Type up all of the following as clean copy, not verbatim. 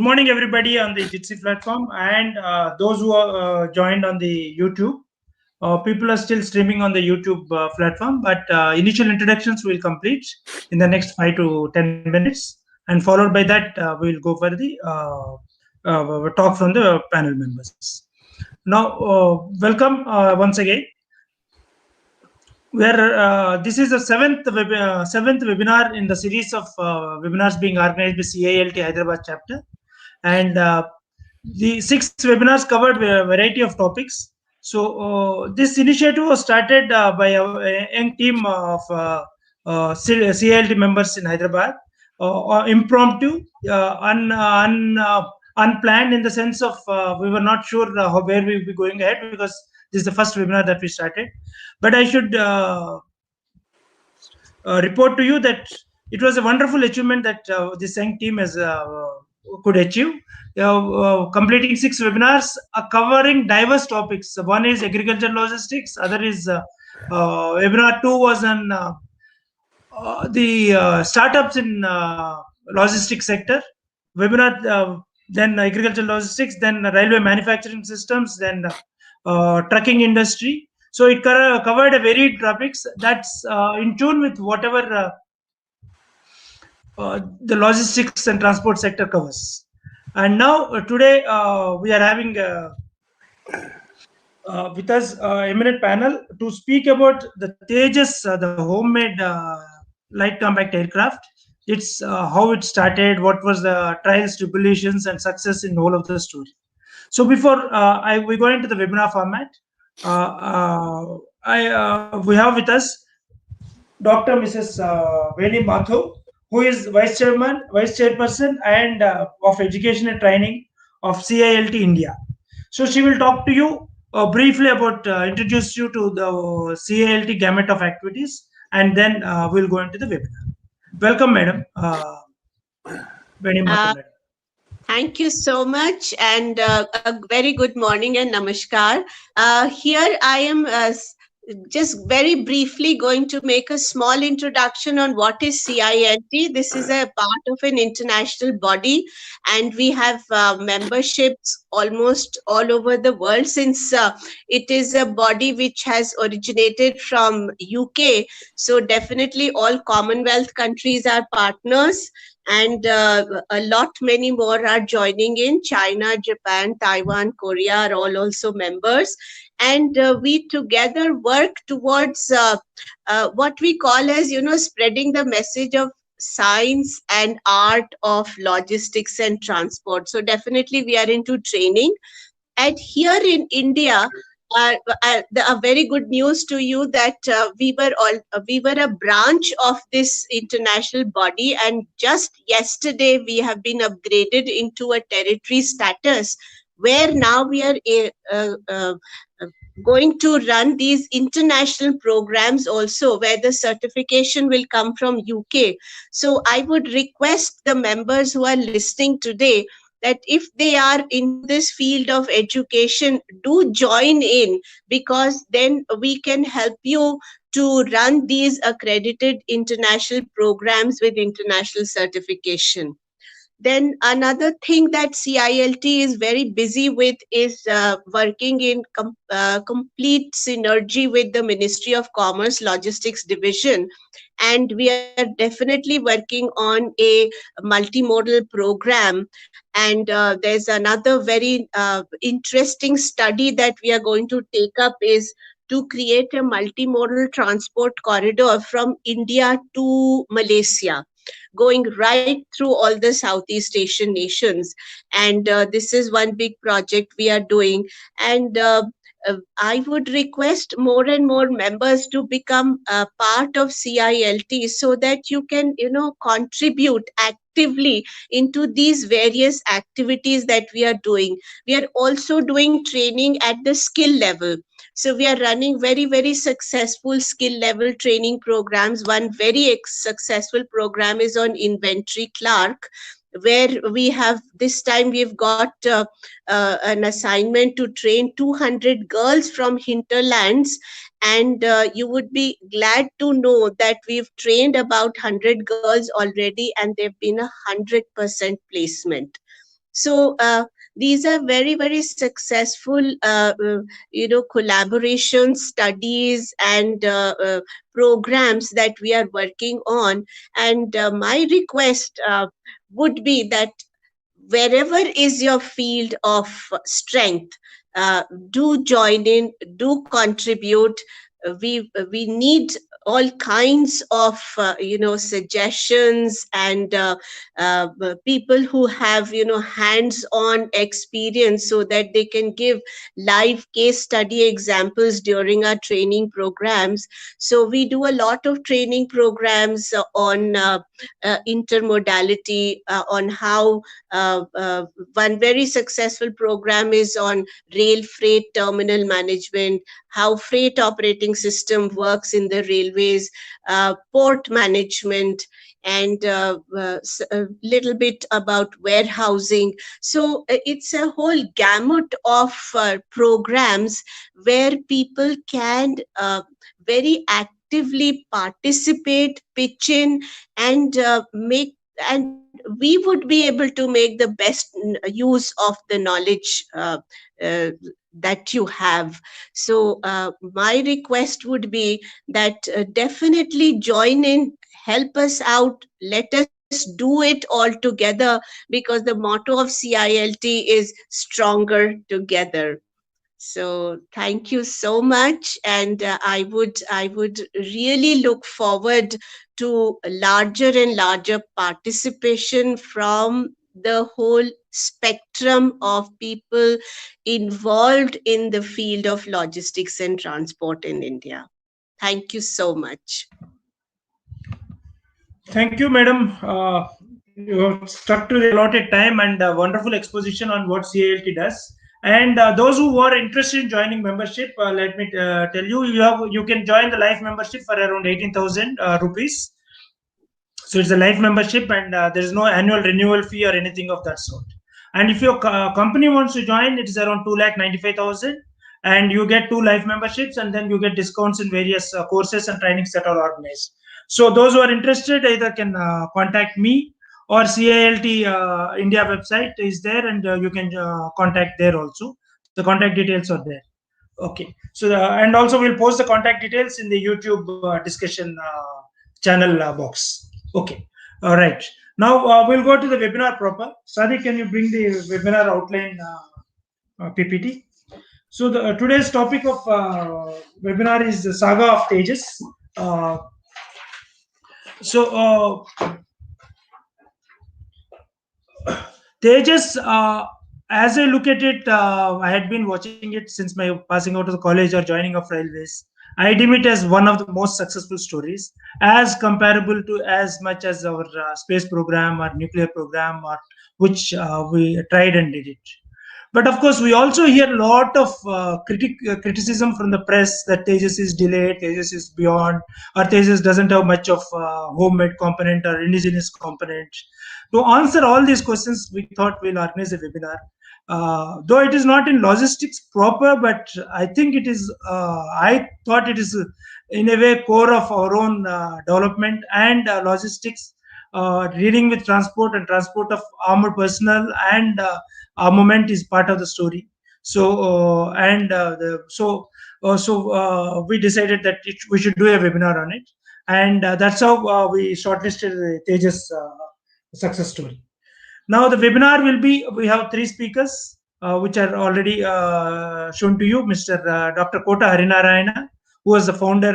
Good morning, everybody on the Jitsi platform and those who are joined on the YouTube. People are still streaming on the YouTube platform, but initial introductions will complete in the next 5 to 10 minutes, and followed by that, we'll go for the talk from the panel members. Now, welcome once again. This is the seventh webinar in the series of webinars being organized by CILT Hyderabad chapter. And the 6 webinars covered a variety of topics. So this initiative was started by a young team of CILT members in Hyderabad, impromptu, unplanned, in the sense of we were not sure where we will be going ahead, because this is the first webinar that we started. But I should report to you that it was a wonderful achievement that this young team has could achieve, completing 6 webinars covering diverse topics. One is agriculture logistics, other is webinar 2 was on the startups in logistics sector, webinar then agriculture logistics, then railway manufacturing systems, then trucking industry. So it covered a varied topics that's in tune with whatever the logistics and transport sector covers. And now today we are having with us eminent panel to speak about the Tejas, the homemade light compact aircraft. It's how it started, what was the trials, tribulations, and success in all of the story. So before we go into the webinar format, we have with us Dr. Mrs. Veni Mathur, who is vice chairperson and of education and training of CILT India. So she will talk to you briefly about introduce you to the CILT gamut of activities, and then we'll go into the webinar. Welcome, madam. Veni Mathur, madam. Thank you so much, and a very good morning and namaskar. Here I am just very briefly going to make a small introduction on what is CILT. This is a part of an international body, and we have memberships almost all over the world, since it is a body which has originated from UK. So definitely all Commonwealth countries are partners, and a lot many more are joining in. China, Japan, Taiwan, Korea are all also members, and we together work towards what we call as, spreading the message of science and art of logistics and transport. So definitely we are into training. And here in India, a very good news to you that we were a branch of this international body, and just yesterday we have been upgraded into a territory status, where now we are going to run these international programs also, where the certification will come from UK. So I would request the members who are listening today that if they are into this field of education, do join in, because then we can help you to run these accredited international programs with international certification. Then another thing that CILT is very busy with is working in complete synergy with the Ministry of Commerce Logistics Division. And we are definitely working on a multimodal program. And there's another very interesting study that we are going to take up, is to create a multimodal transport corridor from India to Malaysia, going right through all the Southeast Asian nations. And this is one big project we are doing. And I would request more and more members to become a part of CILT, so that you can, contribute actively into these various activities that we are doing. We are also doing training at the skill level. So we are running very, very successful skill level training programs. One very successful program is on inventory clerk, where we have this time we've got an assignment to train 200 girls from hinterlands, and you would be glad to know that we've trained about 100 girls already, and they've been 100% placement. So these are very, very successful, collaboration studies and programs that we are working on. And my request would be that wherever is your field of strength, uh, do join in, do contribute. We need all kinds of suggestions and people who have hands on experience, so that they can give live case study examples during our training programs. So we do a lot of training programs on intermodality, on how one very successful program is on rail freight terminal management, how freight operating system works in the railways, port management, and a little bit about warehousing. So it's a whole gamut of programs where people can very actively participate, pitch in, and make, and we would be able to make the best use of the knowledge uh, that you have. So my request would be that definitely join in, help us out, let us do it all together, because the motto of CILT is stronger together. So thank you so much, and I would really look forward to larger and larger participation from the whole spectrum of people involved in the field of logistics and transport in India. Thank you so much. Thank you, madam. You have stuck to the allotted time and wonderful exposition on what CILT does. And those who are interested in joining membership, let me tell you, you can join the life membership for around 18,000 rupees. So it's a life membership, and there is no annual renewal fee or anything of that sort. And if your company wants to join, it is around 2,95,000, and you get two life memberships, and then you get discounts in various courses and trainings that are organized. So those who are interested either can contact me, or CILT India website is there, and you can contact there also. The contact details are there. Okay. So and also we'll post the contact details in the YouTube discussion channel box. Okay. All right. Now we'll go to the webinar proper. Sadi, can you bring the webinar outline PPT? So today's topic of webinar is the Saga of Tejas. Uh, so Tejas, as I look at it, I had been watching it since my passing out of the college or joining of railways. I deem it as one of the most successful stories, as comparable to as much as our space program or nuclear program, or which we tried and did it. But of course, we also hear a lot of criticism from the press that Tejas is delayed, Tejas is beyond, or Tejas doesn't have much of homemade component or indigenous component. To answer all these questions, we thought we'll organize a webinar. Though it is not in logistics proper, but I think it is, I thought it is in a way core of our own development and logistics, dealing with transport and transport of armored personnel and armament is part of the story. So we decided that we should do a webinar on it, and that's how we shortlisted the Tejas success story. Now the webinar will be, we have three speakers which are already shown to you. Mr. Dr. Kota Harinarayana, who was the founder,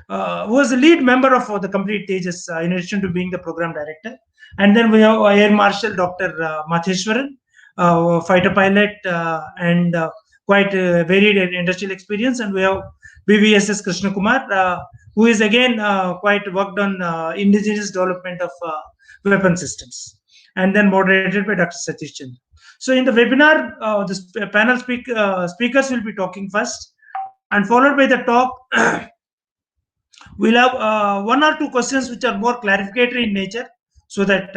who was the lead member of the complete Tejas, in addition to being the program director. And then we have Air Marshal Dr. Matheswaran, fighter pilot, and quite varied industrial experience. And we have BVSS Krishna Kumar, who is again quite worked on indigenous development of weapon systems. And then moderated by Dr. Satish Chandra. So in the webinar, the panel speakers will be talking first, and followed by the talk, we'll have one or two questions which are more clarificatory in nature, so that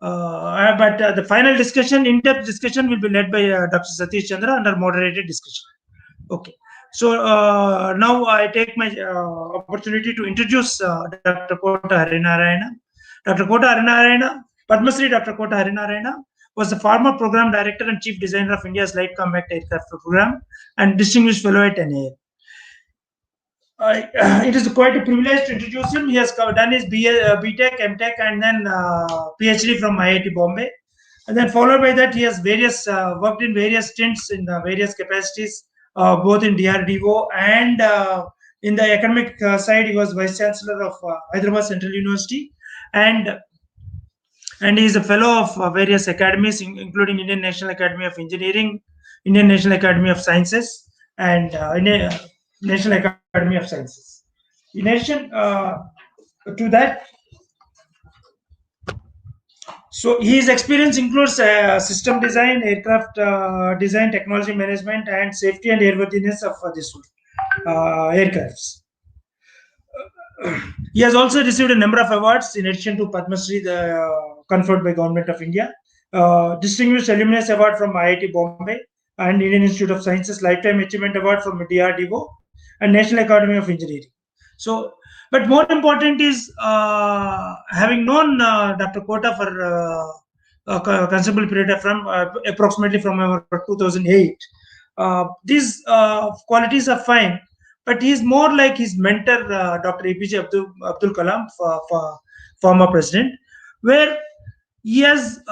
but the final discussion, in-depth discussion, will be led by Dr. Satish Chandra under moderated discussion. Okay. So now I take my opportunity to introduce Dr. Kota Harinarayana. Dr. Kota Harinarayana Padma Shri Dr. Kota Harinarayana was the former program director and chief designer of India's light combat aircraft program and distinguished fellow at NAA. It is quite a privilege to introduce him. He has done his BTech, MTech, and then PhD from IIT Bombay. And then followed by that, he has worked in various stints in various capacities, both in DRDO and in the academic side. He was Vice Chancellor of Hyderabad Central University, and he is a fellow of various academies, including Indian National Academy of Engineering, Indian National Academy of Sciences, and Indian National Academy of Sciences. In addition to that, so his experience includes system design, aircraft design, technology management, and safety and airworthiness of this aircrafts. He has also received a number of awards in addition to Padma Shri conferred by Government of India. Distinguished Alumnus Award from IIT Bombay and Indian Institute of Sciences, Lifetime Achievement Award from DRDO and National Academy of Engineering. So, but more important is having known Dr. Kota for a considerable period of from approximately from 2008. These qualities are fine, but he is more like his mentor, Dr. APJ Abdul Kalam, former president, where he has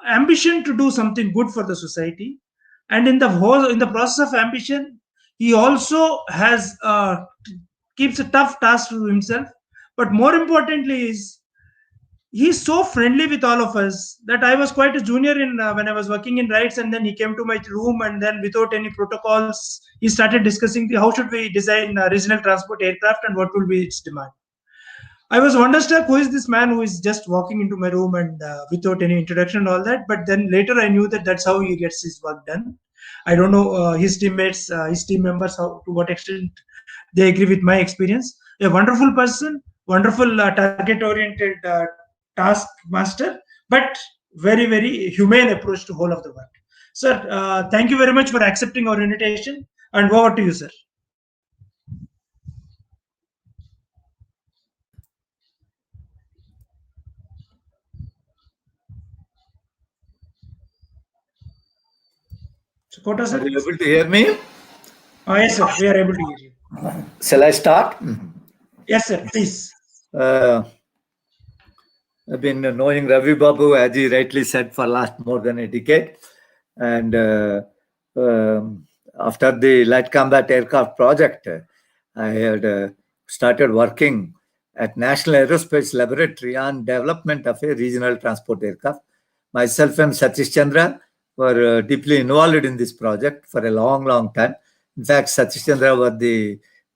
ambition to do something good for the society, and in the process of ambition, he also has keeps a tough task to himself. But more importantly is he's so friendly with all of us that I was quite a junior in when I was working in rights, and then he came to my room, and then without any protocols, he started discussing how should we design regional transport aircraft and what will be its demand. I was wonderstruck, who is this man who is just walking into my room and without any introduction and all that. But then later I knew that that's how he gets his work done. I don't know his teammates, his team members, how to what extent they agree with my experience. A wonderful person, wonderful target-oriented task master, but very, very humane approach to whole of the work. Sir, thank you very much for accepting our invitation, and over to you, sir. Kota, sir? Are you able to hear me? Yes, sir. We are able to hear you. Shall I start? Yes, sir. Please. I've been knowing Ravibabu, as he rightly said, for last more than a decade. And after the light combat aircraft project, I had started working at National Aerospace Laboratory on development of a regional transport aircraft. Myself and Satish Chandra were deeply involved in this project for a long, long time. In fact, Satish Chandra was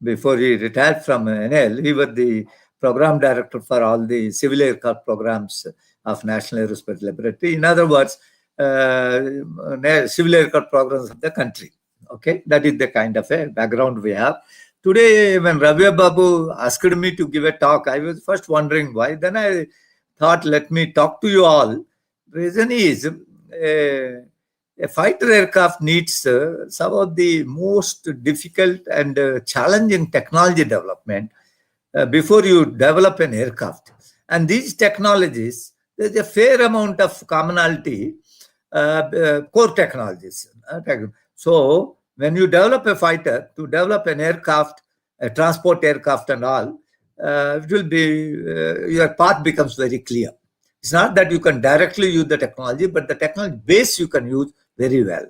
before he retired from NL, he was the program director for all the civil aircraft programs of National Aerospace Laboratory. In other words, civil aircraft programs of the country. Okay, that is the kind of a background we have. Today, when Ravibabu asked me to give a talk, I was first wondering why. Then I thought, let me talk to you all. The reason is, a fighter aircraft needs some of the most difficult and challenging technology development before you develop an aircraft. And these technologies, there's a fair amount of commonality, core technologies. So when you develop a fighter, to develop an aircraft, a transport aircraft and all, it will be, your path becomes very clear. It's not that you can directly use the technology, but the technology base you can use very well.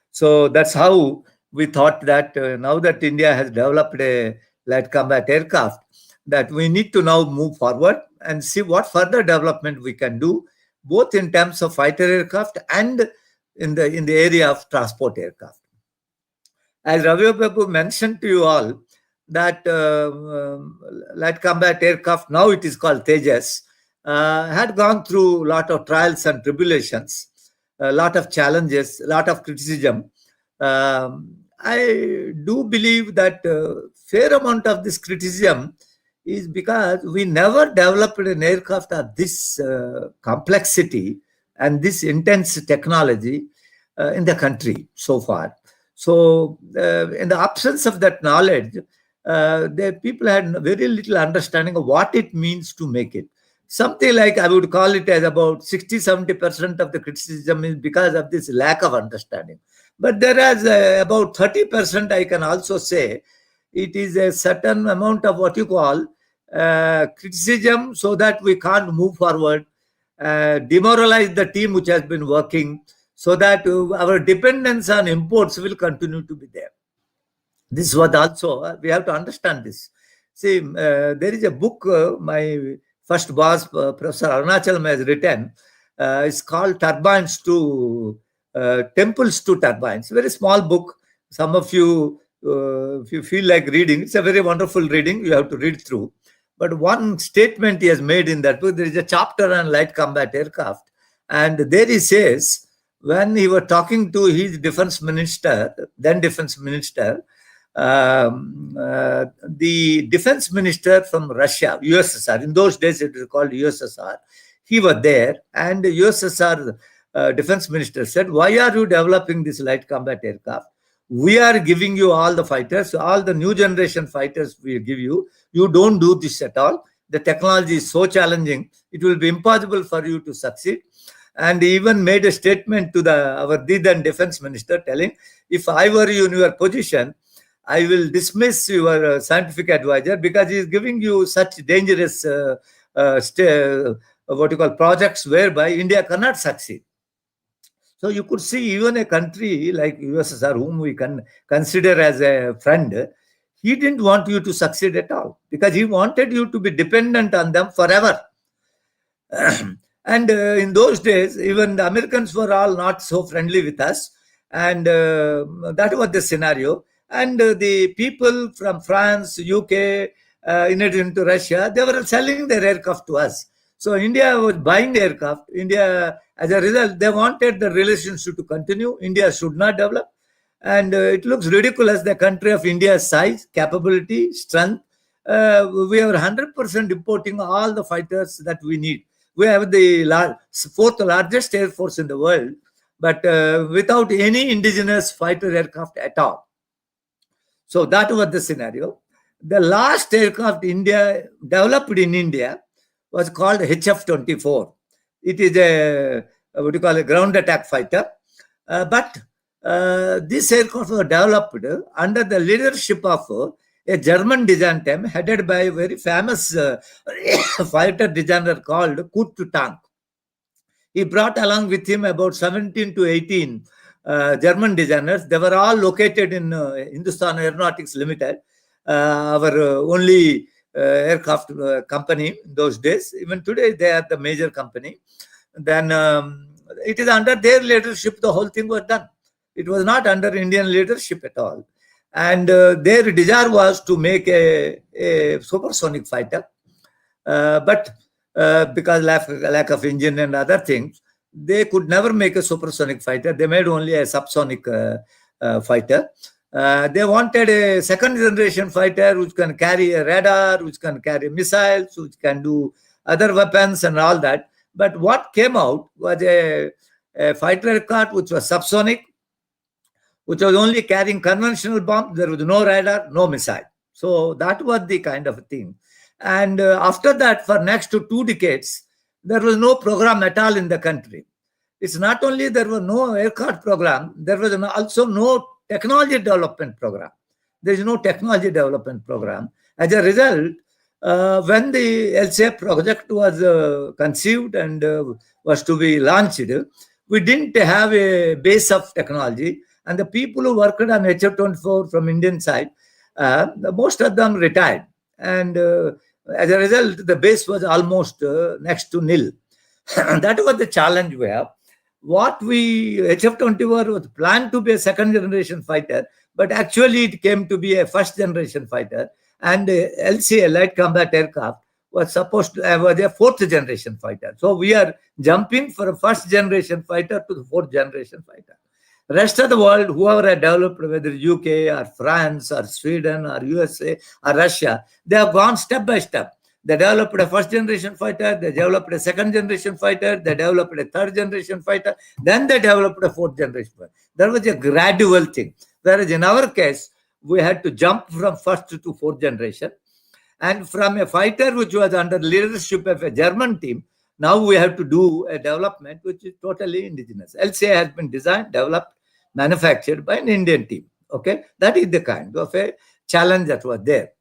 So that's how we thought that now that India has developed a light combat aircraft, that we need to now move forward and see what further development we can do, both in terms of fighter aircraft and in the area of transport aircraft. As Ravibabu mentioned to you all, that light combat aircraft, now it is called Tejas, had gone through a lot of trials and tribulations, a lot of challenges, a lot of criticism. I do believe that fair amount of this criticism is because we never developed an aircraft of this complexity and this intense technology in the country so far. So in the absence of that knowledge, the people had very little understanding of what it means to make it. something like, I would call it as about 60-70% of the criticism is because of this lack of understanding. But there is about 30%, I can also say, it is a certain amount of what you call criticism, so that we can't move forward, demoralize the team which has been working, so that our dependence on imports will continue to be there. This was also, we have to understand this. See, there is a book my first boss, Professor Arunachalam, has written. It's called Turbines to Temples to Turbines. Very small book. Some of you, if you feel like reading, it's a very wonderful reading. You have to read through. But one statement he has made in that book, there is a chapter on light combat aircraft. And there he says, when he was talking to his defense minister, then defense minister, the defense minister from Russia, USSR, in those days it was called USSR, he was there, and the USSR defense minister said, why are you developing this light combat aircraft? We are giving you all the fighters, all the new generation fighters we give you. You don't do this at all. The technology is so challenging, it will be impossible for you to succeed. And he even made a statement to our then defense minister telling, if I were you in your position, I will dismiss your scientific advisor, because he is giving you such dangerous projects whereby India cannot succeed. So you could see even a country like USSR, whom we can consider as a friend, he didn't want you to succeed at all, because he wanted you to be dependent on them forever. And in those days, even the Americans were all not so friendly with us. And that was the scenario. And the people from France, UK, in addition to Russia, they were selling their aircraft to us. So India was buying aircraft. India, as a result, they wanted the relationship to continue. India should not develop. And it looks ridiculous, the country of India's size, capability, strength. We are 100% importing all the fighters that we need. We have the fourth largest air force in the world, but without any indigenous fighter aircraft at all. So that was the scenario. The last aircraft India developed in India was called HF-24. It is a ground attack fighter. But this aircraft was developed under the leadership of a German design team headed by a very famous fighter designer called Kurt. He brought along with him about 17 to 18 German designers. They were all located in Hindustan Aeronautics Limited, our only aircraft company in those days. Even today, they are the major company. Then it is under their leadership the whole thing was done. It was not under Indian leadership at all. And their desire was to make a supersonic fighter. But because lack of engine and other things, they could never make a supersonic fighter. They made only a subsonic fighter. They wanted a second generation fighter which can carry a radar, which can carry missiles, which can do other weapons and all that. But what came out was a fighter aircraft which was subsonic, which was only carrying conventional bombs. There was no radar, no missile. So that was the kind of thing. And after that, for next 2 decades, there was no program at all in the country. It's not only there was no aircraft program, there was also no technology development program. There is no technology development program. As a result, when the LCA project was conceived and was to be launched, we didn't have a base of technology. And the people who worked on HF-24 from Indian side, most of them retired. And as a result, the base was almost next to nil. That was the challenge we have. HF-24 was planned to be a second generation fighter, but actually it came to be a first generation fighter. And LCA, light combat aircraft, was supposed to have a fourth generation fighter. So we are jumping from a first generation fighter to the fourth generation fighter. Rest of the world, whoever had developed, whether UK or France or Sweden or USA or Russia, they have gone step by step. They developed a first generation fighter, they developed a second generation fighter, they developed a third generation fighter, then they developed a fourth generation fighter. There was a gradual thing. Whereas in our case, we had to jump from first to fourth generation. And from a fighter which was under leadership of a German team, now we have to do a development which is totally indigenous. LCA has been designed, developed, manufactured by an Indian team. Okay, that is the kind of a challenge that was there.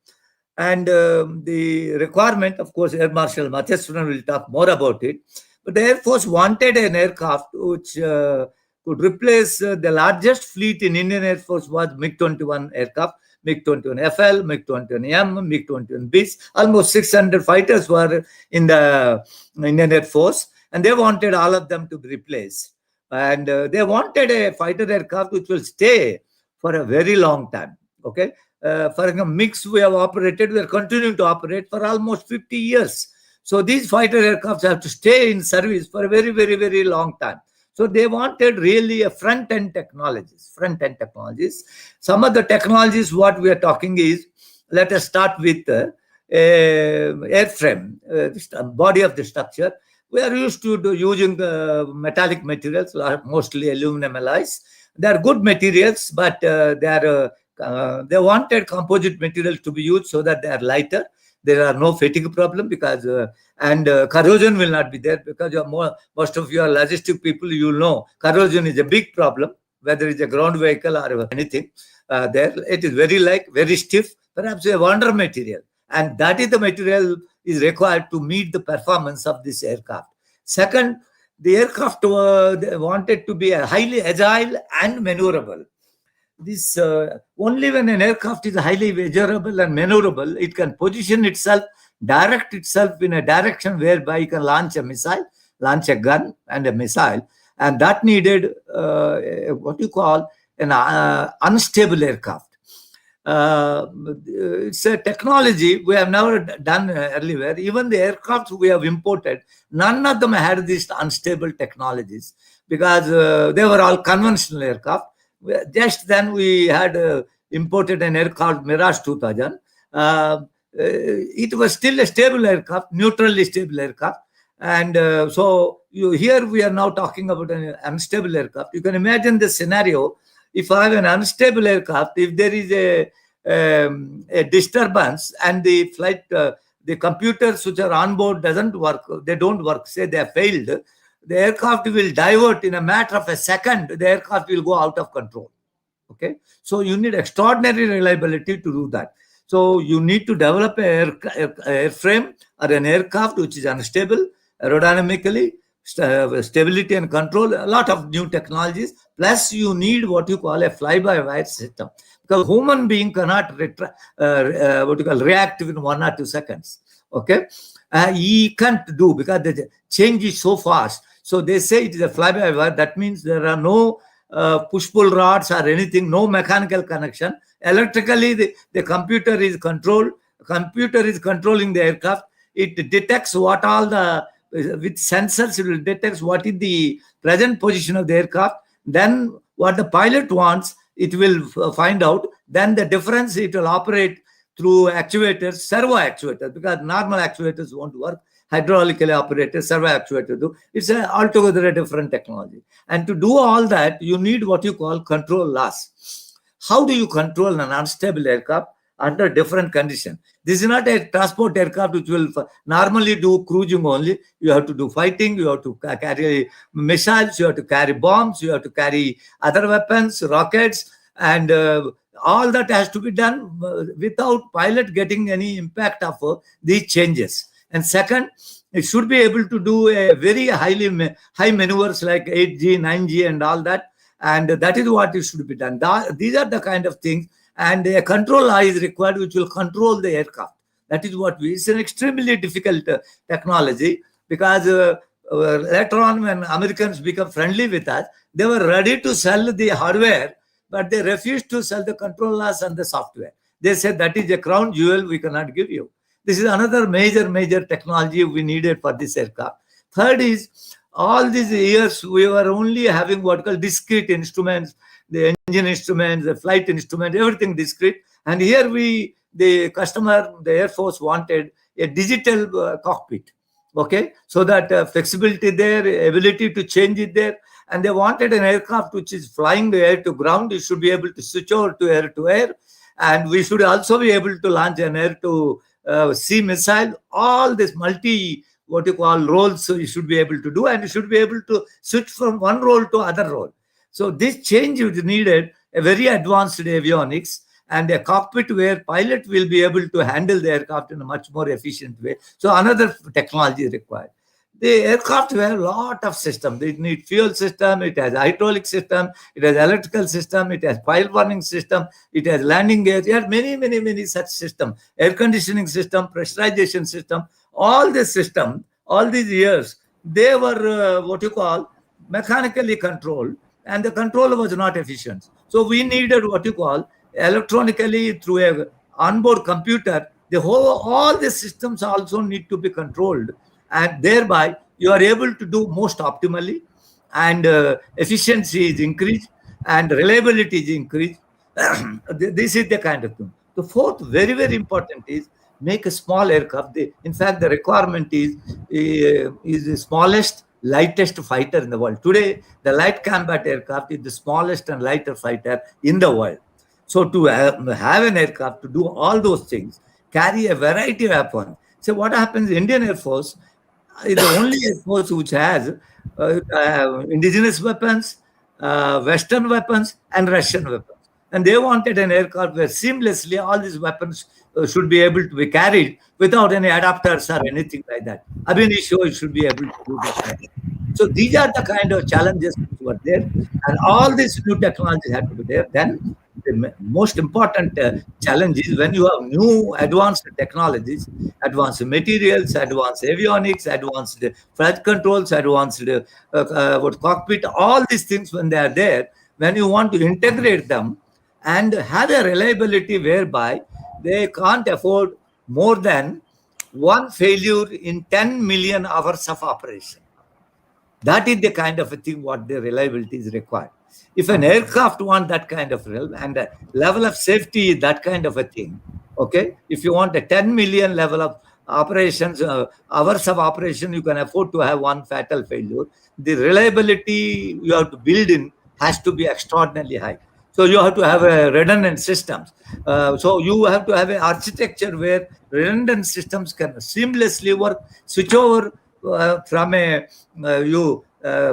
And the requirement, of course, Air Marshal Matheswaran will talk more about it. But the Air Force wanted an aircraft which could replace the largest fleet in Indian Air Force was MiG-21 aircraft, MiG-21FL, MiG-21M, MiG-21Bs. Almost 600 fighters were in the Indian Air Force, and they wanted all of them to be replaced. And they wanted a fighter aircraft which will stay for a very long time. Okay. For example, MiGs we have operated, we are continuing to operate for almost 50 years. So these fighter aircrafts have to stay in service for a very, very, very long time. So they wanted really a front-end technologies. Some of the technologies what we are talking is, let us start with airframe, body of the structure. We are used to using metallic materials, mostly aluminum alloys. They are good materials, but they wanted composite materials to be used so that they are lighter. There are no fatigue problem because corrosion will not be there because most of you are logistic people. You know corrosion is a big problem, whether it's a ground vehicle or anything. There it is very light, very stiff, perhaps a wonder material, and that is the material is required to meet the performance of this aircraft. Second, the aircraft they wanted to be highly agile and maneuverable. This only when an aircraft is highly maneuverable and maneuverable, it can position itself, direct itself in a direction whereby it can launch a missile, launch a gun and a missile, and that needed what you call an unstable aircraft. It's a technology we have never done earlier. Even the aircraft we have imported, none of them had these unstable technologies because they were all conventional aircraft. Just then we had imported an aircraft Mirage 2000. It was still a stable aircraft, neutrally stable aircraft. And so here we are now talking about an unstable aircraft. You can imagine the scenario. If I have an unstable aircraft, if there is a disturbance and the flight, the computers which are on board doesn't work, they don't work, say they have failed, the aircraft will divert in a matter of a second. The aircraft will go out of control. Okay, so you need extraordinary reliability to do that. So you need to develop an airframe or an aircraft which is unstable aerodynamically, stability and control, a lot of new technologies. Plus, you need what you call a fly-by-wire system because human being cannot react within 1 or 2 seconds. Okay, he can't do because the change is so fast. So they say it is a fly-by-wire. That means there are no push-pull rods or anything, no mechanical connection. Electrically, the computer is controlled. Computer is controlling the aircraft. It detects what all the, with sensors, it will detect what is the present position of the aircraft. Then what the pilot wants, it will find out. Then the difference, it will operate through actuators, servo actuators, because normal actuators won't work. Hydraulically operated servo actuator do. It's altogether a different technology. And to do all that, you need what you call control loss. How do you control an unstable aircraft under different conditions? This is not a transport aircraft which will normally do cruising only. You have to do fighting, you have to carry missiles, you have to carry bombs, you have to carry other weapons, rockets, and all that has to be done without pilot getting any impact of these changes. And second, it should be able to do a very high maneuvers like 8G, 9G and all that. And that is what it should be done. These are the kind of things. And a control eye is required which will control the aircraft. That is what it's an extremely difficult technology because later on when Americans become friendly with us, they were ready to sell the hardware, but they refused to sell the control laws and the software. They said that is a crown jewel we cannot give you. This is another major technology we needed for this aircraft. Third is, all these years we were only having what called discrete instruments, the engine instruments, the flight instruments, everything discrete. And here the customer, the Air Force wanted a digital cockpit. Okay, so that flexibility there, ability to change it there. And they wanted an aircraft which is flying the air to ground. You should be able to switch over to air, and we should also be able to launch an air to sea missile, all this what you call roles, so you should be able to do, and you should be able to switch from one role to other role. So this change is needed a very advanced avionics and a cockpit where pilot will be able to handle the aircraft in a much more efficient way. So another technology is required. The aircraft have a lot of systems. It needs fuel system, it has hydraulic system, it has electrical system, it has pile burning system, it has landing gear. There are many such systems. Air conditioning system, pressurization system, all this system, all these years, they were what you call mechanically controlled, and the control was not efficient. So we needed what you call electronically through a onboard computer. All the systems also need to be controlled, and thereby you are able to do most optimally, and efficiency is increased and reliability is increased. This is the kind of thing. The fourth, very important, is make a small aircraft. In fact, the requirement is the smallest, lightest fighter in the world. Today, the light combat aircraft is the smallest and lighter fighter in the world. So to have an aircraft to do all those things, carry a variety of weapons. So what happens, Indian Air Force is the only Air Force which has indigenous weapons, Western weapons, and Russian weapons. And they wanted an aircraft where seamlessly all these weapons should be able to be carried without any adapters or anything like that. Ab initio should be able to do that. So these are the kind of challenges which were there, and all these new technologies had to be there. Then the most important challenge is when you have new advanced technologies, advanced materials, advanced avionics, advanced flight controls, advanced cockpit, all these things, when they are there, when you want to integrate them and have a reliability whereby they can't afford more than one failure in 10 million hours of operation. That is the kind of a thing what the reliability is required. If an aircraft wants that kind of and the level of safety is that kind of a thing, okay? If you want a 10 million level of operations, hours of operation, you can afford to have one fatal failure. The reliability you have to build in has to be extraordinarily high. So you have to have a redundant systems. So you have to have an architecture where redundant systems can seamlessly work, switch over from you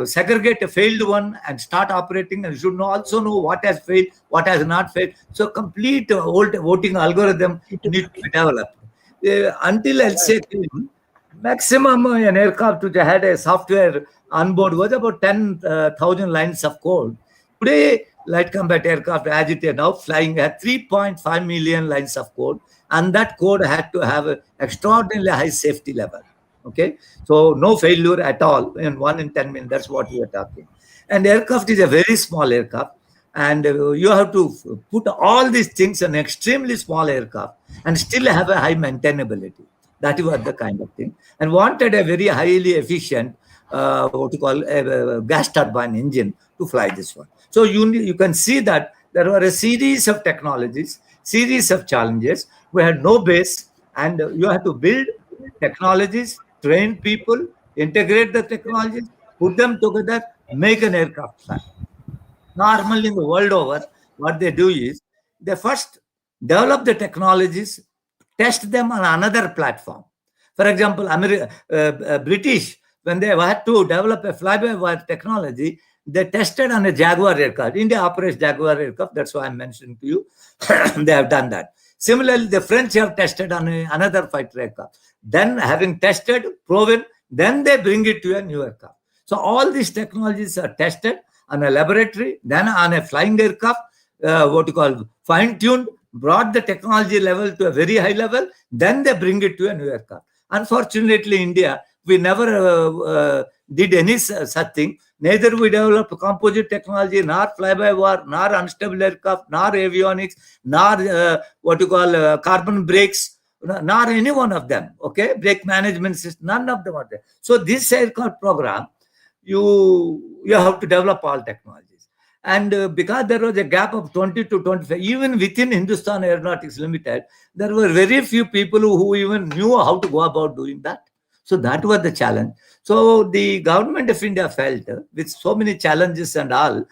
segregate a failed one and start operating, and you should also know what has failed, what has not failed. So complete voting algorithm needs to be developed. Until LCA came, maximum an aircraft which had a software on board was about 10,000 lines of code. Today, light combat aircraft, as it is now flying, at 3.5 million lines of code, and that code had to have an extraordinarily high safety level. Okay, so no failure at all in 1 in 10 million. That's what we are talking. And aircraft is a very small aircraft, and you have to put all these things in an extremely small aircraft and still have a high maintainability. That was the kind of thing, and wanted a very highly efficient what you call a gas turbine engine to fly this one. So you can see that there were a series of technologies, series of challenges. We had no base, and you have to build technologies, train people, integrate the technologies, put them together, make an aircraft fly. Normally in the world over, what they do is they first develop the technologies, test them on another platform. For example, British, when they had to develop a fly-by-wire technology, they tested on a Jaguar aircraft. India operates Jaguar aircraft. That's why I'm mentioning to you. They have done that. Similarly, the French have tested on another fighter aircraft. Then, having tested, proven, then they bring it to a new aircraft. So all these technologies are tested on a laboratory, then on a flying aircraft, what you call fine-tuned, brought the technology level to a very high level, then they bring it to a new aircraft. Unfortunately, India, we never did any such thing. Neither we developed composite technology, nor fly-by-wire, nor unstable aircraft, nor avionics, nor what you call carbon brakes, nor any one of them. Okay, brake management system, none of them are there. So this aircraft program, you have to develop all technologies. And because there was a gap of 20 to 25, even within Hindustan Aeronautics Limited, there were very few people who even knew how to go about doing that. So that was the challenge. So the government of India felt, with so many challenges and all,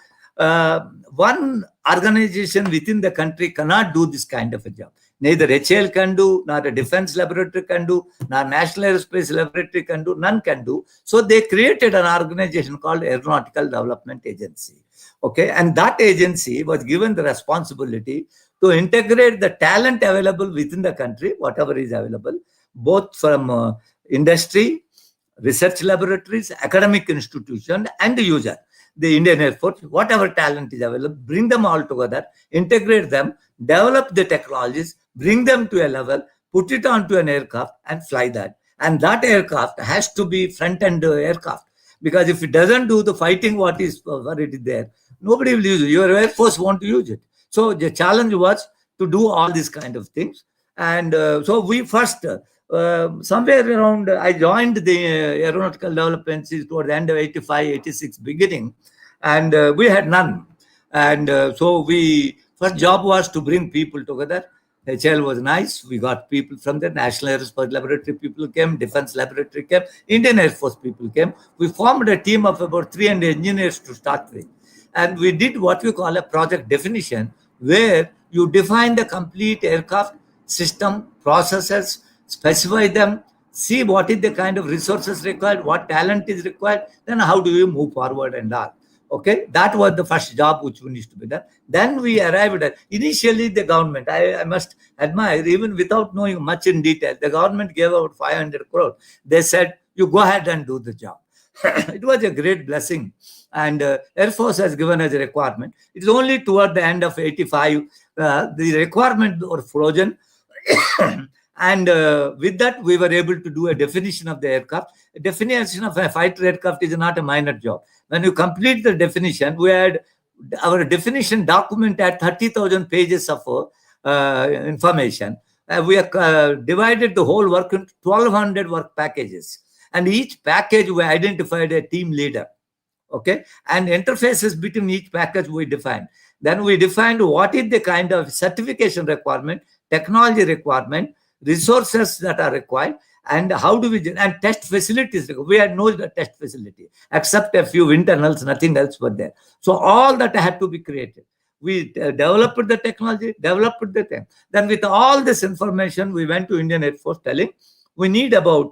one organization within the country cannot do this kind of a job. Neither HAL can do, nor a defense laboratory can do, nor National Aerospace Laboratory can do, none can do. So they created an organization called Aeronautical Development Agency. Okay, and that agency was given the responsibility to integrate the talent available within the country, whatever is available, both from industry, research laboratories, academic institution, and the user, the Indian Air Force, whatever talent is available, bring them all together, integrate them, develop the technologies, bring them to a level, put it onto an aircraft and fly that. And that aircraft has to be front-end aircraft, because if it doesn't do the fighting what is already there, nobody will use it. Your Air Force won't use it. So the challenge was to do all these kind of things. And so we first, somewhere around, I joined the Aeronautical Development toward the end of 85, 86 beginning, and we had none. And so first job was to bring people together. HL was nice. We got people from the National Aerospace Laboratory, people came, Defense Laboratory came, Indian Air Force people came. We formed a team of about 300 engineers to start with. And we did what we call a project definition, where you define the complete aircraft system, processes, specify them, see what is the kind of resources required, what talent is required, then how do you move forward and all. Okay, that was the first job which needs to be done. Then we arrived at, initially the government, I must admire, even without knowing much in detail, the government gave out 500 crore. They said, you go ahead and do the job. It was a great blessing. And Air Force has given us a requirement. It's only toward the end of 85, the requirement were frozen. And with that, we were able to do a definition of the aircraft. A definition of a fighter aircraft is not a minor job. When you complete the definition, we had our definition document at 30,000 pages of information. We have divided the whole work into 1,200 work packages. And each package, we identified a team leader. Okay, and interfaces between each package we defined. Then we defined what is the kind of certification requirement, technology requirement, resources that are required, and how do we, and test facilities. We had no test facility, except a few internals, nothing else was there. So all that had to be created. We developed the technology, developed the thing. Then with all this information, we went to Indian Air Force telling, we need about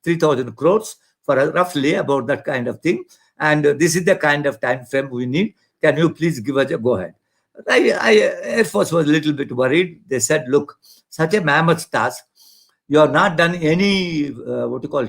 3,000 crores for roughly about that kind of thing. And this is the kind of time frame we need. Can you please give us a go-ahead? Air Force was a little bit worried. They said, look, such a mammoth task, you have not done any,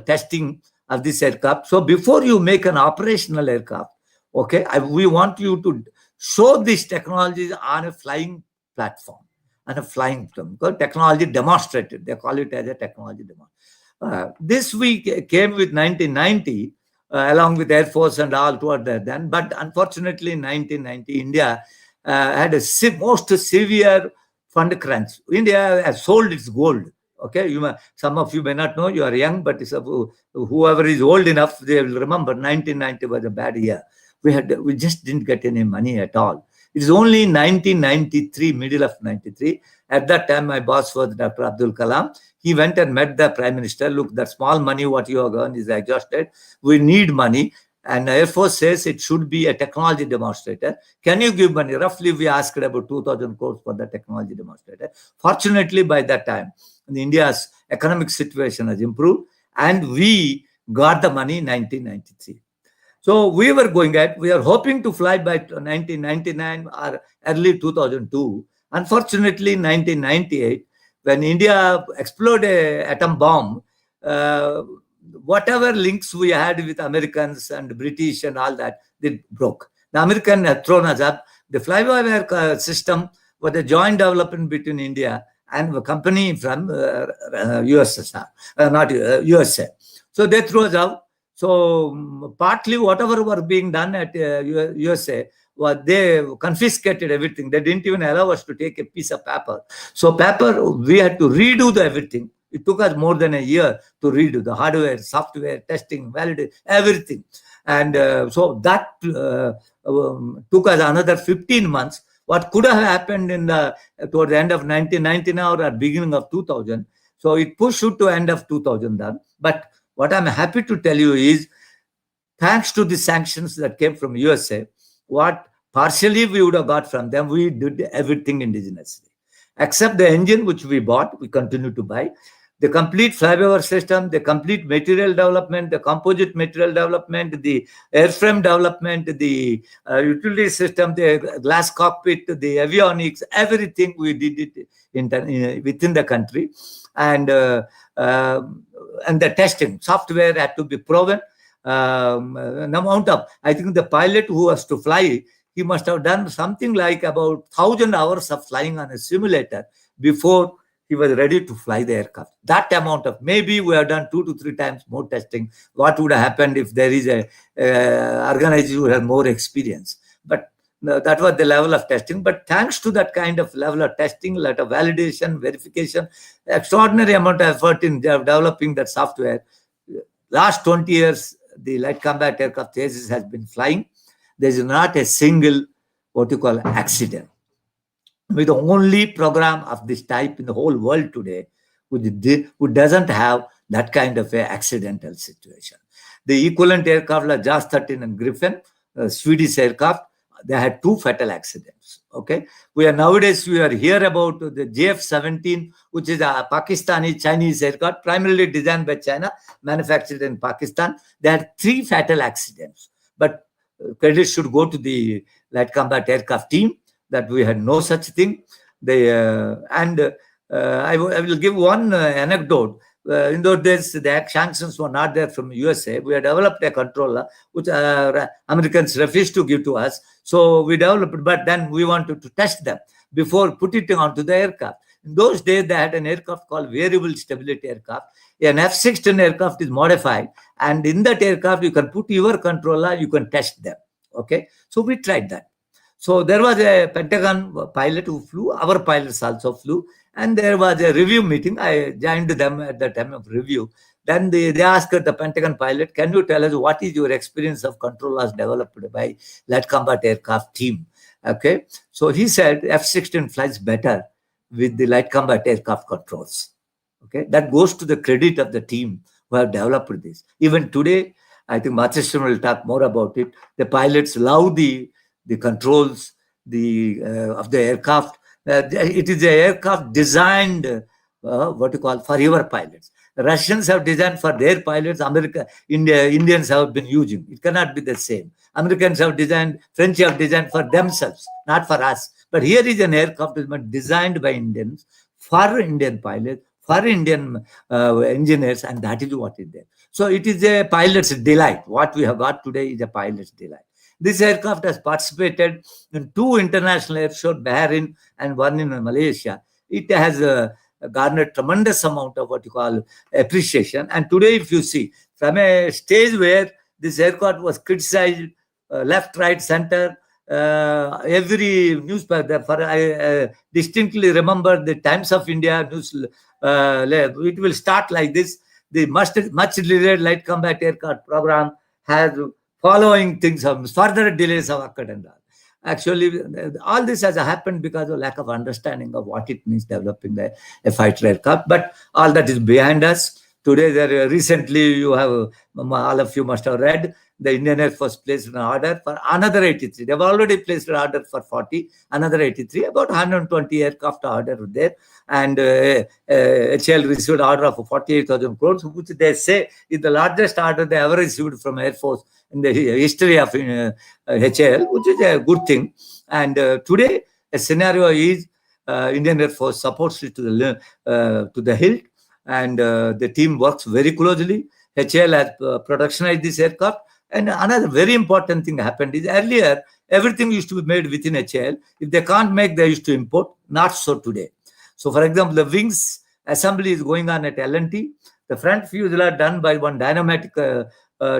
testing of this aircraft. So before you make an operational aircraft, okay, we want you to show these technologies on a flying platform, on a flying platform. Because technology demonstrated. They call it as a technology demonstration. This we came with 1990, along with Air Force and all toward that then. But unfortunately, in 1990, India had a most severe fund crunch. India has sold its gold. Okay, some of you may not know, you are young, but whoever is old enough, they will remember 1990 was a bad year. We just didn't get any money at all. It is only in 1993, middle of 93. At that time, my boss was Dr. Abdul Kalam. He went and met the Prime Minister. Look, that small money what you have earned is exhausted. We need money. And Air Force says it should be a technology demonstrator. Can you give money? Roughly, we asked about 2,000 crores for the technology demonstrator. Fortunately, by that time, India's economic situation has improved, and we got the money in 1993. So we were going at, we are hoping to fly by 1999 or early 2002. Unfortunately, in 1998, when India exploded an atom bomb, whatever links we had with Americans and British and all that, they broke. The American had thrown us up. The fly-by-wire system was a joint development between India and a company from USSR, not USA. So they threw us out. So partly whatever were being done at USA, they confiscated everything. They didn't even allow us to take a piece of paper. So paper, we had to redo everything. It took us more than a year to redo the hardware, software, testing, validate, everything. And so that took us another 15 months. What could have happened toward the end of 1999 or beginning of 2000. So it pushed it to end of 2000 then. But what I'm happy to tell you is, thanks to the sanctions that came from USA, what partially we would have got from them, we did everything indigenously. except the engine which we bought, we continue to buy. The complete flyover system, the complete material development, the composite material development, the airframe development, the utility system, the glass cockpit, the avionics, everything we did it within the country. And the testing software had to be proven. An amount of, I think the pilot who was to fly, he must have done something like about 1,000 hours of flying on a simulator before he was ready to fly the aircraft. That amount of, maybe we have done 2 to 3 times more testing. What would have happened if there is a organization who has more experience? But that was the level of testing. But thanks to that kind of level of testing, lot of validation, verification, extraordinary amount of effort in developing that software. Last 20 years, the light combat aircraft Tejas has been flying. There is not a single, accident. We're the only program of this type in the whole world today who doesn't have that kind of an accidental situation. The equivalent aircraft like JAS 13 and Griffin, Swedish aircraft, they had 2 fatal accidents. Okay, we are here about the JF-17, which is a Pakistani Chinese aircraft, primarily designed by China, manufactured in Pakistan. They had 3 fatal accidents. But credit should go to the light combat aircraft team that we had no such thing. I will give one anecdote. In those days, the sanctions were not there from USA. We had developed a controller which Americans refused to give to us. So we developed it, but then we wanted to test them before putting it onto the aircraft. In those days, they had an aircraft called variable stability aircraft. An F-16 aircraft is modified, and in that aircraft, you can put your controller, you can test them. Okay, so we tried that. So there was a Pentagon pilot who flew. Our pilots also flew. And there was a review meeting. I joined them at the time of review. Then they asked the Pentagon pilot, can you tell us what is your experience of controllers developed by light combat aircraft team? Okay. So he said F-16 flies better with the light combat aircraft controls. Okay. That goes to the credit of the team who have developed this. Even today, I think Matheswaran will talk more about it. The pilots love the controls of the aircraft. It is an aircraft designed, for your pilots. The Russians have designed for their pilots. Indians have been using. It cannot be the same. Americans have designed, French have designed for themselves, not for us. But here is an aircraft designed by Indians, for Indian pilots, for Indian engineers, and that is what is there. So it is a pilot's delight. What we have got today is a pilot's delight. This aircraft has participated in 2 international air shows, Bahrain and one in Malaysia. It has garnered tremendous amount of appreciation. And today, if you see, from a stage where this aircraft was criticized, left, right, center, every newspaper, I distinctly remember the Times of India news, it will start like this. The much delayed light combat aircraft program has following things, further delays have occurred and all. Actually, all this has happened because of lack of understanding of what it means developing a fighter aircraft. But all that is behind us. Today, recently, all of you must have read, the Indian Air Force placed an order for another 83. They've already placed an order for 40, another 83, about 120 aircraft order there. And HAL received an order of 48,000 crores, which they say is the largest order they ever received from Air Force in the history of HAL, which is a good thing. And today, a scenario is Indian Air Force supports it to the hilt, and the team works very closely. HAL has productionized this aircraft. And another very important thing happened is earlier, everything used to be made within HAL. If they can't make, they used to import. Not so today. So, for example, the wings assembly is going on at L&T. The front fuselage done by one Dynamatic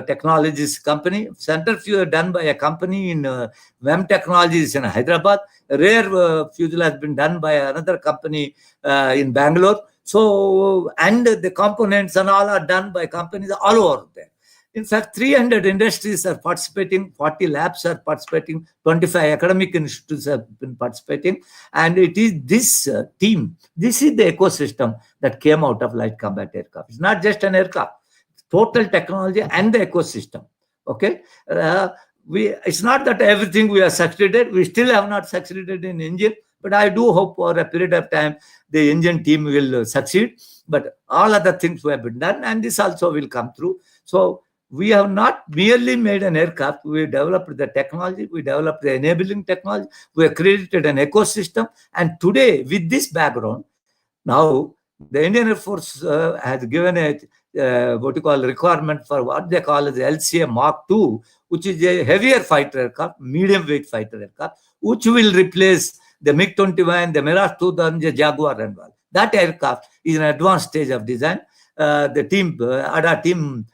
Technologies company. Center fuselage done by a company in WEM Technologies in Hyderabad. Rear fuselage has been done by another company in Bangalore. So, and the components and all are done by companies all over there. In fact, 300 industries are participating, 40 labs are participating, 25 academic institutes have been participating. And it is this team, this is the ecosystem that came out of light combat aircraft. It's not just an aircraft, it's total technology and the ecosystem. Okay. It's not that everything we have succeeded. We still have not succeeded in engine, But I do hope for a period of time the Indian team will succeed. But all other things have been done, and this also will come through. So we have not merely made an aircraft. We developed the technology. We developed the enabling technology. We have created an ecosystem. And today, with this background, now the Indian Air Force has given a requirement for what they call as the LCA Mark II, which is a heavier fighter aircraft, medium weight fighter aircraft, which will replace the MiG-21, the Mirage 2000, the Jaguar and all. That aircraft is an advanced stage of design. The team, ADA team,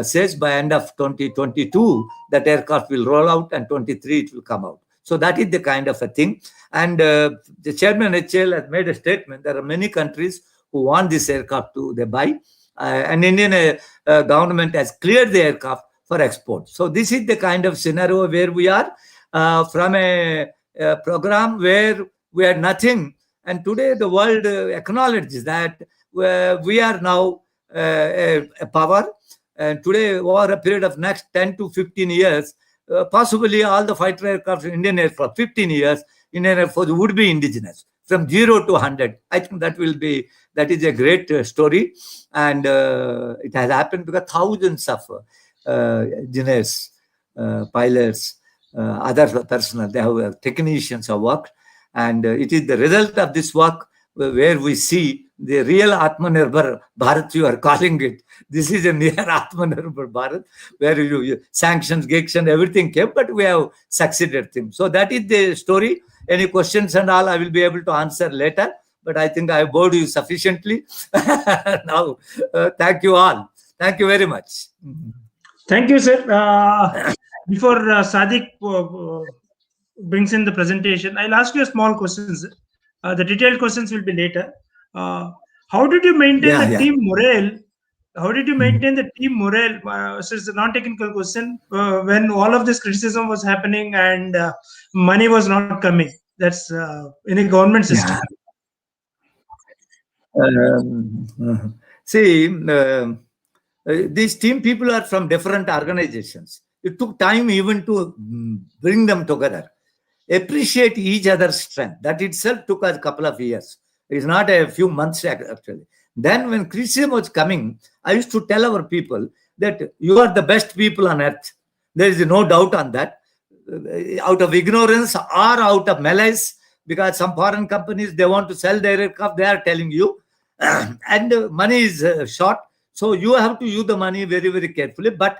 says by end of 2022 that aircraft will roll out, and 23 it will come out. So that is the kind of a thing. And the chairman HAL has made a statement. There are many countries who want this aircraft to they buy, and Indian government has cleared the aircraft for export. So this is the kind of scenario where we are from a program where we had nothing, and today the world acknowledges that we are now a power. And today, over a period of next 10 to 15 years, possibly all the fighter aircraft, Indian Air Force, 15 years, Indian Air Force would be indigenous from 0 to 100. I think that is a great story. And it has happened because thousands of engineers, pilots, other personnel, they have technicians have worked. And it is the result of this work where we see the real Atmanirbhar Bharat, you are calling it. This is a near Atmanirbhar Bharat, where you sanctions, gigs, everything came, but we have succeeded them. So that is the story. Any questions and all, I will be able to answer later. But I think I have bored you sufficiently. Now, thank you all. Thank you very much. Thank you, sir. Before Sadiq brings in the presentation, I'll ask you a small question, sir. The detailed questions will be later. How did you maintain the team morale? How did you maintain the team morale? So it's a non-technical question. When all of this criticism was happening and money was not coming, that's in a government system. See, these team people are from different organizations. It took time even to bring them together. Appreciate each other's strength. That itself took us a couple of years. It's not a few months actually. Then when criticism was coming, I used to tell our people that you are the best people on earth. There is no doubt on that. Out of ignorance or out of malice, because some foreign companies, they want to sell their aircraft, they are telling you, and money is short. So you have to use the money very, very carefully. But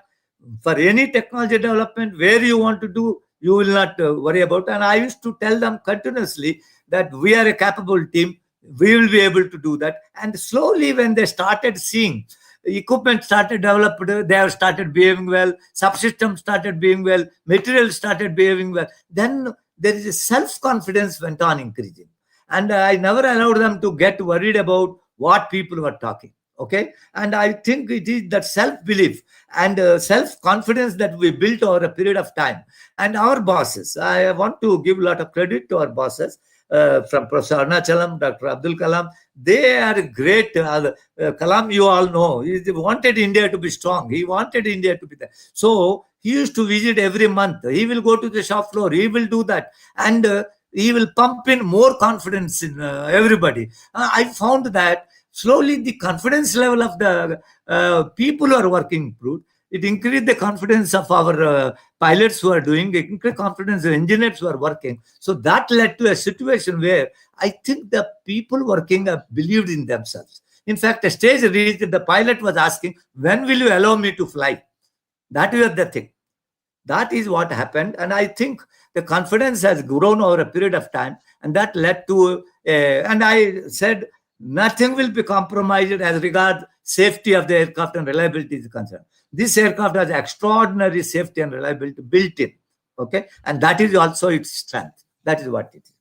for any technology development, where you want to do, you will not worry about. And I used to tell them continuously that we are a capable team. We will be able to do that. And slowly, when they started seeing equipment started developed, they have started behaving well, subsystems started behaving well, material started behaving well, then there is a self-confidence went on increasing. And I never allowed them to get worried about what people were talking. Okay. And I think it is that self-belief and self-confidence that we built over a period of time. And our bosses, I want to give a lot of credit to our bosses, from Professor Arunachalam, Dr. Abdul Kalam. They are great. Kalam, you all know, he wanted India to be strong. He wanted India to be there. So he used to visit every month. He will go to the shop floor. He will do that. And he will pump in more confidence in everybody. I found that slowly the confidence level of the people who are working improved. It increased the confidence of our pilots who are doing, it increased confidence of engineers who are working. So that led to a situation where I think the people working have believed in themselves. In fact, a stage reached that the pilot was asking, when will you allow me to fly? That was the thing. That is what happened. And I think the confidence has grown over a period of time. And that led to, and I said, nothing will be compromised as regards safety of the aircraft and reliability is concerned. This aircraft has extraordinary safety and reliability built in. Okay. And that is also its strength. That is what it is.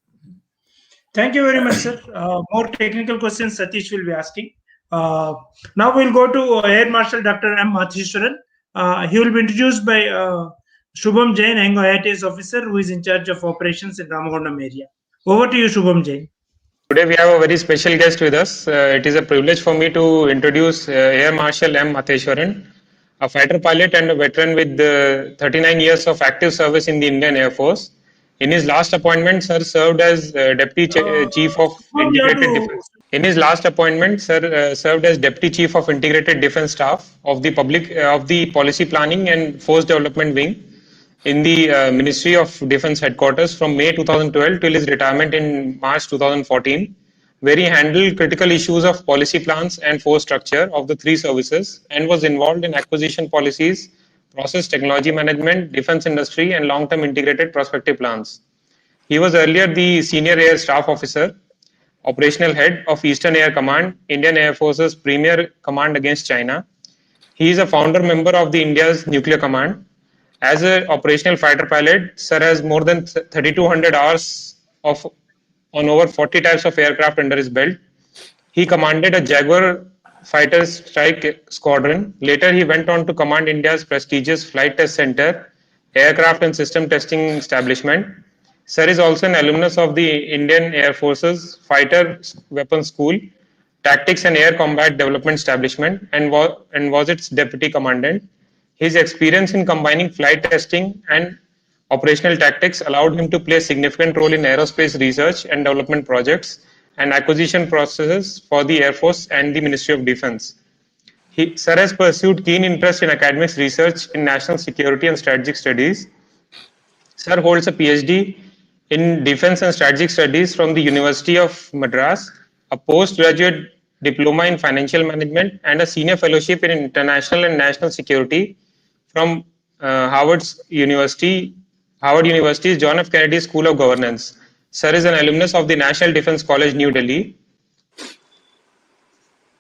Thank you very much, sir. More technical questions Satish will be asking. Now we'll go to Air Marshal Dr. M. Matheswaran. He will be introduced by Subham Jain IRTS officer who is in charge of operations in Ramagundam area. Over to you, Subham Jain. Today we have a very special guest with us. It is a privilege for me to introduce Air Marshal M. Matheswaran, a fighter pilot and a veteran with 39 years of active service in the Indian Air Force. In his last appointment, sir served as Chief of Subham, you have Integrated to. Defense. In his last appointment, sir served as Deputy Chief of Integrated Defense Staff of the Policy Planning and Force Development Wing in the Ministry of Defense Headquarters from May 2012 till his retirement in March 2014, where he handled critical issues of policy plans and force structure of the three services and was involved in acquisition policies, process technology management, defense industry, and long-term integrated prospective plans. He was earlier the Senior Air Staff Officer, Operational Head of Eastern Air Command, Indian Air Force's premier command against China. He is a founder member of the India's Nuclear Command. As an operational fighter pilot, Sir has more than 3,200 hours of on over 40 types of aircraft under his belt. He commanded a Jaguar fighter strike squadron. Later, he went on to command India's prestigious Flight Test Center, aircraft and system testing establishment. Sir is also an alumnus of the Indian Air Force's Fighter Weapons School, Tactics and Air Combat Development Establishment, and was its deputy commandant. His experience in combining flight testing and operational tactics allowed him to play a significant role in aerospace research and development projects and acquisition processes for the Air Force and the Ministry of Defense. Sir has pursued keen interest in academics research in national security and strategic studies. Sir holds a PhD in Defense and Strategic Studies from the University of Madras, a postgraduate diploma in financial management, and a senior fellowship in international and national security from Harvard University's John F. Kennedy School of Governance. Sir is an alumnus of the National Defense College, New Delhi.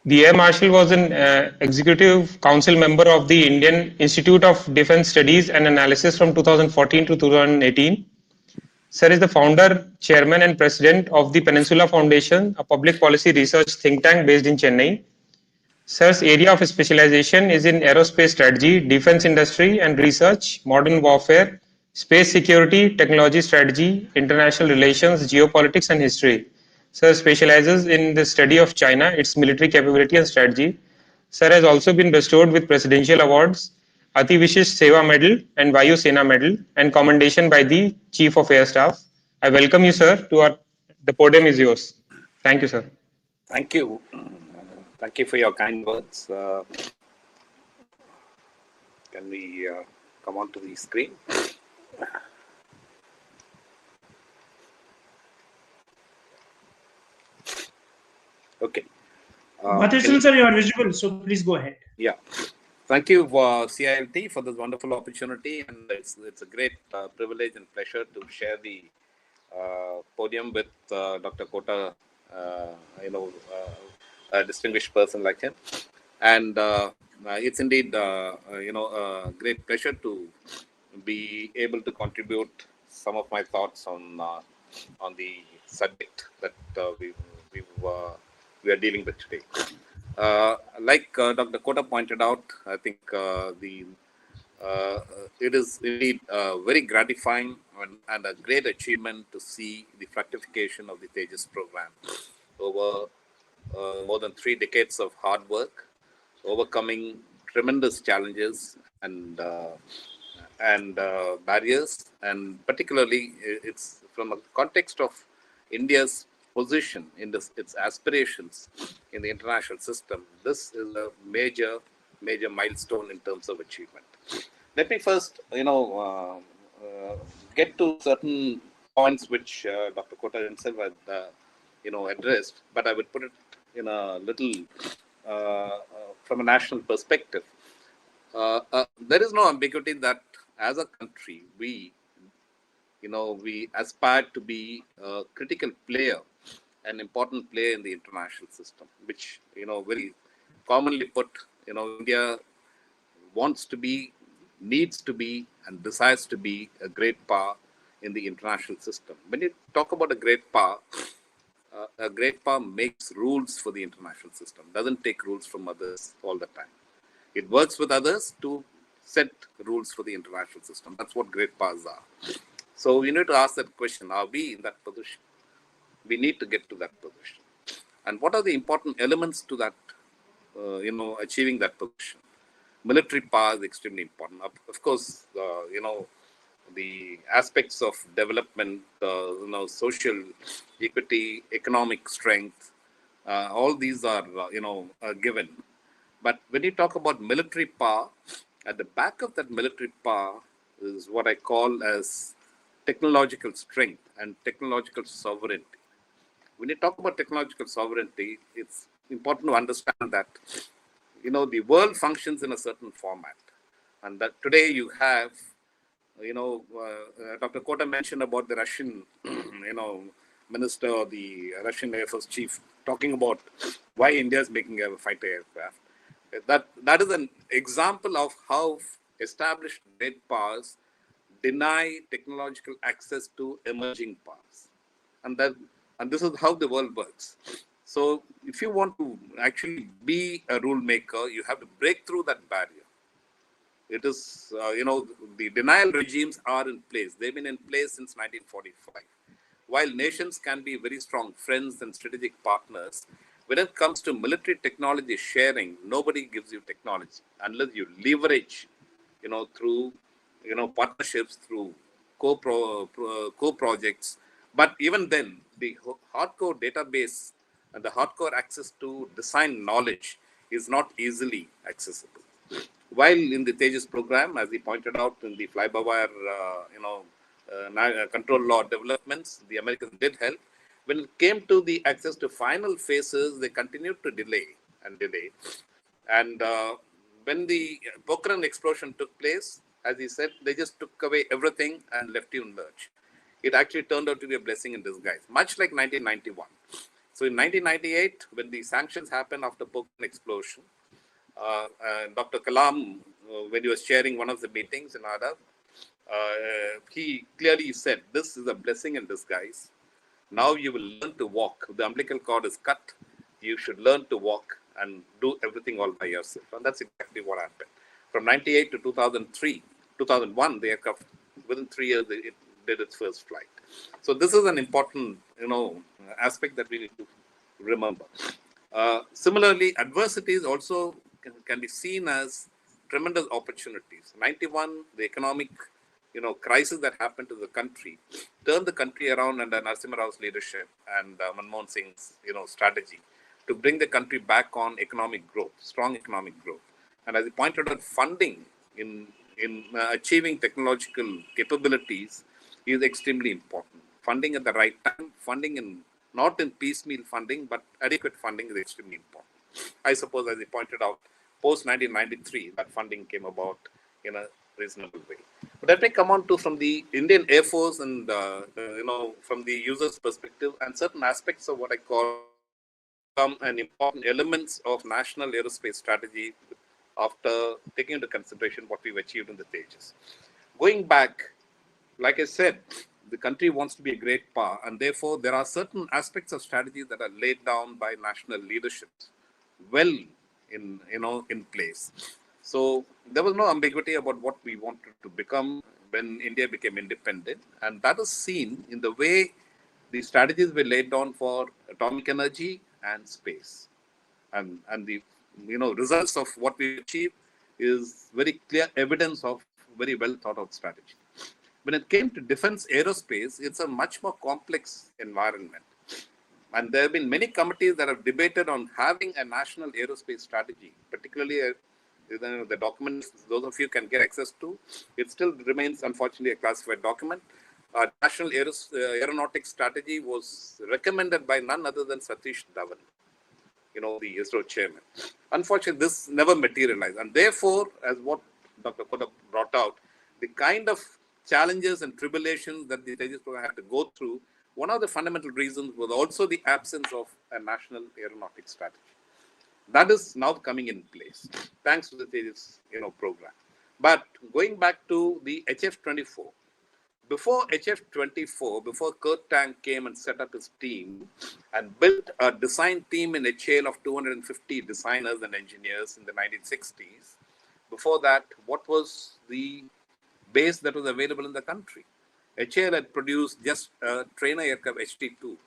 The Air Marshal was an executive council member of the Indian Institute of Defense Studies and Analysis from 2014 to 2018. Sir is the founder, chairman, and president of the Peninsula Foundation, a public policy research think tank based in Chennai. Sir's area of specialization is in aerospace strategy, defense industry and research, modern warfare, space security, technology strategy, international relations, geopolitics, and history. Sir specializes in the study of China, its military capability and strategy. Sir has also been bestowed with presidential awards, Ati Vishish Seva Medal and Vayu Sena Medal, and commendation by the Chief of Air Staff. I welcome you, sir, to the podium is yours. Thank you, sir. Thank you. Thank you for your kind words. Can we come on to the screen? Okay. Matheswaran sir, you are visible, so please go ahead. Yeah. Thank you, CILT, for this wonderful opportunity, and it's a great privilege and pleasure to share the podium with Dr. Kota, a distinguished person like him, and it's indeed a great pleasure to be able to contribute some of my thoughts on the subject that we are dealing with today. Like Dr. Kota pointed out, I think it is indeed very gratifying and a great achievement to see the fructification of the Tejas program over more than 3 decades of hard work, overcoming tremendous challenges and barriers, and particularly it's from a context of India's position in its aspirations in the international system. This is a major milestone in terms of achievement. Let me first, get to certain points which Dr. Kota himself had, addressed, but I would put it in a little from a national perspective. There is no ambiguity that as a country, we aspire to be a critical player, an important player in the international system, which, very commonly put, India wants to be, needs to be, and desires to be a great power in the international system. When you talk about a great power makes rules for the international system, doesn't take rules from others all the time. It works with others to set rules for the international system. That's what great powers are. So we need to ask that question, are we in that position? We need to get to that position. And what are the important elements to that, achieving that position? Military power is extremely important. Of course, the aspects of development, social equity, economic strength, all these are, given. But when you talk about military power, at the back of that military power is what I call as technological strength and technological sovereignty. When you talk about technological sovereignty, it's important to understand that, the world functions in a certain format. And that today you have, Dr. Kota mentioned about the Russian, minister or the Russian Air Force chief talking about why India is making a fighter aircraft. That is an example of how established great powers deny technological access to emerging powers, and this is how the world works. So, if you want to actually be a rule maker, you have to break through that barrier. It is, the denial regimes are in place. They've been in place since 1945. While nations can be very strong friends and strategic partners, when it comes to military technology sharing, nobody gives you technology unless you leverage, through, partnerships, through co-projects. But even then, the hardcore database and the hardcore access to design knowledge is not easily accessible. While in the Tejas program, as he pointed out in the fly-by-wire, control law developments, the Americans did help. When it came to the access to final phases, they continued to delay and delay. And when the Pokhran explosion took place, as he said, they just took away everything and left you in lurch. It actually turned out to be a blessing in disguise, much like 1991. So in 1998, when the sanctions happened after Pokhran explosion, Dr. Kalam, when he was chairing one of the meetings in Arab, he clearly said, this is a blessing in disguise. Now you will learn to walk. The umbilical cord is cut. You should learn to walk and do everything all by yourself. And that's exactly what happened. From 98 to 2001, the aircraft, within 3 years, it did its first flight. So this is an important, aspect that we need to remember. Similarly, adversities also can be seen as tremendous opportunities. 91, the economic, crisis that happened to the country turned the country around under Narasimha Rao's leadership and Manmohan Singh's, strategy to bring the country back on economic growth, strong economic growth. And as he pointed out, funding in achieving technological capabilities is extremely important. Funding at the right time, funding in not in piecemeal funding, but adequate funding is extremely important. I suppose, as he pointed out, post 1993, that funding came about in a reasonable way. But let me come on to from the Indian Air Force and from the user's perspective, and certain aspects of what I call some and important elements of national aerospace strategy after taking into consideration what we've achieved in the Tejas. Going back, like I said, the country wants to be a great power, and therefore there are certain aspects of strategy that are laid down by national leaderships well in place. So there was no ambiguity about what we wanted to become when India became independent, and that is seen in the way the strategies were laid down for atomic energy and space, and the results of what we achieved is very clear evidence of very well thought out strategy. When it came to defense aerospace, it's a much more complex environment. And there have been many committees that have debated on having a national aerospace strategy, particularly the documents those of you can get access to. It still remains, unfortunately, a classified document. National Aeronautics Strategy was recommended by none other than Satish Chandra, the ISRO chairman. Unfortunately, this never materialized. And therefore, as what Dr. Kota brought out, the kind of challenges and tribulations that the Tejas program had to go through, one of the fundamental reasons was also the absence of a national aeronautics strategy. That is now coming in place, thanks to the Tejas program. But going back to the HF-24, before HF-24, before Kurt Tank came and set up his team and built a design team in HAL of 250 designers and engineers in the 1960s, before that, what was the base that was available in the country? HAL had produced just a trainer aircraft HT-2,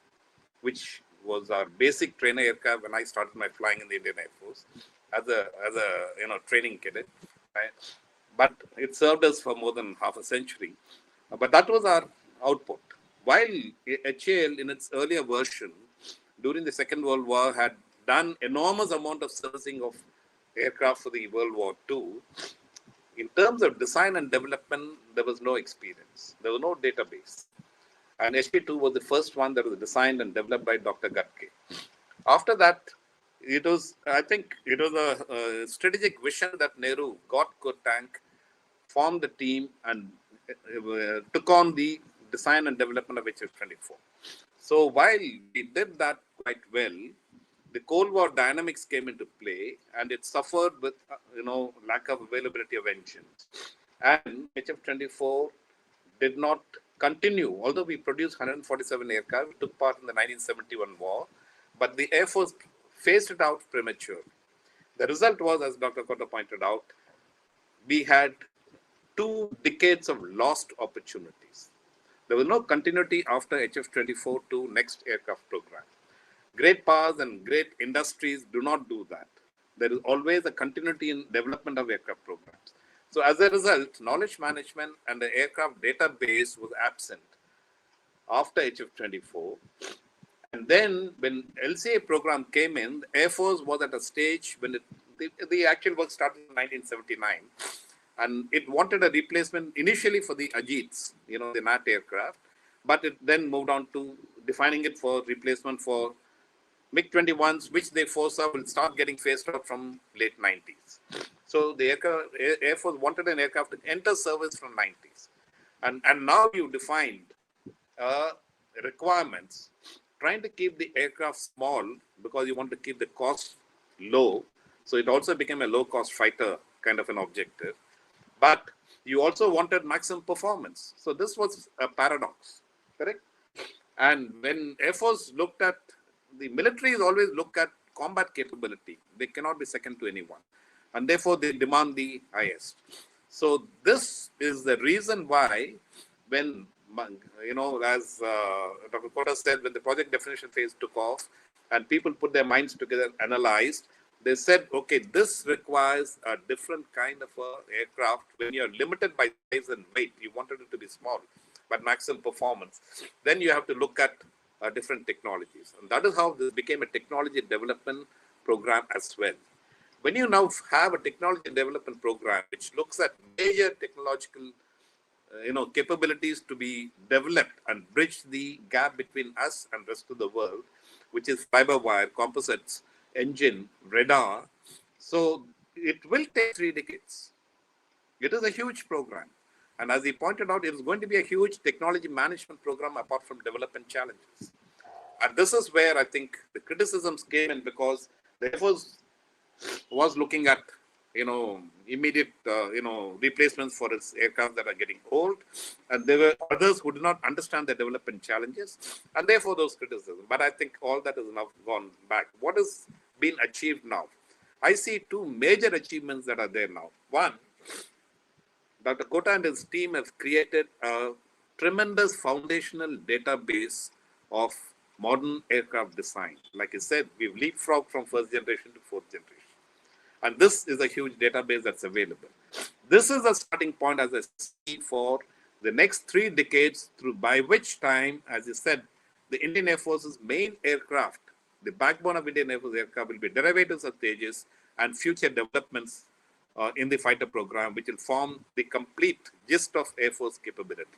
which was our basic trainer aircraft when I started my flying in the Indian Air Force as a training cadet. Right? But it served us for more than half a century. But that was our output. While HAL in its earlier version during the Second World War had done enormous amount of servicing of aircraft for the World War II, in terms of design and development, there was no experience. There was no database. And HP2 was the first one that was designed and developed by Dr. Gatke. After that, it was, I think, it was a strategic vision that Nehru got Tank, formed the team, and took on the design and development of HF-24. So while we did that quite well, the Cold War dynamics came into play, and it suffered with lack of availability of engines. And HF-24 did not continue, although we produced 147 aircraft, we took part in the 1971 war, but the Air Force phased it out prematurely. The result was, as Dr. Kota pointed out, we had 2 decades of lost opportunities. There was no continuity after HF-24 to next aircraft program. Great powers and great industries do not do that. There is always a continuity in development of aircraft programs. So as a result, knowledge management and the aircraft database was absent after HF-24. And then when LCA program came in, the Air Force was at a stage when the actual work started in 1979. And it wanted a replacement initially for the Ajits, the NAT aircraft, but it then moved on to defining it for replacement for MiG-21s, which they foresaw will start getting phased out from late 90s. So the Air Force wanted an aircraft to enter service from 90s. And now you defined requirements, trying to keep the aircraft small because you want to keep the cost low. So it also became a low-cost fighter kind of an objective. But you also wanted maximum performance. So this was a paradox, correct? And when Air Force looked at, the militaries always look at combat capability. They cannot be second to anyone. And therefore, they demand the highest. So this is the reason why when, as Dr. Kota said, when the project definition phase took off and people put their minds together, analyzed, they said, okay, this requires a different kind of aircraft. When you're limited by size and weight, you wanted it to be small, but maximum performance. Then you have to look at different technologies. And that is how this became a technology development program as well. When you now have a technology development program, which looks at major technological capabilities to be developed and bridge the gap between us and rest of the world, which is fiber wire, composites, engine, radar. So it will take 3 decades. It is a huge program. And as he pointed out, it is going to be a huge technology management program apart from development challenges. And this is where I think the criticisms came in, because the Air Force was looking at, immediate, replacements for its aircraft that are getting old. And there were others who did not understand the development challenges. And therefore those criticisms. But I think all that is now gone back. What has been achieved now? I see 2 major achievements that are there now. One, Dr. Kota and his team have created a tremendous foundational database of modern aircraft design. Like I said, we've leapfrogged from 1st generation to 4th generation. And this is a huge database that's available. This is a starting point, as I see, for the next 3 decades, by which time, as you said, the Indian Air Force's main aircraft, the backbone of Indian Air Force aircraft, will be derivatives of Tejas and future developments in the fighter program, which will form the complete gist of Air Force capabilities,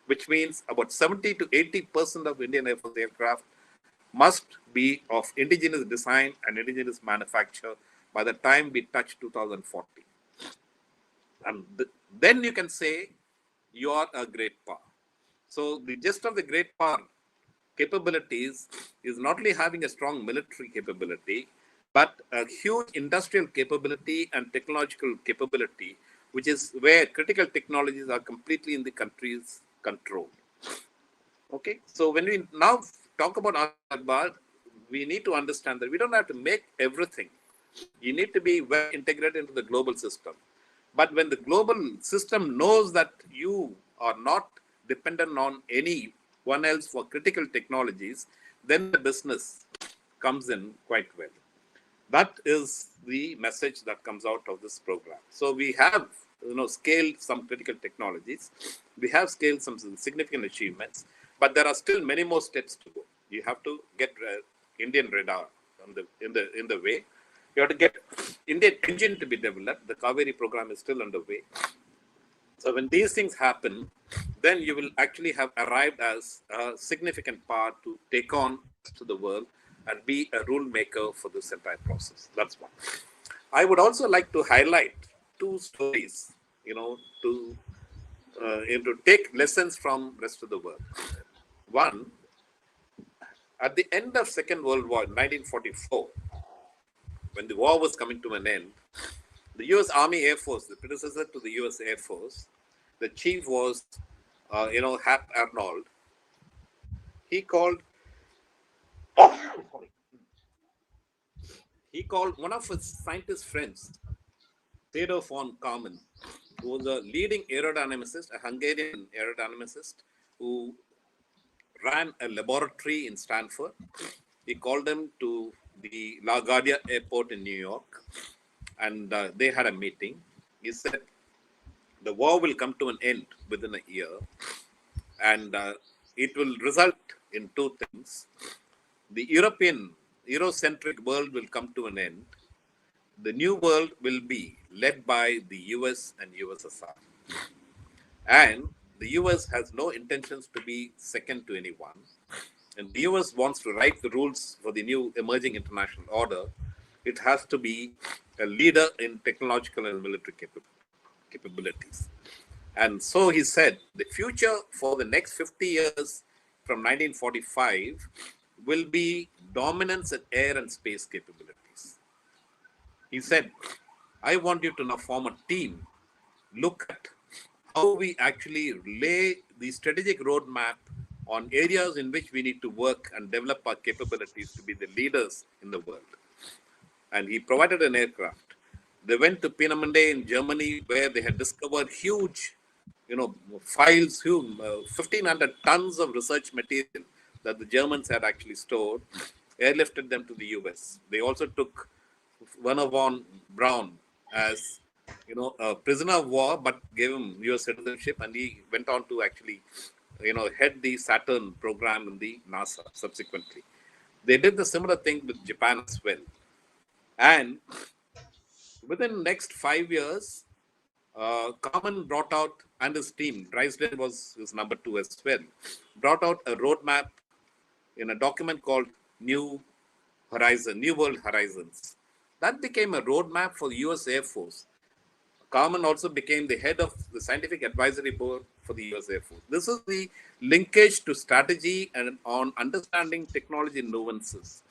which means about 70 to 80% of Indian Air Force aircraft must be of indigenous design and indigenous manufacture by the time we touch 2040. And then you can say you are a great power. So the gist of the great power capabilities is not only having a strong military capability, but a huge industrial capability and technological capability, which is where critical technologies are completely in the country's control. Okay, so when we now talk about Hyderabad, we need to understand that we don't have to make everything. You need to be well integrated into the global system. But when the global system knows that you are not dependent on anyone else for critical technologies, then the business comes in quite well. That is the message that comes out of this program. So we have scaled some critical technologies. We have scaled some significant achievements, but there are still many more steps to go. You have to get Indian radar in the way. You have to get Indian engine to be developed. The Kaveri program is still underway. So when these things happen, then you will actually have arrived as a significant part to take on to the world and be a rule maker for this entire process. That's one. I would also like to highlight two stories, to take lessons from rest of the world. One, at the end of Second World War, 1944, when the war was coming to an end, the U.S. Army Air Force, the predecessor to the U.S. Air Force, the chief was, Hap Arnold. He called one of his scientist friends, Theodor von Karman, who was a leading aerodynamicist, a Hungarian aerodynamicist who ran a laboratory in Stanford. He called him to the LaGuardia airport in New York, and they had a meeting. He said, the war will come to an end within a year, and it will result in two things. The Eurocentric world will come to an end. The new world will be led by the US and USSR. And the US has no intentions to be second to anyone. And the US wants to write the rules for the new emerging international order. It has to be a leader in technological and military capabilities. And so he said, the future for the next 50 years from 1945 will be dominance in air and space capabilities. He said, I want you to now form a team, look at how we actually lay the strategic roadmap on areas in which we need to work and develop our capabilities to be the leaders in the world. And he provided an aircraft. They went to Peenemünde in Germany, where they had discovered huge, files, 1,500 tons of research material that the Germans had actually stored, airlifted them to the US. They also took Werner von Braun as, a prisoner of war, but gave him US citizenship, and he went on to actually, head the Saturn program in the NASA subsequently. They did the similar thing with Japan as well. And within the next 5 years, Karman brought out, and his team, Dresden was his number 2 as well, brought out a roadmap in a document called New World Horizons. That became a roadmap for the US Air Force. Karman also became the head of the scientific advisory board for the US Air Force. This is the linkage to strategy and on understanding technology nuances,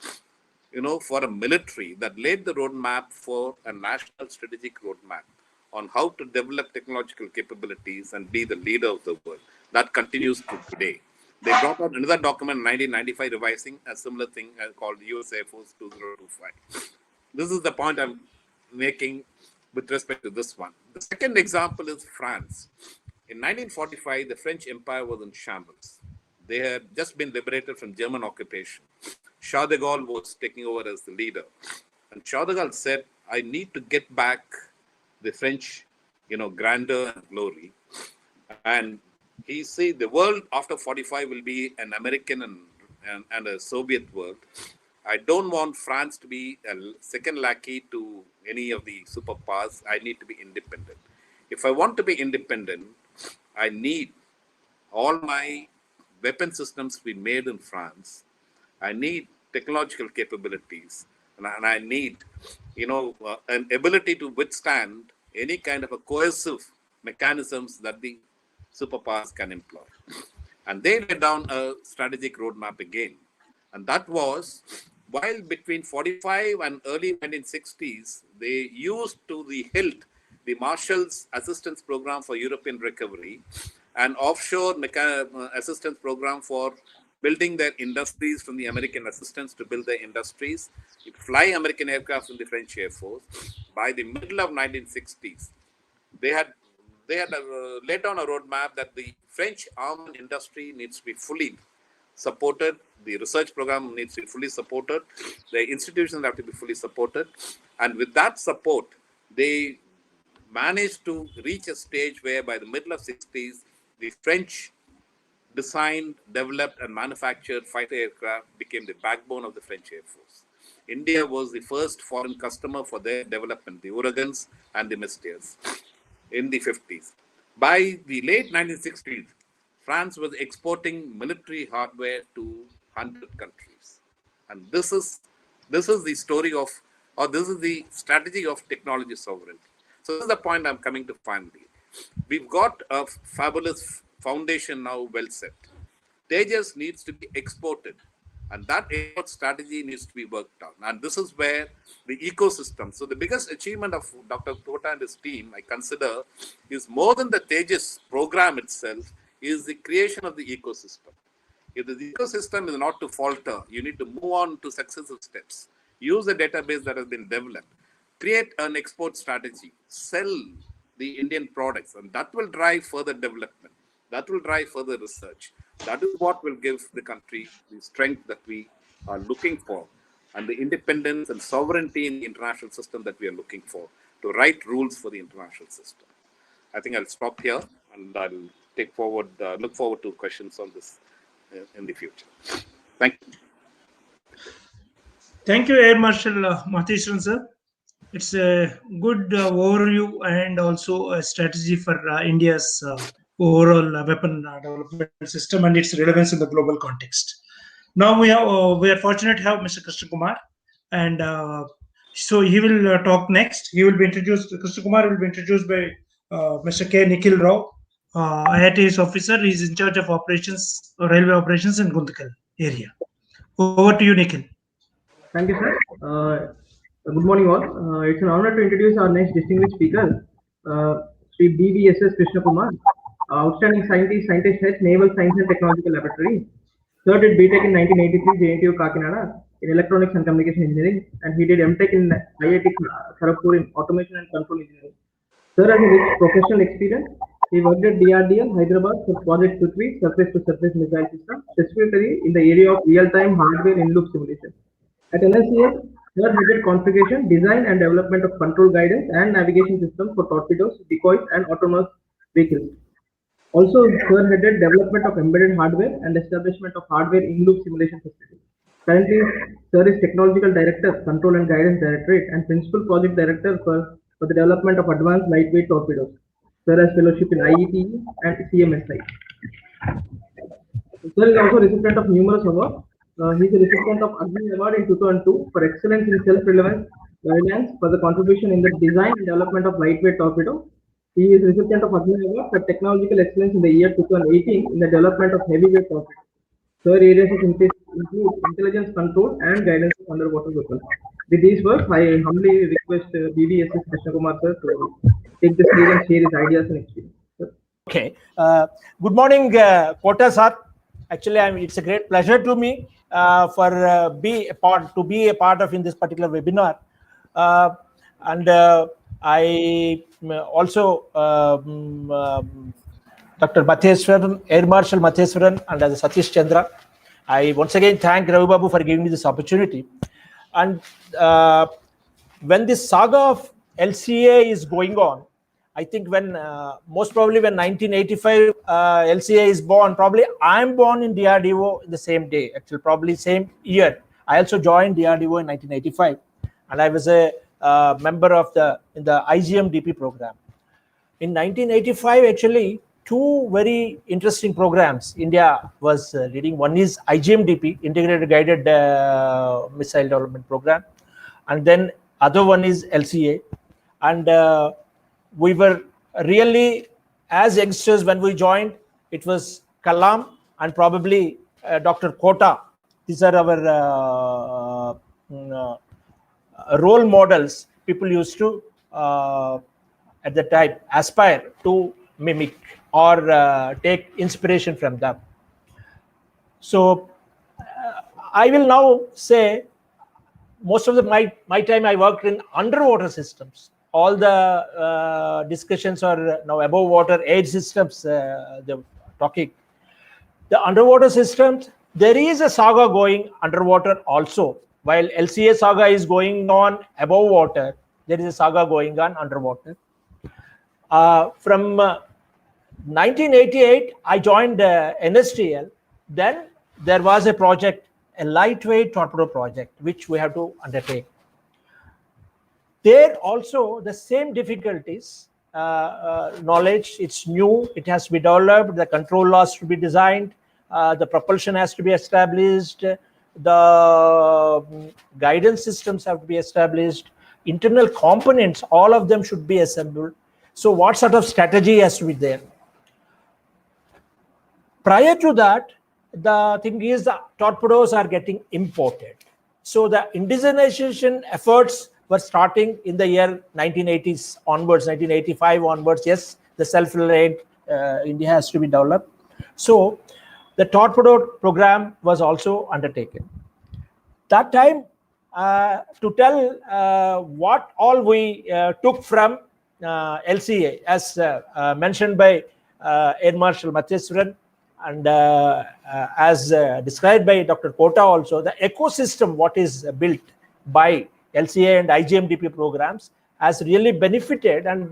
for a military that laid the roadmap for a national strategic roadmap on how to develop technological capabilities and be the leader of the world. That continues to today. They brought out another document in 1995 revising a similar thing called US Air Force 2025. This is the point I'm making with respect to this one. The second example is France. In 1945, the French Empire was in shambles. They had just been liberated from German occupation. Charles de Gaulle was taking over as the leader. And Charles de Gaulle said, I need to get back the French, grandeur and glory. And he said the world after 45 will be an American and a Soviet world. I don't want France to be a second lackey to any of the superpowers. I need to be independent. If I want to be independent, I need all my weapon systems to be made in France. I need technological capabilities, and I need, an ability to withstand any kind of a coercive mechanisms that the superpowers can employ. And they laid down a strategic roadmap again. And that was, while between 45 and early 1960s, they used to the HILT, the Marshall's Assistance Program for European Recovery, an offshore assistance program for building their industries from the American assistance to build their industries, fly American aircraft in the French Air Force. By the middle of 1960s, they had laid down a roadmap that the French armament industry needs to be fully supported. The research program needs to be fully supported. The institutions have to be fully supported. And with that support, they managed to reach a stage where by the middle of 60s, the French designed, developed, and manufactured fighter aircraft became the backbone of the French Air Force. India was the first foreign customer for their development, the Ouragans and the Mystères, in the 50s. By the late 1960s, France was exporting military hardware to 100 countries. And this is the story of, or this is the strategy of technology sovereignty. So this is the point I'm coming to finally. We've got a fabulous foundation now well set. Tejas needs to be exported, and that export strategy needs to be worked on. And this is where the ecosystem. So the biggest achievement of Dr. Kota and his team, I consider, is more than the Tejas program itself, is the creation of the ecosystem. If the ecosystem is not to falter, you need to move on to successive steps. Use the database that has been developed. Create an export strategy. Sell the Indian products, and that will drive further development. That will drive further research. That is what will give the country the strength that we are looking for, and the independence and sovereignty in the international system that we are looking for, to write rules for the international system. I think I'll stop here, and I'll look forward to questions on this in the future. Thank you. Thank you, Air Marshal Matheswaran, sir. It's a good overview and also a strategy for India's overall weapon development system and its relevance in the global context. Now we are fortunate to have Mr. Krishna Kumar, and so he will talk next. He will be introduced. Krishna Kumar will be introduced by Mr. K Nikhil Rao, IRTS officer. He is in charge of operations, railway operations in Guntakal area. Over to you, Nikhil. Thank you, sir. Good morning, all. It's an honor to introduce our next distinguished speaker, Sri BVSS Krishna Kumar, outstanding scientist head, Naval Science and Technological Laboratory. Sir did BTech in 1983, JNTU Kakinada, in Electronics and Communication Engineering, and he did MTech in IIT Kharagpur in Automation and Control Engineering. Sir has a rich professional experience. He worked at DRDL, Hyderabad, for Project Prithvi, surface-to-surface missile system, specifically in the area of real-time hardware in-loop simulation. At LCA, Sir headed configuration, design, and development of control guidance and navigation systems for torpedoes, decoys, and autonomous vehicles. Also, Sir headed development of embedded hardware and establishment of hardware in-loop simulation facilities. Currently, Sir is Technological Director, Control and Guidance Directorate, and Principal Project Director for the development of advanced lightweight torpedoes. Sir has fellowship in IETE and CMSI. Sir is also recipient of numerous awards. He is a recipient of Agni Award in 2002 for excellence in self-relevance guidelines for the contribution in the design and development of lightweight torpedo. He is recipient of Agni Award for technological excellence in the year 2018 in the development of heavyweight torpedo. Sir areas of interest include intelligence control and guidance of underwater weapons. With these words, I humbly request BVSS Krishna Kumar sir to take the stage and share his ideas and experience. Sir. Okay. Good morning, Kota sir. Actually, it's a great pleasure to me to be a part of in this particular webinar, and I also Dr. Matheswaran, Air Marshal Matheswaran, and as Satish Chandra. I once again thank Ravibabu for giving me this opportunity. And when this saga of LCA is going on, I think when most probably when 1985 LCA is born, probably I'm born in DRDO in the same day, actually probably same year. I also joined DRDO in 1985, and I was a member of the IGM-DP program. In 1985, actually, two very interesting programs India was leading. One is IGM-DP, Integrated Guided Missile Development Program, and then other one is LCA. And we were really, as youngsters when we joined, it was Kalam and probably Dr. Kota. These are our role models. People used to, at the time, aspire to mimic or take inspiration from them. So I will now say, most of my time I worked in underwater systems. All the discussions are now above water air systems they're talking. The underwater systems, there is a saga going underwater also. While LCA saga is going on above water, there is a saga going on underwater. From 1988, I joined NSTL. Then there was a project, a lightweight torpedo project, which we have to undertake. There also the same difficulties, knowledge, it's new, it has to be developed, the control laws to be designed, the propulsion has to be established, the guidance systems have to be established, internal components, all of them should be assembled. So what sort of strategy has to be there? Prior to that, the thing is the torpedoes are getting imported. So the indigenization efforts were starting in the year 1980s onwards, 1985 onwards. Yes, the self-reliant India has to be developed. So the torpedo program was also undertaken. That time, to tell what all we took from LCA, as mentioned by Air Marshal Matheswaran, and as described by Dr. Kota also, the ecosystem what is built by LCA and IGMDP programs has really benefited and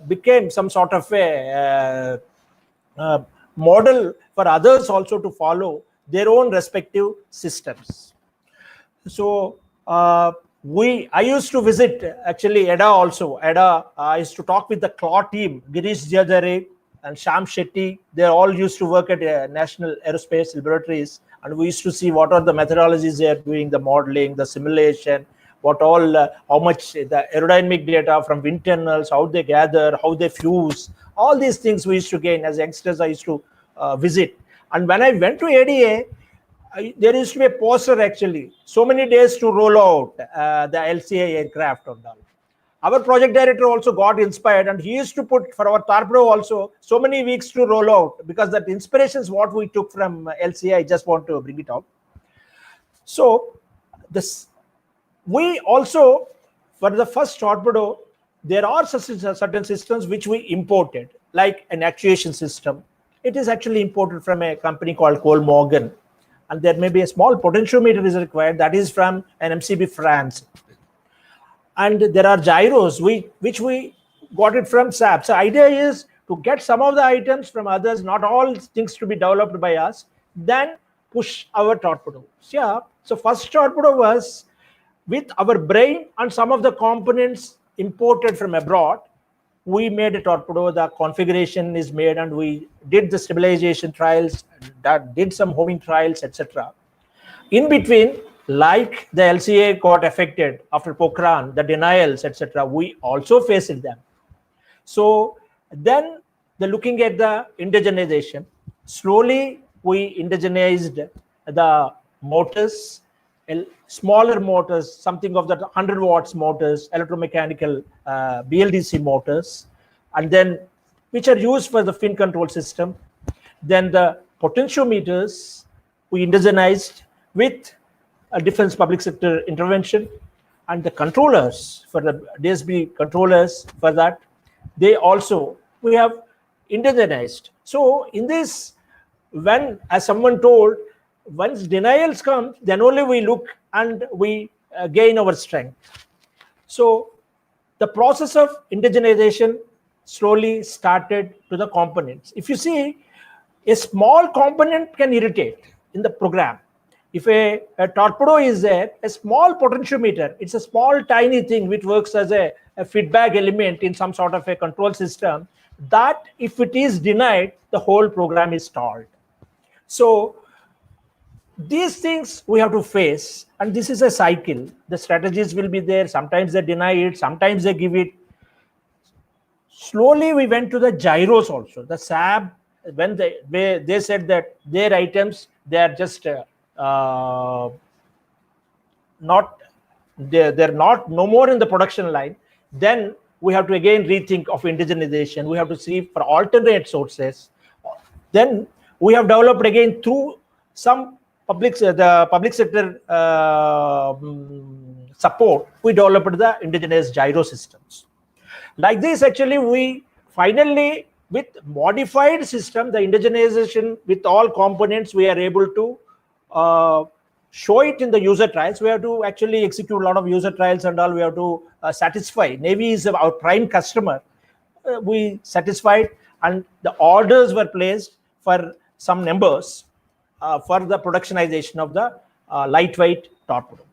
became some sort of a model for others also to follow their own respective systems. So I used to visit actually EDA also. EDA, I used to talk with the CLAW team, Girish Jadare and Sham Shetty. They all used to work at National Aerospace Laboratories, and we used to see what are the methodologies they are doing, the modeling, the simulation, what all, how much the aerodynamic data from wind tunnels, how they gather, how they fuse, all these things we used to gain. As youngsters, I used to visit. And when I went to ADA, there used to be a poster actually, so many days to roll out the LCA aircraft and all. Our project director also got inspired, and he used to put for our torpedo also so many weeks to roll out, because that inspiration is what we took from LCA. I just want to bring it out. So this, we also, for the first torpedo, there are certain systems which we imported, like an actuation system. It is actually imported from a company called Cole Morgan, and there may be a small potentiometer is required, that is from an MCB France. And there are gyros, which we got it from SAP. So idea is to get some of the items from others, not all things to be developed by us, then push our torpedo. Yeah. So first torpedo was with our brain and some of the components imported from abroad. We made a torpedo, the configuration is made, and we did the stabilization trials, did some homing trials, etc. In between, like the LCA got affected after Pokhran, the denials, etc., we also faced them. So then the looking at the indigenization, slowly we indigenized the motors, smaller motors, something of that 100 watts motors, electromechanical BLDC motors, and then which are used for the fin control system. Then the potentiometers we indigenized with a defense public sector intervention, and the controllers for the DSB controllers for that, they also we have indigenized. So in this, when, as someone told, once denials come, then only we look and we gain our strength. So the process of indigenization slowly started to the components. If you see, a small component can irritate in the program. If a torpedo is there, a small potentiometer, it's a small tiny thing which works as a feedback element in some sort of a control system, that if it is denied, the whole program is stalled. So these things we have to face, and this is a cycle. The strategies will be there. Sometimes they deny it, sometimes they give it. Slowly we went to the gyros also. The SAB, when they said that their items, they are just they're not no more in the production line, then we have to again rethink of indigenization. We have to see for alternate sources. Then we have developed again through some the public sector support, we developed the indigenous gyro systems. Like this, actually, we finally, with modified system, the indigenization with all components, we are able to show it in the user trials. We have to actually execute a lot of user trials and all. We have to satisfy. Navy is our prime customer. we satisfied, and the orders were placed for some numbers for the productionization of the lightweight torpedo.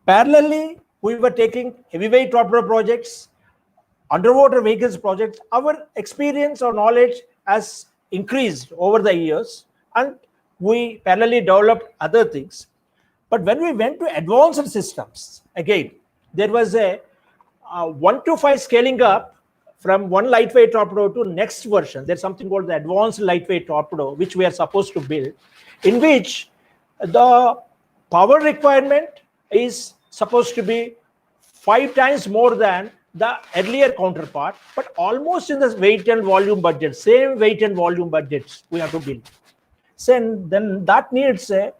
Parallelly, we were taking heavyweight torpedo projects, underwater vehicles projects. Our experience or knowledge has increased over the years, and we parallelly developed other things. But when we went to advanced systems, again, there was a 1-to-5 scaling up from one lightweight torpedo to next version. There's something called the advanced lightweight torpedo, which we are supposed to build, in which the power requirement is supposed to be 5 times more than the earlier counterpart, but almost in the weight and volume budget, same weight and volume budgets we have to build. So then that needs a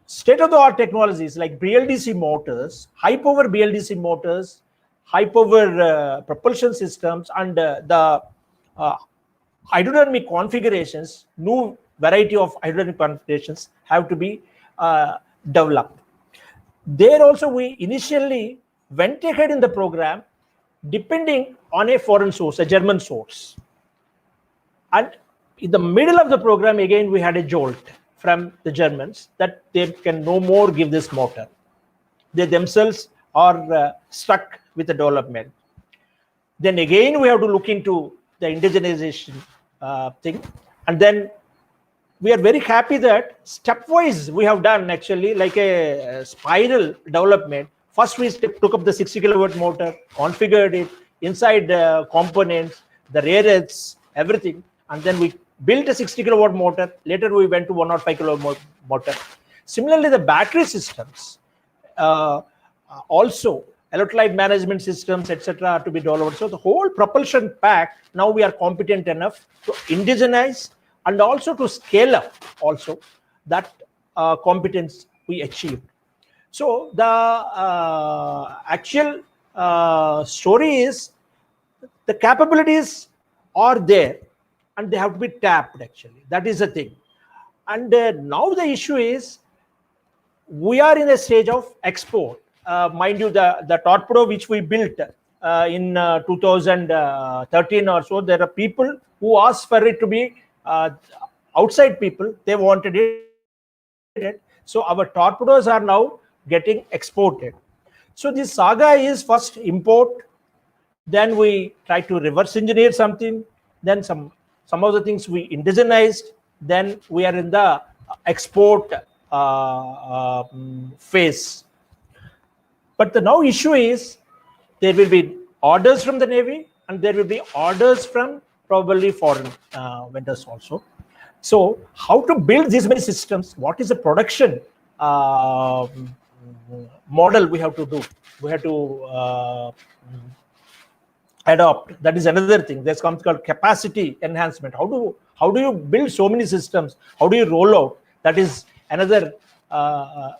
state-of-the-art technologies like BLDC motors, high-power BLDC motors, high-power propulsion systems, and the hydrodynamic configurations, new variety of hydrodynamic configurations have to be developed. There also we initially went ahead in the program depending on a foreign source, a German source. And in the middle of the program, again, we had a jolt from the Germans that they can no more give this motor. They themselves are stuck with the development. Then again, we have to look into the indigenization thing. And then we are very happy that stepwise we have done actually like a spiral development. First, we took up the 60 kilowatt motor, configured it inside the components, the rarets, everything. And then we built a 60 kilowatt motor. Later, we went to 105 kilowatt motor. Similarly, the battery systems, also electrolyte management systems, etc., are to be developed. So the whole propulsion pack, now we are competent enough to indigenize and also to scale up also that competence we achieved. So the actual story is the capabilities are there and they have to be tapped actually. That is the thing. And now the issue is we are in a stage of export. Mind you, the torpedo which we built in 2013 or so, there are people who asked for it to be outside people. They wanted it. So our torpedoes are now getting exported. So this saga is first import, then we try to reverse engineer something, then some of the things we indigenized, then we are in the export phase. But the now issue is there will be orders from the Navy and there will be orders from probably foreign vendors also. So how to build these many systems? What is the production model we have to do? We have to adopt. That is another thing. There's something called capacity enhancement. How do you build so many systems? How do you roll out? That is another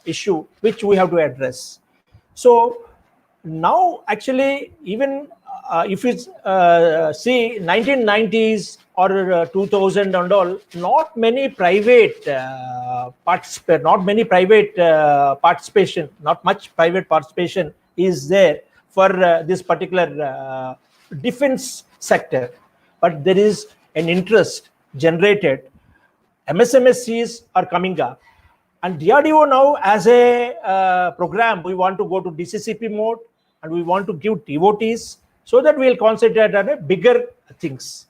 issue which we have to address. So now actually even if you see 1990s or 2000 and all, not many private participation, not much private participation is there for this particular defense sector. But there is an interest generated. MSMSCs are coming up. And DRDO now, as a program, we want to go to DCCP mode and we want to give TOTs so that we'll concentrate on a bigger things,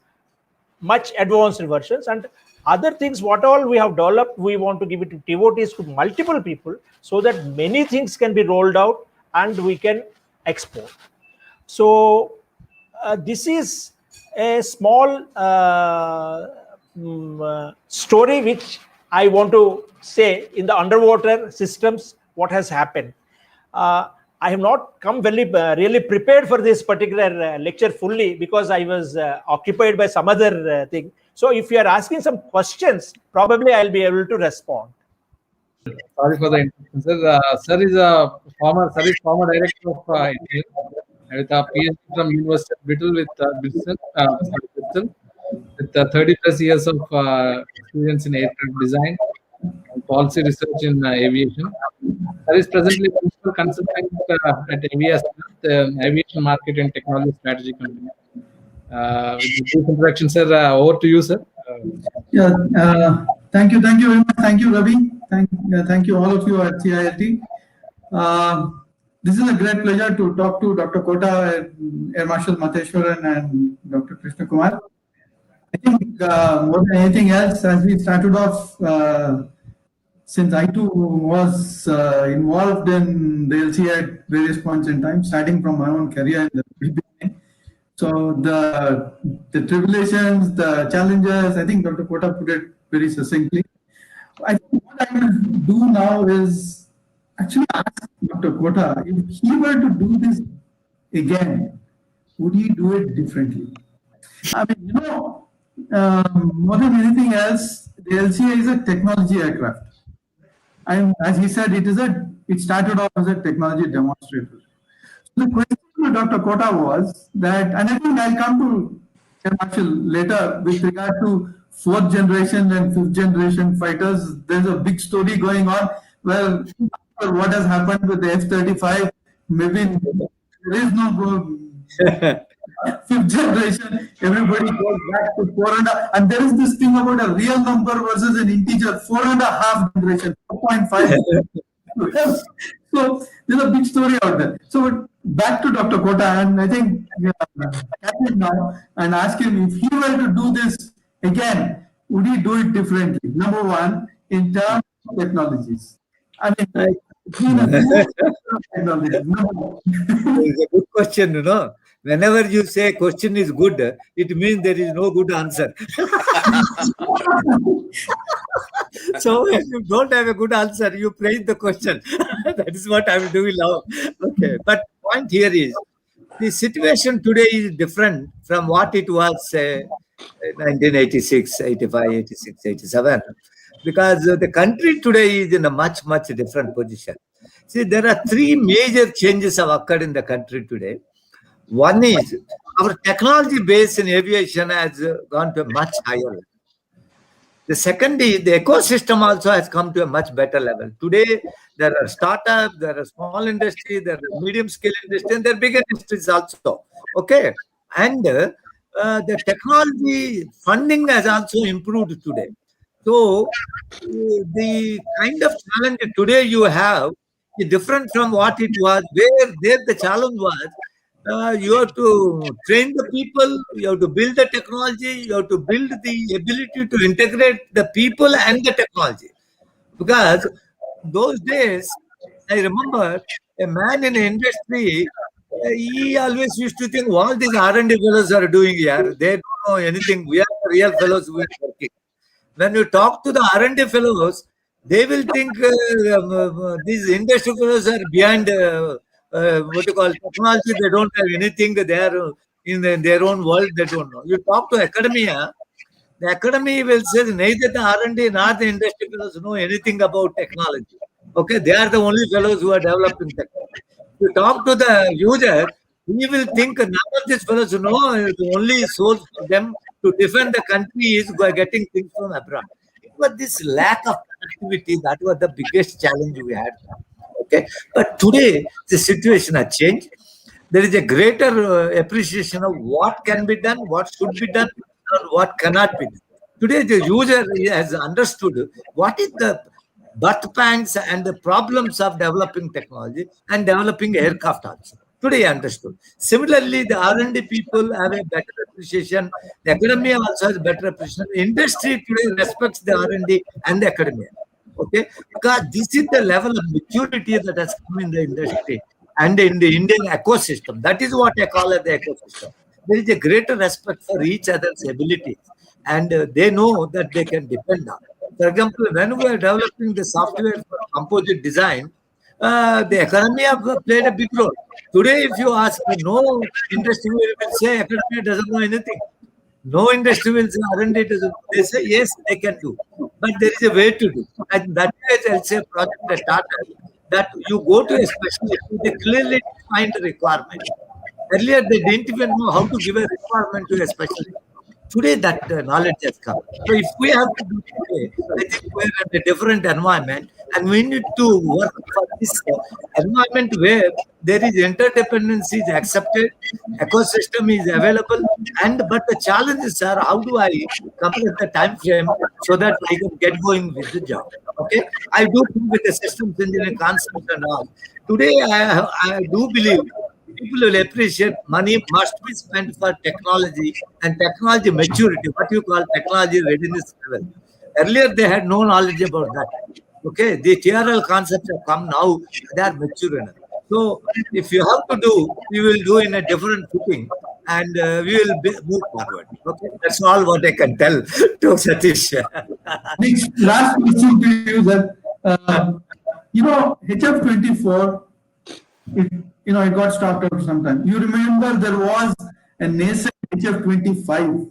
much advanced versions, and other things, what all we have developed, we want to give it to TOTs to multiple people so that many things can be rolled out and we can export. So this is a small story which I want to say in the underwater systems what has happened. I have not come really prepared for this particular lecture fully because I was occupied by some other thing. So if you are asking some questions, probably I'll be able to respond. Sorry for the interruption, sir. Sir is former director of ITL with a PhD from University of Bristol with 30 plus years of experience in aircraft design and policy research in aviation. Sir is presently principal consultant at AVS, the aviation market and technology strategy company. With this introduction, sir, over to you, sir. Thank you very much. Thank you, Ravi. Thank you all of you at CILT. This is a great pleasure to talk to Dr. Kota, Air Marshal Matheswaran, and Dr. Krishna Kumar. I think more than anything else, as we started off, since I too was involved in the LCA at various points in time, starting from my own career in the beginning. So the tribulations, the challenges, I think Dr. Kota put it very succinctly. I think what I will do now is actually ask Dr. Kota, if he were to do this again, would he do it differently? I mean, more than anything else, the LCA is a technology aircraft. And as he said, it started off as a technology demonstrator. So the question to Dr. Kota was that, and I think I'll come to Air Marshal later with regard to 4th generation and 5th generation fighters. There's a big story going on. Well, after what has happened with the F-35, maybe there is no 5th generation. Everybody goes back to 4.5. And there is this thing about a real number versus an integer, 4.5 generation, 4.5. So there's a big story out there. So back to Dr. Kota, and I think catch him now and ask him if he were to do this again, would he do it differently? Number one, in terms of technologies. I mean, technologies. It's a good question, Whenever you say question is good, it means there is no good answer. So if you don't have a good answer, you praise the question. That is what I am doing now. Okay. But point here is, the situation today is different from what it was 1986, 85, 86, 87. Because the country today is in a much, much different position. See, there are 3 major changes have occurred in the country today. One is our technology base in aviation has gone to a much higher level. The second is the ecosystem also has come to a much better level. Today, there are startups, there are small industry, there are medium scale industry, and there are big industries also. Okay. And the technology funding has also improved today. So the kind of challenge today you have is different from what it was, where there the challenge was, you have to train the people, you have to build the technology, you have to build the ability to integrate the people and the technology. Because those days, I remember a man in the industry, he always used to think, all these R&D fellows are doing here, they don't know anything, we are the real fellows who are working. When you talk to the R&D fellows, they will think these industry fellows are behind what you call technology, they don't have anything, they are in their own world, they don't know. You talk to academia, the academy will say neither the R&D nor the industry fellows know anything about technology. Okay, they are the only fellows who are developing technology. You talk to the user, he will think none of these fellows know, the only source for them to defend the country is by getting things from abroad. But this lack of connectivity, that was the biggest challenge we had. Okay, but today the situation has changed. There is a greater appreciation of what can be done, what should be done, and what cannot be done. Today the user has understood what is the birth pangs and the problems of developing technology and developing aircraft also. Today I understood. Similarly, the R&D people have a better appreciation. The academia also has better appreciation. Industry today respects the R&D and the academia. Okay, because this is the level of maturity that has come in the industry and in the Indian ecosystem. That is what I call it the ecosystem. There is a greater respect for each other's abilities, and they know that they can depend on. For example, when we are developing the software for composite design, the academia played a big role. Today, if you ask, no industry will say academia doesn't know anything. No industry will say R&D doesn't. They say yes, they can do, but there is a way to do. And that is LCA project that started. That you go to a specialist, they clearly define the requirement. Earlier, they didn't even know how to give a requirement to a specialist. Today, that knowledge has come. So, if we have to do today, I think we're in a different environment, And we need to work for this environment where there is interdependency is accepted, ecosystem is available, and but the challenges are how do I complete the time frame so that I can get going with the job. Okay, I do think with the systems engineering concept and all. Today, I do believe people will appreciate money must be spent for technology and technology maturity, what you call technology readiness level. Earlier, they had no knowledge about that. Okay, the TRL concepts have come now, they are mature enough. So, if you have to do, we will do in a different footing and we will move forward. Okay, that's all what I can tell to Satish. Next, last question to you, sir. HF24, it got stopped out sometime. You remember there was a nascent HF25.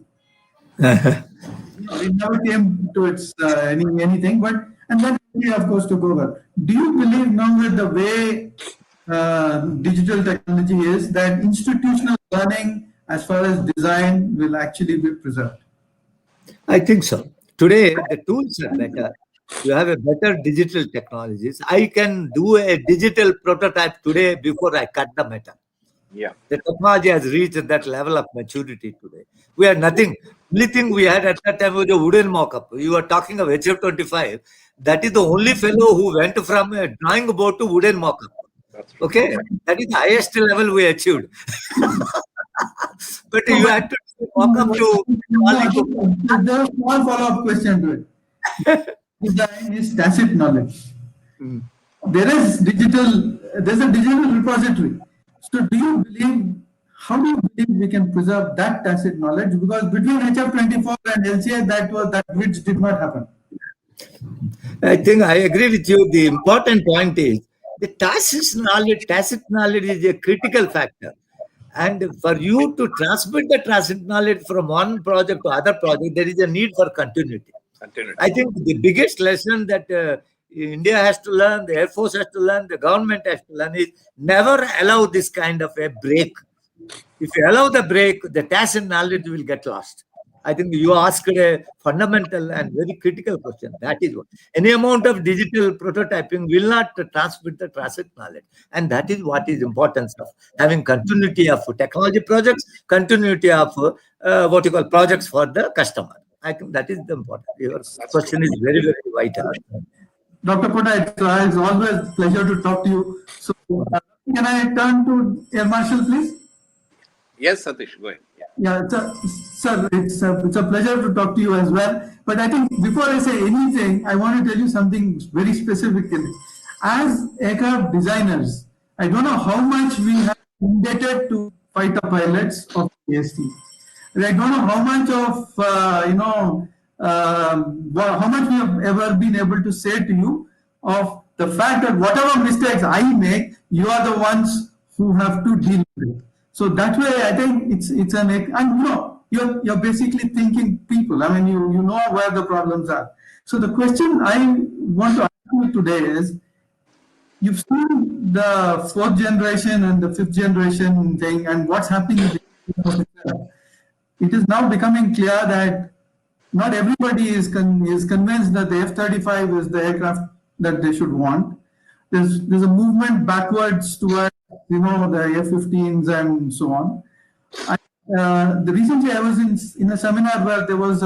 It never came to its anything, and then of course took over. Do you believe now with the way digital technology is that institutional learning as far as design will actually be preserved? I think so. Today, the tools are better. You have a better digital technologies. I can do a digital prototype today before I cut the metal. Yeah. The technology has reached that level of maturity today. We had nothing. Only thing we had at that time was a wooden mock-up. You are talking of HF25. That is the only fellow who went from a drawing board to wooden mock-up. Okay, that is the highest level we achieved. But you had to walk up to. There's a small follow-up question to it. Design is tacit knowledge. There's a digital repository. So how do you believe we can preserve that tacit knowledge? Because between HF24 and LCA, that bridge did not happen. I think I agree with you. The important point is the tacit knowledge is a critical factor. And for you to transmit the tacit knowledge from one project to other project, there is a need for continuity. I think the biggest lesson that India has to learn, the Air Force has to learn, the government has to learn is never allow this kind of a break. If you allow the break, the tacit knowledge will get lost. I think you asked a fundamental and very critical question. That is what any amount of digital prototyping will not transmit the tacit knowledge, and that is what is importance of having continuity of technology projects, continuity of what you call projects for the customer. I think that is the important. Your question is very, very vital. Dr. Kota, it's always a pleasure to talk to you. So, can I turn to Air Marshal, please? Yes, Satish, go ahead. Yeah, sir, it's a pleasure to talk to you as well. But I think before I say anything, I want to tell you something very specifically. As aircraft designers, I don't know how much we have indebted to fighter pilots of AST. I don't know how much of how much we have ever been able to say to you of the fact that whatever mistakes I make, you are the ones who have to deal with it. So that way, I think it's you're basically thinking people. I mean, you know where the problems are. So the question I want to ask you today is, you've seen the 4th generation and the 5th generation thing and what's happening. It is now becoming clear that not everybody is convinced that the F-35 is the aircraft that they should want. There's a movement backwards towards the F-15s and so on. The recently I was in a seminar where there was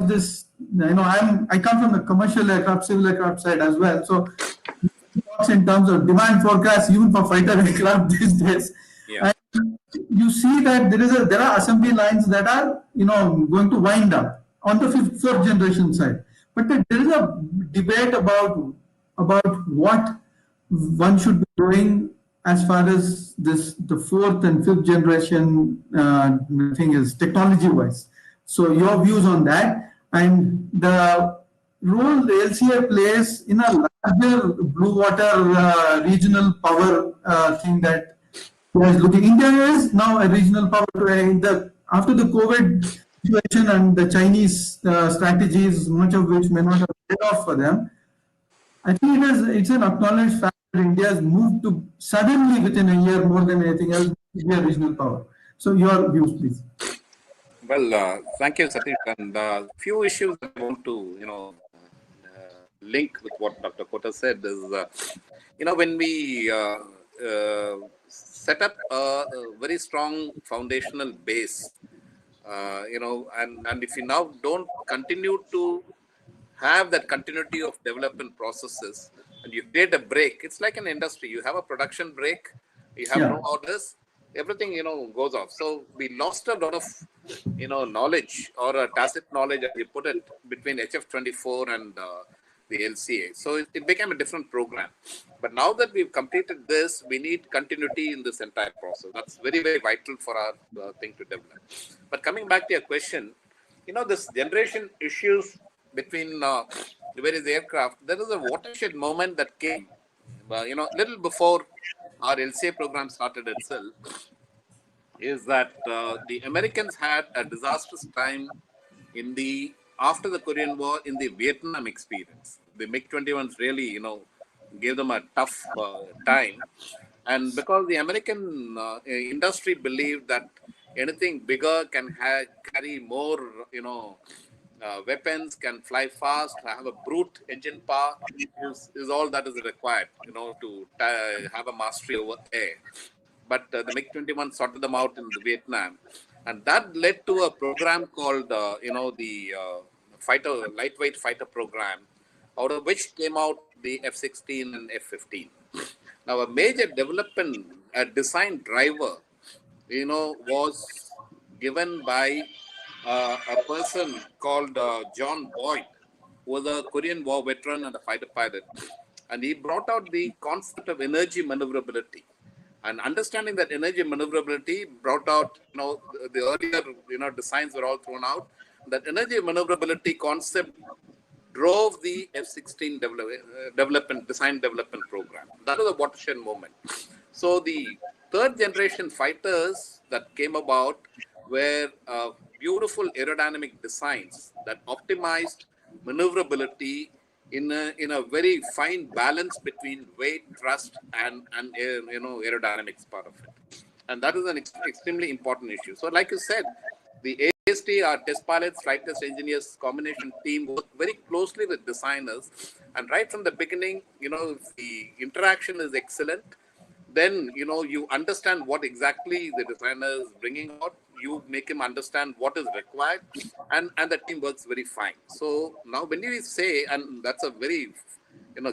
this. I come from the commercial aircraft, civil aircraft side as well. So talks in terms of demand forecast even for fighter aircraft these days. Yeah. And you see that there are assembly lines that are going to wind up on the 4th generation side. But there is a debate about what one should be doing as far as the 4th and 5th generation thing is technology wise. So your views on that and the role the LCA plays in a larger blue water regional power thing that is looking. India is now a regional power after the COVID situation and the Chinese strategies, much of which may not have paid off for them. I think it's an acknowledged fact that India has moved to suddenly within a year more than anything else be a regional power. So your views, please. Well, thank you, Satish. And a few issues I want to link with what Dr. Kota said is, when we set up a very strong foundational base, and if you now don't continue to have that continuity of development processes and you create a break, it's like an industry. You have a production break, you have no orders, everything, goes off. So we lost a lot of, knowledge, or a tacit knowledge, as you put it, between HF24 and the LCA. So it became a different program. But now that we've completed this, we need continuity in this entire process. That's very, very vital for our thing to develop. But coming back to your question, this generation issues between the various aircraft, there is a watershed moment that came, little before our LCA program started itself, is that the Americans had a disastrous time after the Korean War in the Vietnam experience. The MiG-21s really, gave them a tough time. And because the American industry believed that anything bigger can carry more, weapons, can fly fast, have a brute engine power, is all that is required, to have a mastery over air. But the MiG-21 sorted them out in the Vietnam. And that led to a program called, the lightweight fighter program, out of which came out the F-16 and F-15. Now, a major development, a design driver, was given by a person called John Boyd, who was a Korean War veteran and a fighter pilot. And he brought out the concept of energy maneuverability. And understanding that energy maneuverability brought out, the earlier, designs were all thrown out. That energy maneuverability concept drove the F-16 design development program. That was a watershed moment. So the third generation fighters that came about were beautiful aerodynamic designs that optimized maneuverability in a very fine balance between weight, thrust, and aerodynamics part of it. And that is an extremely important issue. So like you said, the AST, our test pilots, flight test engineers combination team worked very closely with designers. And right from the beginning, if the interaction is excellent, then, you understand what exactly the designer is bringing out. You make him understand what is required, and the team works very fine. So now when you say, and that's a very,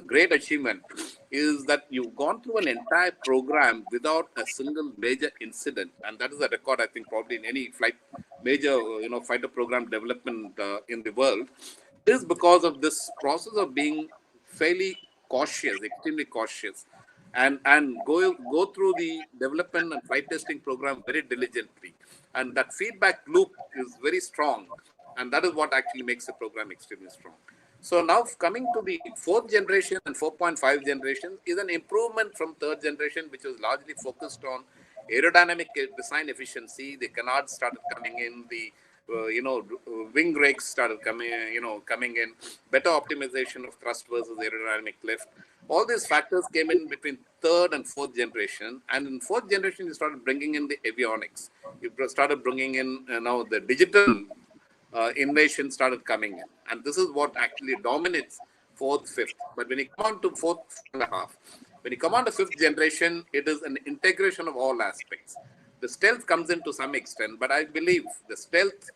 great achievement, is that you've gone through an entire program without a single major incident. And that is a record, I think, probably in any major, fighter program development in the world. It is because of this process of being fairly cautious, extremely cautious, and go through the development and flight testing program very diligently. And that feedback loop is very strong. And that is what actually makes the program extremely strong. So now coming to the fourth generation and 4.5 generation is an improvement from third generation, which was largely focused on aerodynamic design efficiency. The canards started coming in, the wing rakes started coming in, better optimization of thrust versus aerodynamic lift. All these factors came in between third and fourth generation. And in fourth generation, you started bringing in the avionics. You started bringing in now the digital innovation started coming in. And this is what actually dominates fourth, fifth. But when you come on to fourth and a half, when you come on to fifth generation, it is an integration of all aspects. The stealth comes in to some extent, but I believe the stealth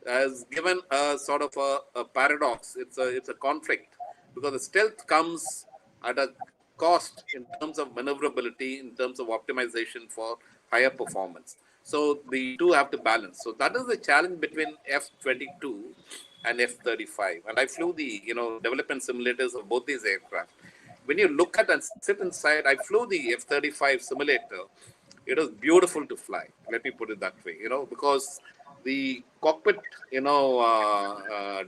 has given a sort of a paradox. It's a conflict, because the stealth comes at a cost in terms of maneuverability, in terms of optimization for higher performance. So the two have to balance. So that is the challenge between F-22 and F-35. And I flew the development simulators of both these aircraft. When you look at and sit inside, I flew the F-35 simulator. It was beautiful to fly. Let me put it that way. Because the cockpit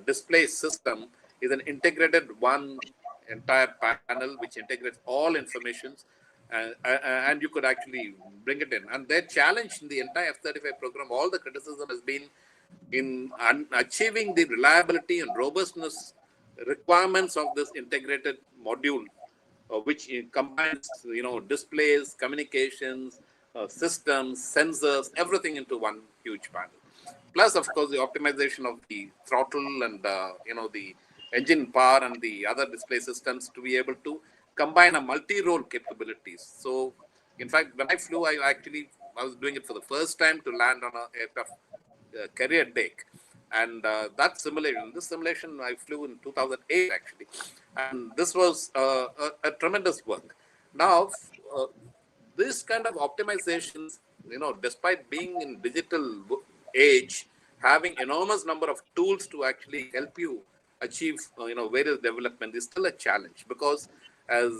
display system is an integrated one entire panel which integrates all informations, and you could actually bring it in. And their challenge in the entire F-35 program, all the criticism has been in achieving the reliability and robustness requirements of this integrated module, which combines displays, communications, systems, sensors, everything into one huge panel. Plus, of course, the optimization of the throttle and the engine power and the other display systems to be able to combine a multi-role capabilities. So, in fact, when I flew, I was doing it for the first time to land on an aircraft carrier deck. And that simulation, this simulation I flew in 2008 actually. And this was a tremendous work. Now, this kind of optimizations, despite being in digital age, having enormous number of tools to actually help you achieve, various development is still a challenge, because as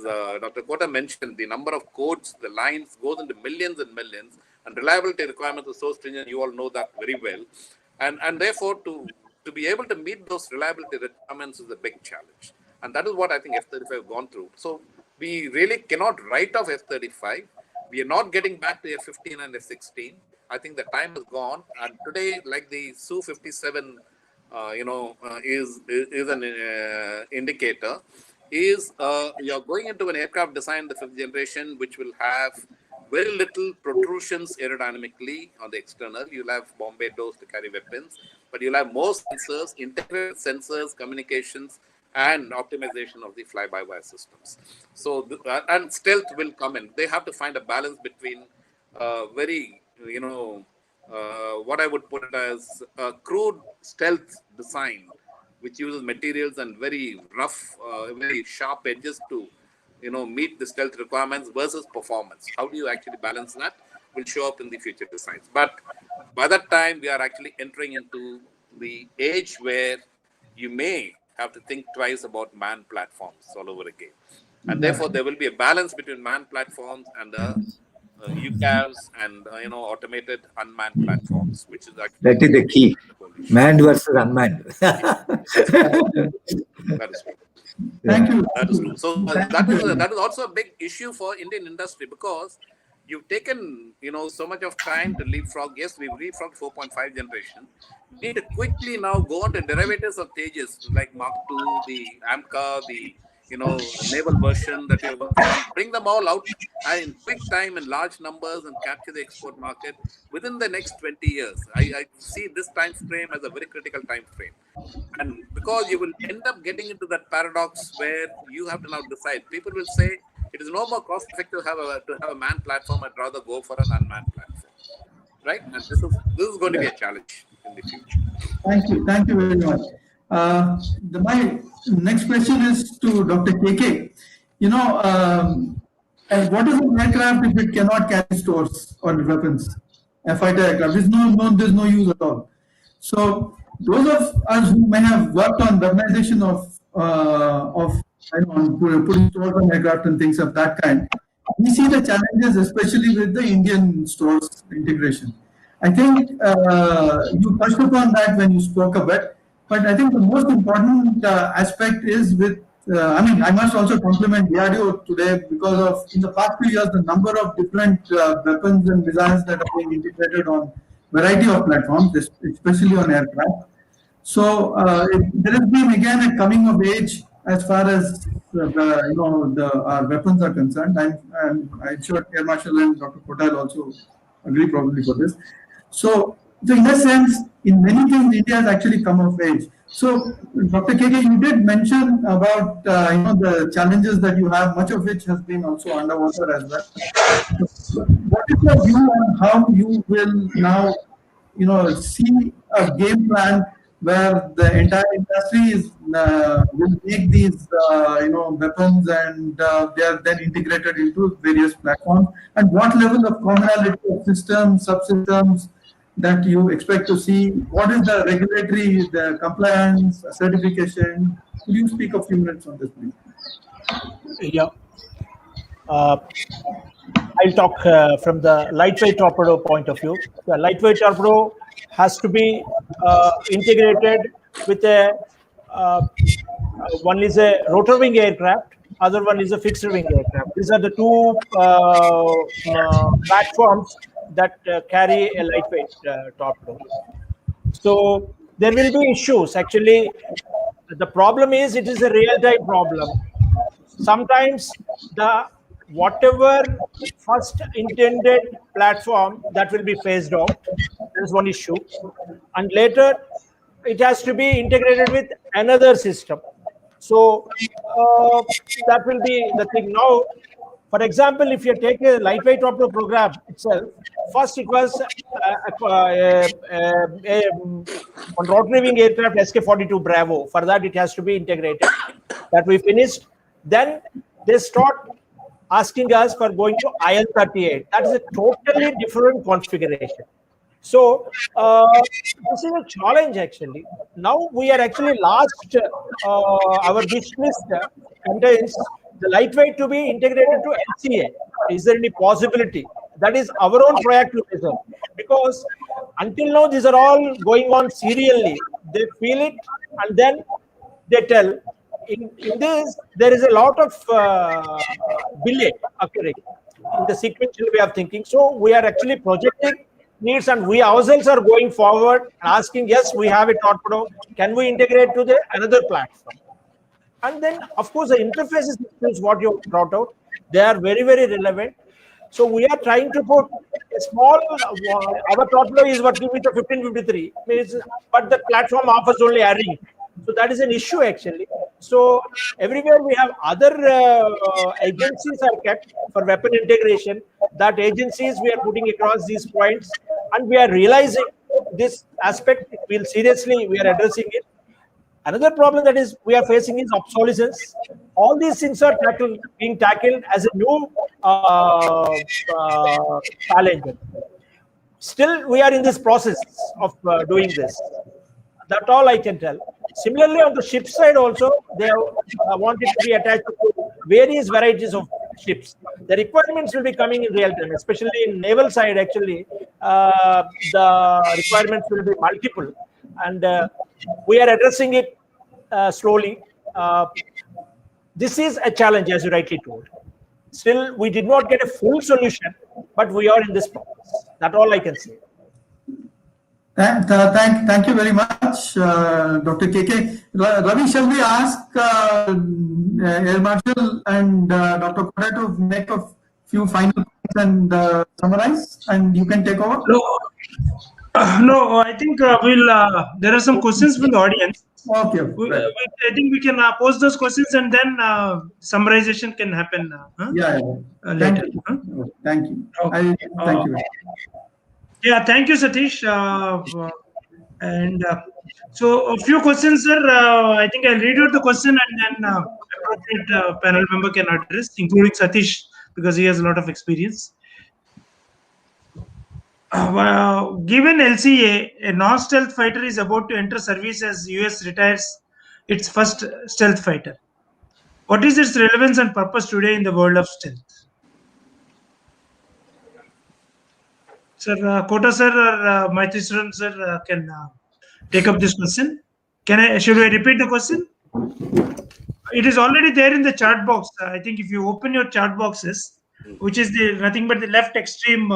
Dr. Kota mentioned, the number of codes, the lines goes into millions and millions, and reliability requirements are so stringent. You all know that very well, and therefore to be able to meet those reliability requirements is a big challenge, and that is what I think F-35 have gone through. So we really cannot write off F-35. We are not getting back to F-15 and F-16. I think the time is gone, and today, like the Su-57, is an indicator. You're going into an aircraft design, the 5th generation, which will have very little protrusions aerodynamically on the external. You'll have bomb bay doors to carry weapons, but you'll have more sensors, integrated sensors, communications, and optimization of the fly-by-wire systems. So, and stealth will come in. They have to find a balance between very, what I would put it as a crude stealth design, which uses materials and very rough, very sharp edges to, meet the stealth requirements versus performance. How do you actually balance that? Will show up in the future designs. But by that time, we are actually entering into the age where you may have to think twice about manned platforms all over again. And therefore, there will be a balance between manned platforms and UCAVs and, automated unmanned platforms, which is actually... That is the key. Manned versus unmanned. That is true. Thank you. That is true. So that is also a big issue for Indian industry, because you've taken, so much of time to leapfrog. Yes, we've leapfrogged 4.5 generation. We need to quickly now go on to derivatives of Tejas, like Mark II, the AMCA, the, naval version that you're working on. Bring them all out in quick time in large numbers and capture the export market within the next 20 years. I see this time frame as a very critical time frame. And because you will end up getting into that paradox where you have to now decide. People will say, it is no more cost effective to have a manned platform. I'd rather go for an unmanned platform, right? And this is going to be a challenge in the future. Thank you very much. My next question is to Dr. KK. And what is an aircraft if it cannot carry stores or weapons? A fighter aircraft. There's no use at all. So those of us who may have worked on weaponization of putting stores on aircraft and things of that kind, we see the challenges, especially with the Indian stores integration. I think you touched upon that when you spoke a bit, but I think the most important aspect is with, I must also compliment DRDO today, because of, in the past few years, the number of different weapons and missiles that are being integrated on variety of platforms, especially on aircraft. So there has been again a coming of age as far as our weapons are concerned. I'm sure Air Marshal and Dr. Kota will also agree probably for this. So in a sense, in many things, India has actually come of age. So Dr. KK, you did mention about the challenges that you have, much of which has been also underwater as well. So what is your view on how you will now, see a game plan where the entire industry will make these weapons and they are then integrated into various platforms, and what level of commonality of systems, subsystems that you expect to see? What is the regulatory, the compliance, certification? Could you speak a few minutes on this, please? Yeah. I'll talk from the lightweight torpedo point of view. The lightweight torpedo has to be integrated with one is a rotor wing aircraft, other one is a fixed wing aircraft. These are the two platforms that carry a lightweight torpedo. So there will be issues. Actually, the problem is it is a real-time problem. Sometimes whatever first intended platform, that will be phased out. That is one issue. And later, it has to be integrated with another system. So that will be the thing. Now, for example, if you take a lightweight torpedo program itself, first it was on rotary wing aircraft SK-42 Bravo. For that, it has to be integrated. That we finished. Then they start asking us for going to IL-38. That is a totally different configuration. So this is a challenge actually. Now we are actually last, our wish list contains the lightweight to be integrated to LCA. Is there any possibility? That is our own proactive measure. Because until now these are all going on serially. They feel it and then they tell. In this, there is a lot of delay occurring in the sequential way of thinking. So we are actually projecting needs, and we ourselves are going forward and asking, yes, we have a torpedo. Can we integrate to the another platform? And then, of course, the interfaces is what you brought out. They are very, very relevant. So we are trying to put a small, our torpedo is working with a 1553, but the platform offers only a ring. So that is an issue actually. So everywhere we have other agencies are kept for weapon integration. That agencies we are putting across these points, and we are realizing this aspect. We are addressing it. Another problem that is we are facing is obsolescence. All these things are being tackled as a new challenge. Still, we are in this process of doing this. That's all I can tell. Similarly, on the ship side also, they have wanted to be attached to various varieties of ships. The requirements will be coming in real time, especially in naval side. Actually, the requirements will be multiple, and we are addressing it slowly. This is a challenge, as you rightly told. Still, we did not get a full solution, but we are in this process. That's all I can say. Thank you very much, Dr. KK. Ravi, shall we ask Air Marshal and Dr. Kota to make a few final points and summarize, and you can take over? No, I think there are some questions from the audience. Okay. I think we can pose those questions and then summarization can happen later. Thank you. Thank you. Okay. Thank you. Yeah, thank you, Satish. So a few questions, sir. I think I'll read out the question and then appropriate panel member can address, including Satish, because he has a lot of experience. Given LCA, a non-stealth fighter is about to enter service as US retires its first stealth fighter. What is its relevance and purpose today in the world of stealth? Sir, Kota sir or Matheswaran sir can take up this question. Should I repeat the question? It is already there in the chat box. I think if you open your chat boxes, which is nothing but the left extreme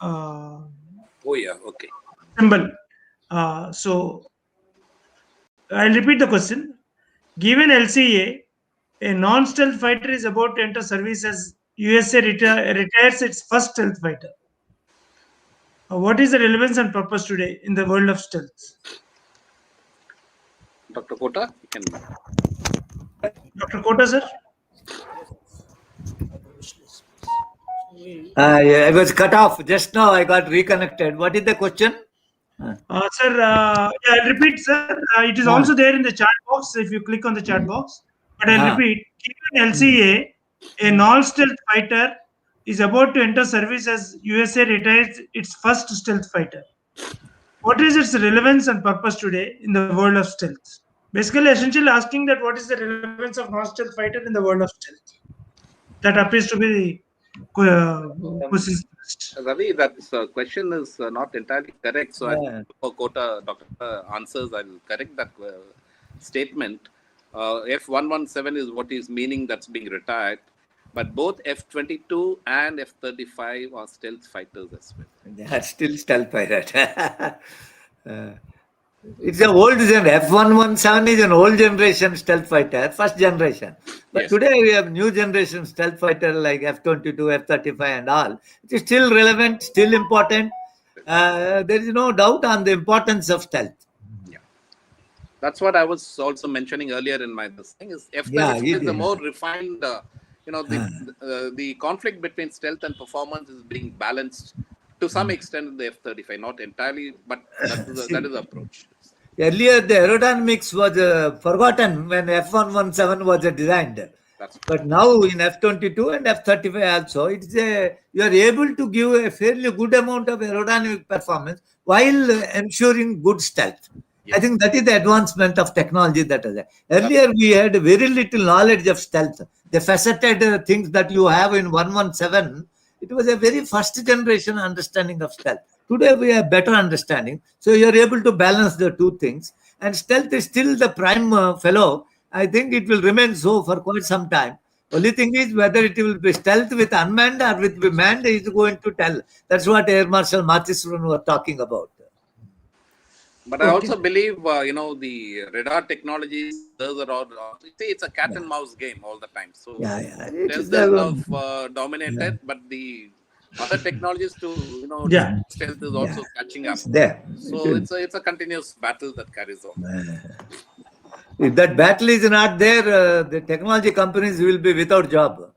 okay. symbol. So I'll repeat the question. Given LCA, a non-stealth fighter is about to enter service as USA retires its first stealth fighter. What is the relevance and purpose today in the world of stealth? Dr. Kota, you can. Dr. Kota, sir? I was cut off just now. I got reconnected. What is the question? Sir, I'll repeat, sir. It is also there in the chat box if you click on the chat box. But I'll repeat. Given LCA, a non-stealth fighter is about to enter service as USA retires its first stealth fighter. What is its relevance and purpose today in the world of stealth? Basically, essentially asking that what is the relevance of non-stealth fighter in the world of stealth? That appears to be the question. Ravi, that question is not entirely correct. So, before Kota Doctor answers, I'll correct that statement. F117 is what is meaning that's being retired. But both F-22 and F-35 are stealth fighters as well. They are still stealth fighters. It's an old generation. F117 is an old generation stealth fighter, first generation. But today we have new generation stealth fighter like F-22, F-35 and all. It is still relevant, still important. There is no doubt on the importance of stealth. That's what I was also mentioning earlier in my this thing is F-35 is a more refined, the conflict between stealth and performance is being balanced to some extent in the F-35, not entirely, but that is the approach. Earlier, the aerodynamics was forgotten when F-117 was designed. But now in F-22 and F-35 also, it's you are able to give a fairly good amount of aerodynamic performance while ensuring good stealth. Yes. I think that is the advancement of technology that is there. Earlier, we had very little knowledge of stealth. The faceted things that you have in 117, it was a very first generation understanding of stealth. Today, we have better understanding. So, you are able to balance the two things. And stealth is still the prime fellow. I think it will remain so for quite some time. Only thing is whether it will be stealth with unmanned or with manned is going to tell. That's what Air Marshal Matheswaran was talking about. But I also believe, the radar technologies, those are all, it's a cat and mouse game all the time. So stealth is dominated, but the other technologies to, stealth is also catching up. There. So it's a continuous battle that carries on. If that battle is not there, the technology companies will be without job.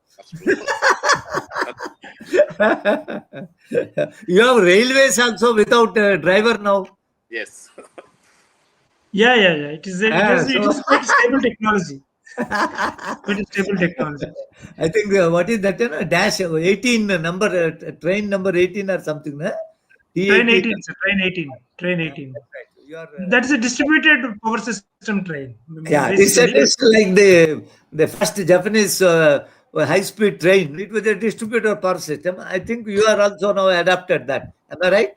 You have railways also without a driver now. Yes. Yeah. It is quite stable technology. Quite stable technology. I think what is that? Dash 18 number, train number 18 or something. Train 18, sir. Train 18. That is a distributed power system train. Yeah, it's like the first Japanese high-speed train. It was a distributed power system. I think you are also now adapted that. Am I right?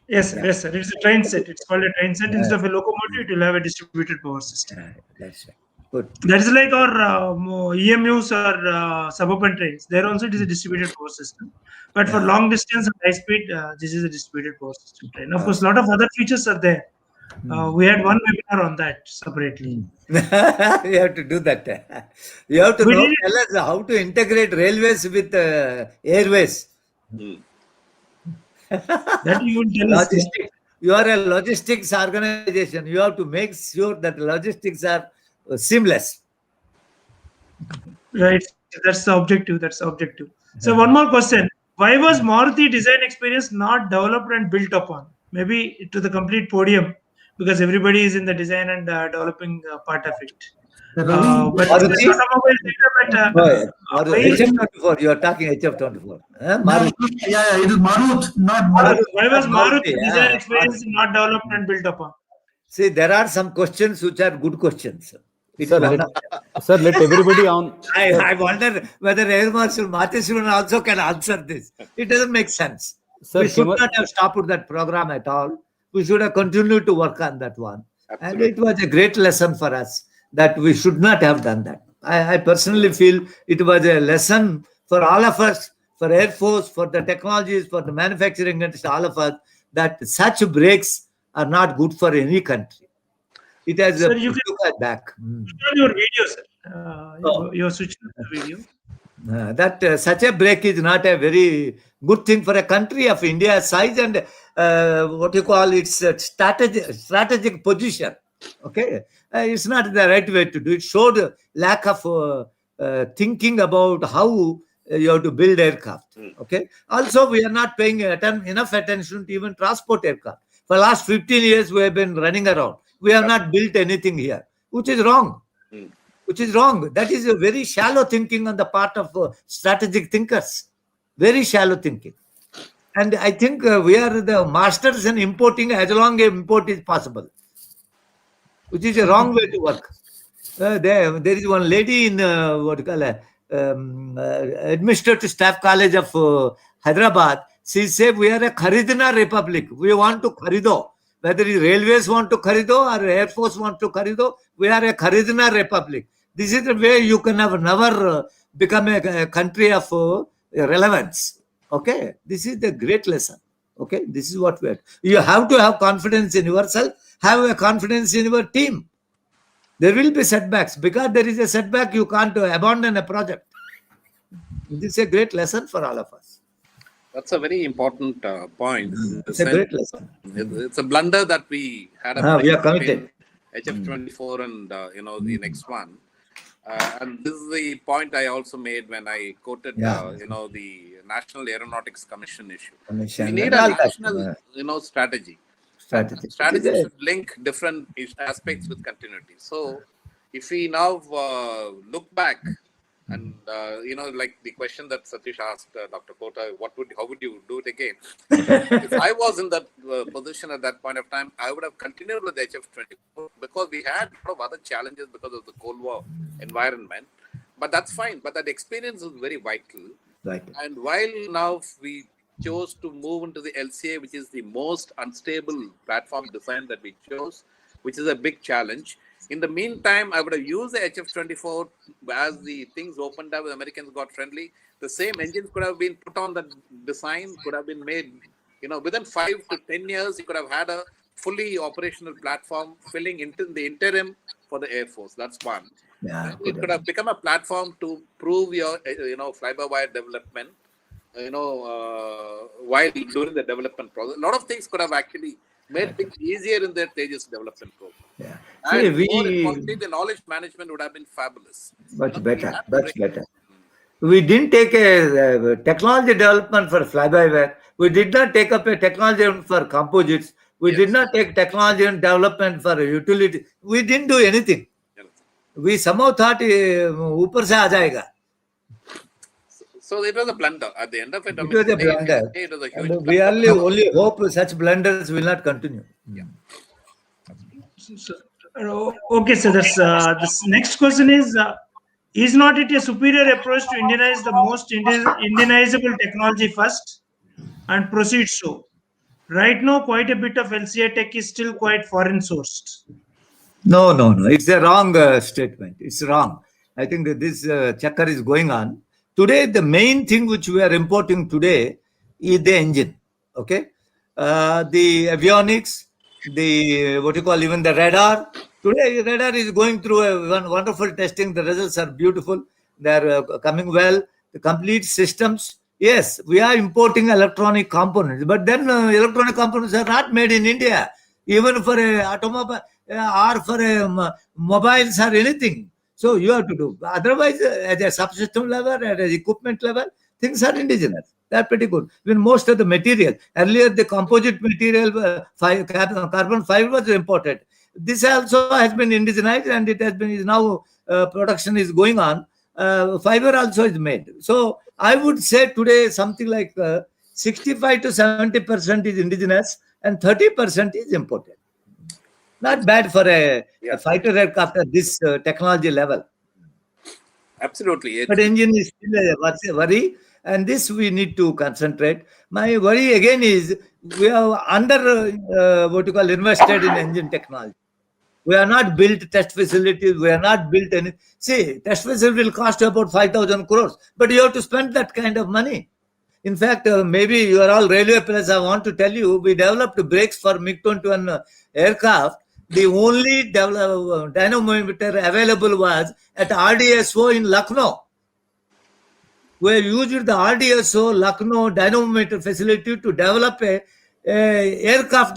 Yes, sir. It's a train set. It's called a train set. Instead of a locomotive, it will have a distributed power system. That's right. Good. That is like our EMUs or suburban trains. There also it is a distributed power system. But for long distance and high speed, this is a distributed power system train. Of course, a lot of other features are there. We had one webinar on that separately. You have to do that. You have to tell us how to integrate railways with airways. That you will tell us. You are a logistics organization. You have to make sure that logistics are seamless. Right. That's the objective. So one more question. Why was Maruti design experience not developed and built upon? Maybe to the complete podium, because everybody is in the design and developing part of it. But HF24, you are talking HF24. Yeah, it is Marut, not Marut. Why was Maruti design experience not developed and built upon? See, there are some questions which are good questions. Sir, let everybody on. I wonder whether Air Marshal Matheswaran also can answer this. It doesn't make sense. Sir, we should not have stopped that program at all. We should have continued to work on that one. Absolutely. And it was a great lesson for us that we should not have done that. I personally feel it was a lesson for all of us, for Air Force, for the technologies, for the manufacturing industry, all of us, that such breaks are not good for any country. It has sir, you can look back. Your video, sir. You're switching the video. That such a break is not a very good thing for a country of India's size and what you call its strategic position. Okay, it's not the right way to do it. Showed lack of thinking about how you have to build aircraft. Okay. Also, we are not paying enough attention to even transport aircraft. For the last 15 years, we have been running around. We have not built anything here, which is wrong. Which is wrong. That is a very shallow thinking on the part of strategic thinkers. Very shallow thinking. And I think we are the masters in importing as long as import is possible, which is a wrong way to work. There is one lady in Administrative Staff College of Hyderabad. She said, we are a Kharidna Republic. We want to kharido. Whether railways want to kharido or Air Force want to kharido, we are a Kharidna Republic. This is the way you can never become a country of relevance. Okay, this is the great lesson. Okay, this is what we are. You have to have confidence in yourself, have a confidence in your team. There will be setbacks. Because there is a setback, you can't abandon a project. This is a great lesson for all of us. That's a very important point. It's a great lesson. It's a blunder that we had. We are committed. HF24 and the next one. And this is the point I also made when I quoted the National Aeronautics Commission issue. We need a national strategy. Strategy should link different aspects with continuity. So if we now look back and like the question that Satish asked Dr. Kota, how would you do it again? If I was in that position at that point of time, I would have continued with HF24 because we had a lot of other challenges because of the Cold War environment. But that's fine. But that experience is very vital. Right. And while now we chose to move into the LCA, which is the most unstable platform design that we chose, which is a big challenge. In the meantime, I would have used the HF24 as the things opened up, the Americans got friendly. The same engines could have been put on the design, could have been made, within 5 to 10 years, you could have had a fully operational platform filling into the interim for the Air Force. That's one. Yeah, it could have become a platform to prove your, fly-by-wire development, while during the development process. A lot of things could have actually made things easier in their Tejas development program. Yeah. And more importantly, the knowledge management would have been fabulous. Much better. We didn't take a technology development for fly-by-wire. We did not take up a technology for composites. We did not take technology and development for utility. We didn't do anything. We somehow thought, upar se aa jayega. So it was a blunder. At the end of it, It was a blunder. It was a huge And we only hope such blunders will not continue. Yeah. Okay, so this next question is not it a superior approach to Indianize the most Indianizable technology first and proceed so? Right now, quite a bit of LCA tech is still quite foreign sourced. No. It's a wrong statement. It's wrong. I think that this checker is going on. Today, the main thing which we are importing today is the engine. Okay, the avionics, even the radar. Today, radar is going through a wonderful testing. The results are beautiful. They are coming well. The complete systems. Yes, we are importing electronic components, but then electronic components are not made in India, even for a automobile or for a mobiles or anything. So you have to do. Otherwise, at a subsystem level, at an equipment level, things are indigenous. They are pretty good. Even most of the material. Earlier, the composite material, carbon fiber was imported. This also has been indigenized, and it has been is now production is going on. Fiber also is made. So I would say today something like 65 to 70% is indigenous and 30% is imported. Not bad for a fighter aircraft at this technology level. Absolutely. But engine is still a worry, and this we need to concentrate. My worry again is we are invested in engine technology. We are not built test facilities. We are not built any. See, test facility will cost you about 5,000 crores, but you have to spend that kind of money. In fact, maybe you are all railway players. I want to tell you, we developed brakes for MiG-21 aircraft. The only dynamometer available was at RDSO in Lucknow. We used the RDSO Lucknow dynamometer facility to develop a aircraft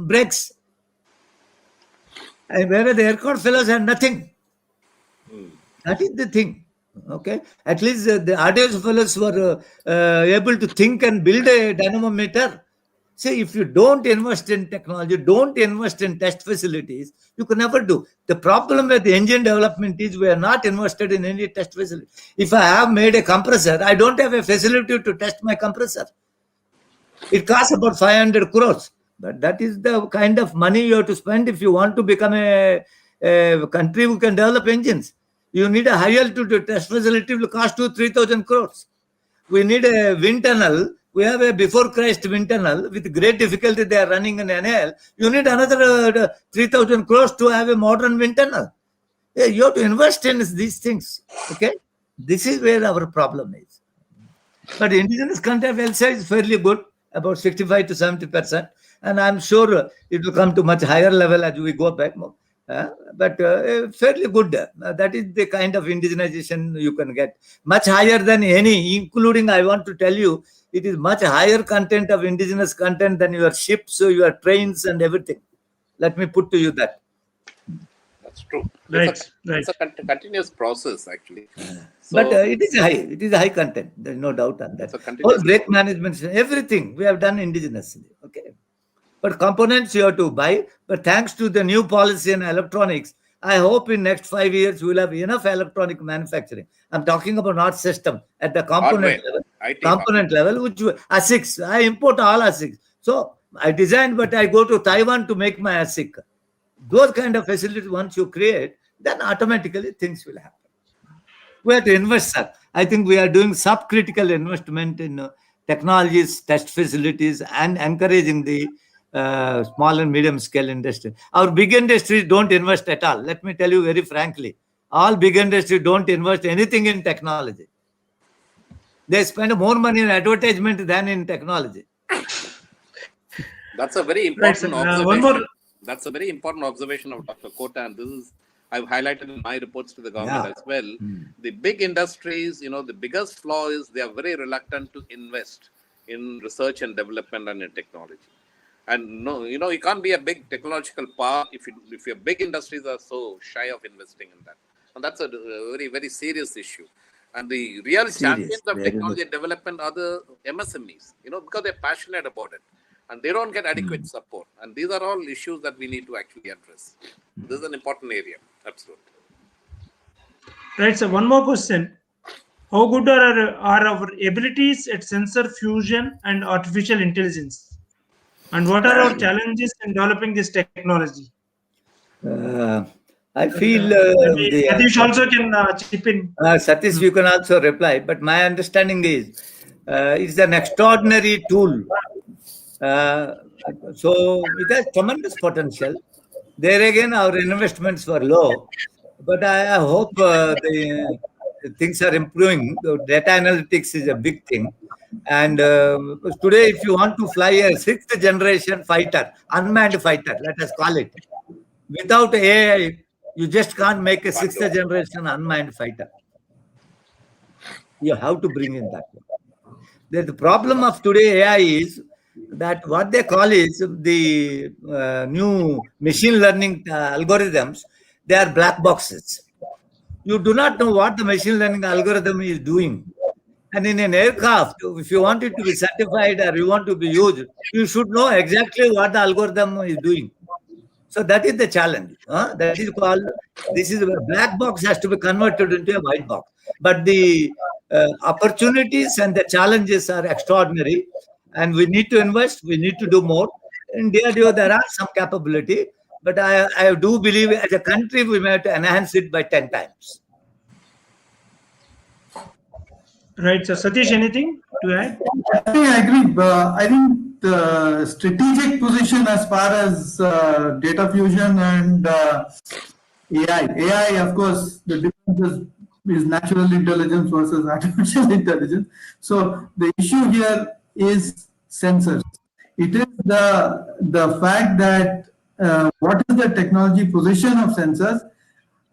brakes. And whereas the aircraft fellows had nothing. That is the thing. Okay. At least the RDSO fellows were able to think and build a dynamometer. See, if you don't invest in technology, don't invest in test facilities, you can never do. The problem with the engine development is we are not invested in any test facility. If I have made a compressor, I don't have a facility to test my compressor. It costs about 500 crores. But that is the kind of money you have to spend if you want to become a country who can develop engines. You need a high altitude test facility, will cost you 3,000 crores. We need a wind tunnel. We have a before Christ wind tunnel. With great difficulty, they are running an NL. You need another 3,000 crores to have a modern wind tunnel. Yeah, you have to invest in these things. Okay? This is where our problem is. But indigenous content of LCA is fairly good, about 65 to 70%. And I'm sure it will come to much higher level as we go back. But fairly good. That is the kind of indigenization you can get. Much higher than any, including, I want to tell you, it is much higher content of indigenous content than your ships, your trains and everything. Let me put to you that. That's true. Right. It's a continuous process, actually. So, But it is high. It is high content. There is no doubt on that. it's a All continuous brake management, everything we have done indigenously. Okay. But components you have to buy. But thanks to the new policy in electronics, I hope in next 5 years we will have enough electronic manufacturing. I'm talking about not system at the component hardware, level. IT Component level, which ASICs. I import all ASICs. So I design, but I go to Taiwan to make my ASIC. Those kind of facilities once you create, then automatically things will happen. We have to invest, sir. I think we are doing subcritical investment in technologies, test facilities, and encouraging the small and medium scale industry. Our big industries don't invest at all. Let me tell you very frankly, all big industries don't invest anything in technology. They spend more money in advertisement than in technology. That's a very important observation. That's a very important observation of Dr. Kota, and this is I've highlighted in my reports to the government as well. The big industries, the biggest flaw is they are very reluctant to invest in research and development and in technology. And no, you can't be a big technological power if your big industries are so shy of investing in that. And that's a very, very serious issue. And the real champions of technology development are the MSMEs, because they're passionate about it. And they don't get adequate support. And these are all issues that we need to actually address. This is an important area. Absolutely. Right. So one more question. How good are our abilities at sensor fusion and artificial intelligence? And what are our challenges in developing this technology? I feel Satish also can chip in. Satish, you can also reply. But my understanding is it's an extraordinary tool. So it has tremendous potential. There again, our investments were low, but I hope the things are improving. The data analytics is a big thing. And today, if you want to fly a 6th generation fighter, unmanned fighter, let us call it, without AI, you just can't make a 6th generation unmanned fighter. You have to bring in that. The problem of today AI is that what they call is the new machine learning algorithms, they are black boxes. You do not know what the machine learning algorithm is doing. And in an aircraft, if you want it to be certified or you want to be used, you should know exactly what the algorithm is doing. So that is the challenge. That is called, this is a black box has to be converted into a white box. But the opportunities and the challenges are extraordinary. And we need to invest, we need to do more. In DRDO, there are some capability, but I do believe as a country, we may have to enhance it by 10 times. Right. So, Satish, anything to add? I agree. I think the strategic position as far as data fusion and AI, of course, the difference is natural intelligence versus artificial intelligence. So the issue here is sensors. It is the fact that what is the technology position of sensors,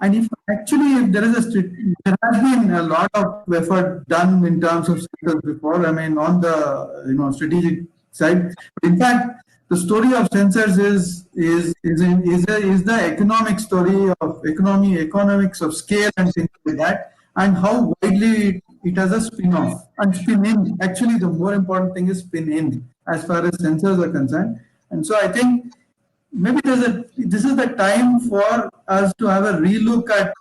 and if there has been a lot of effort done in terms of sensors before. I mean, on the strategic side. But in fact, the story of sensors is the economic story of economics of scale and things like that, and how widely it has a spin-off and spin-in. Actually, the more important thing is spin-in as far as sensors are concerned. And so I think maybe this is the time for us to have a relook at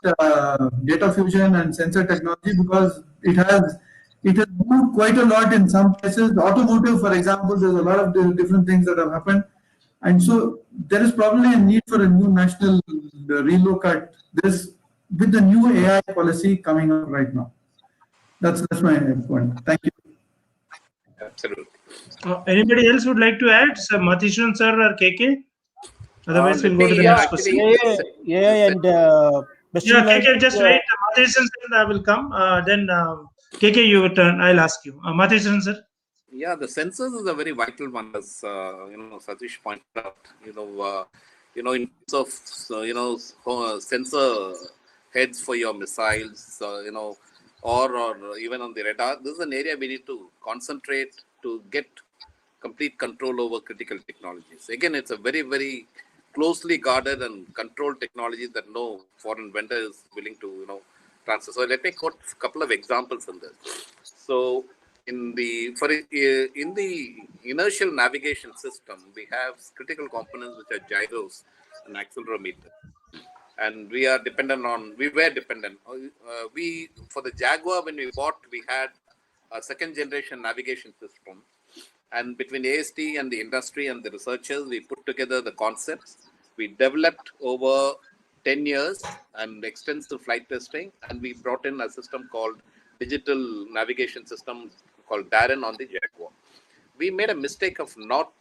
data fusion and sensor technology, because it has moved quite a lot in some places. Automotive, for example, there's a lot of different things that have happened. And so there is probably a need for a new national relook at this with the new AI policy coming up right now. That's my point. Thank you. Absolutely. Anybody else would like to add? Sir Matheswaran sir or KK? Otherwise, we'll go to the next question. KK, just wait. Matheswaran sir will come. Then KK, your turn. I'll ask you. Matheswaran sir. Yeah, the sensors is a very vital one, as Satish pointed out. In terms of sensor heads for your missiles, or even on the radar, this is an area we need to concentrate to get complete control over critical technologies. Again, it's a very, very closely guarded and controlled technology that no foreign vendor is willing to, transfer. So let me quote a couple of examples in this. So in the inertial navigation system, we have critical components which are gyros and accelerometers. And we were dependent. For the Jaguar, when we bought, we had a second generation navigation system. And between AST and the industry and the researchers, we put together the concepts. We developed over 10 years and extensive flight testing. And we brought in a system called digital navigation system called Darren on the Jaguar. We made a mistake of not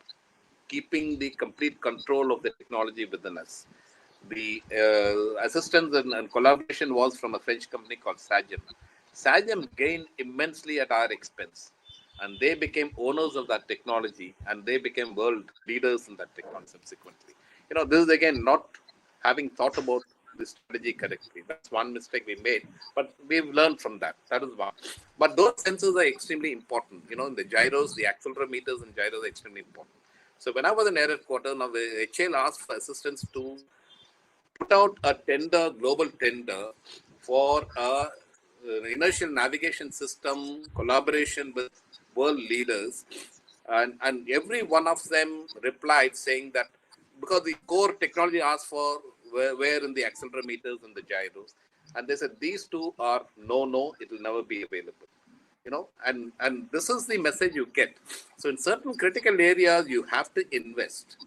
keeping the complete control of the technology within us. The assistance and collaboration was from a French company called Sagem. Sagem gained immensely at our expense, and they became owners of that technology, and they became world leaders in that technology subsequently. This is again not having thought about the strategy correctly. That's one mistake we made, but we've learned from that. That is one. But those sensors are extremely important. In the gyros, the accelerometers and gyros are extremely important. So when I was in Air Headquarters, now the HAL asked for assistance to put out a tender, global tender for a inertial navigation system collaboration with world leaders, and every one of them replied saying that because the core technology asked for were in the accelerometers and the gyros, and they said these two are no, it will never be available. And this is the message you get. So in certain critical areas, you have to invest.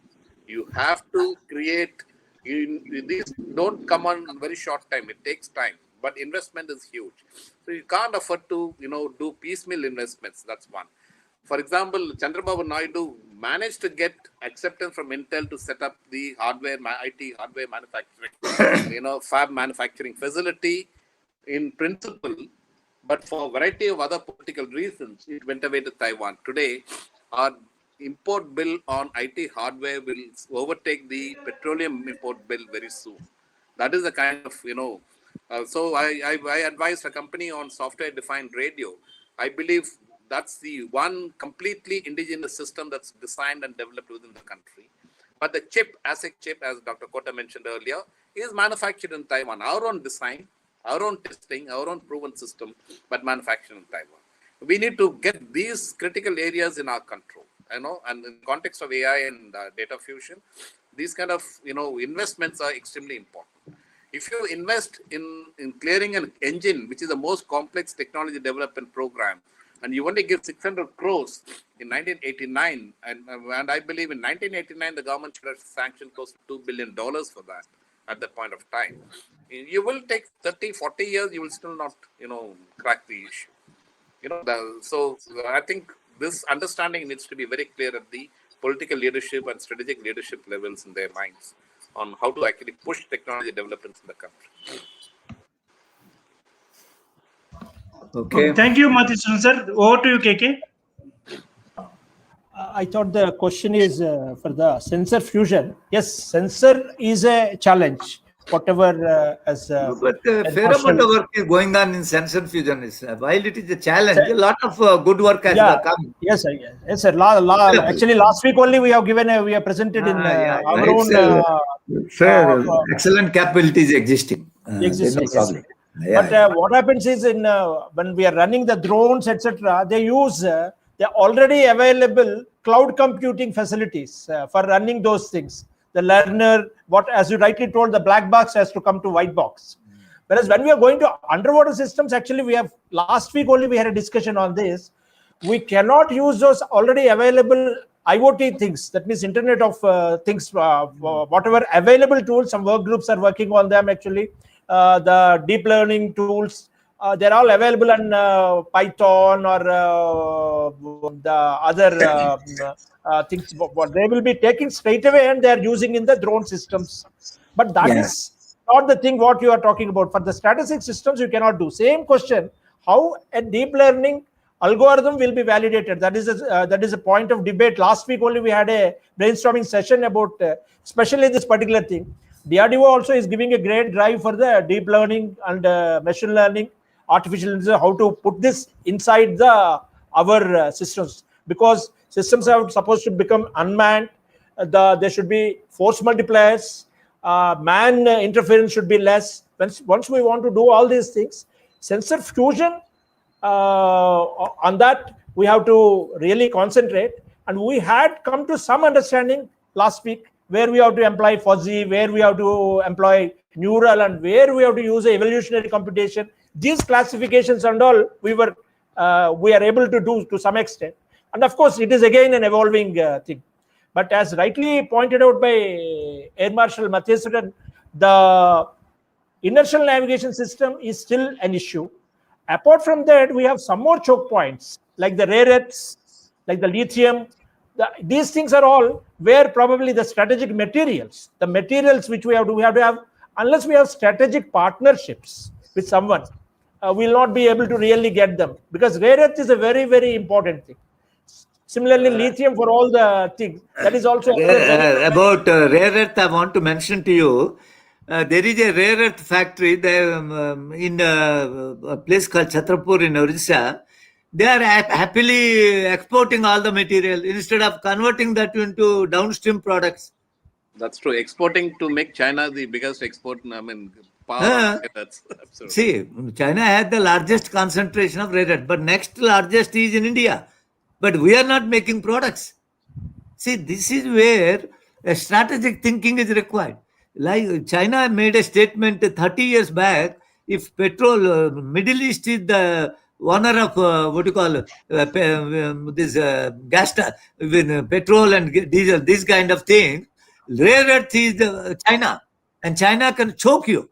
You have to create. These don't come on very short time. It takes time, but investment is huge. So you can't afford to, do piecemeal investments. That's one. For example, Chandrababu Naidu managed to get acceptance from Intel to set up the IT hardware manufacturing, fab manufacturing facility in principle, but for a variety of other political reasons, it went away to Taiwan. Today, our import bill on IT hardware will overtake the petroleum import bill very soon. That is the kind of, so I advised a company on software-defined radio. I believe that's the one completely indigenous system that's designed and developed within the country. But the chip, ASIC chip, as Dr. Kota mentioned earlier, is manufactured in Taiwan. Our own design, our own testing, our own proven system, but manufactured in Taiwan. We need to get these critical areas in our control. And in the context of AI and data fusion, these kind of, investments are extremely important. If you invest in clearing an engine, which is the most complex technology development program, and you only give 600 crores in 1989, and I believe in 1989, the government should have sanctioned close to $2 billion for that at that point of time. You will take 30, 40 years, you will still not, crack the issue. So I think this understanding needs to be very clear at the political leadership and strategic leadership levels in their minds on how to actually push technology developments in the country. Okay. Thank you, Matheswaran sir. Over to you, KK. I thought the question is for the sensor fusion. Yes, sensor is a challenge. Whatever but a fair amount of work is going on in sensor fusion. While it is a challenge, a lot of good work has come. Yes, sir. Yes, sir. Actually, last week only we have presented in our own. Excellent capabilities existing. But what happens is when we are running the drones, etc., they use the already available cloud computing facilities for running those things. The learner, as you rightly told, the black box has to come to white box. Whereas when we are going to underwater systems, actually last week only we had a discussion on this. We cannot use those already available IoT things. That means Internet of Things, whatever available tools. Some work groups are working on them actually. The deep learning tools, they're all available on Python or the other things. What they will be taking straight away and they're using in the drone systems. But that is not the thing what you are talking about. For the statistic systems, you cannot do. Same question, how a deep learning algorithm will be validated. That is a point of debate. Last week only we had a brainstorming session about especially this particular thing. DRDO also is giving a great drive for the deep learning and machine learning, artificial intelligence, how to put this inside our systems, because systems are supposed to become unmanned. there should be force multipliers, man interference should be less. Once we want to do all these things, sensor fusion, on that we have to really concentrate. And we had come to some understanding last week where we have to employ fuzzy, where we have to employ neural, and where we have to use evolutionary computation. These classifications and all we are able to do to some extent. And of course, it is again an evolving thing. But as rightly pointed out by Air Marshal Matheswaran, the inertial navigation system is still an issue. Apart from that, we have some more choke points, like the rare earths, like the lithium. These things are all where probably the strategic materials, the materials which we have to have, unless we have strategic partnerships with someone, we'll not be able to really get them, because rare earth is a very, very important thing. Similarly, lithium for all the things, that is also about rare earth. I want to mention to you, there is a rare earth factory there in a place called Chhatrapur in Orissa. They are happily exporting all the material instead of converting that into downstream products. That's true. Exporting to make China the biggest export, power. That's absolutely. See, China has the largest concentration of rare earth, but next largest is in India. But we are not making products. See, this is where a strategic thinking is required. Like China made a statement 30 years back, if petrol, Middle East is the owner of this gas, petrol and diesel, this kind of thing, rare earth is China, and China can choke you.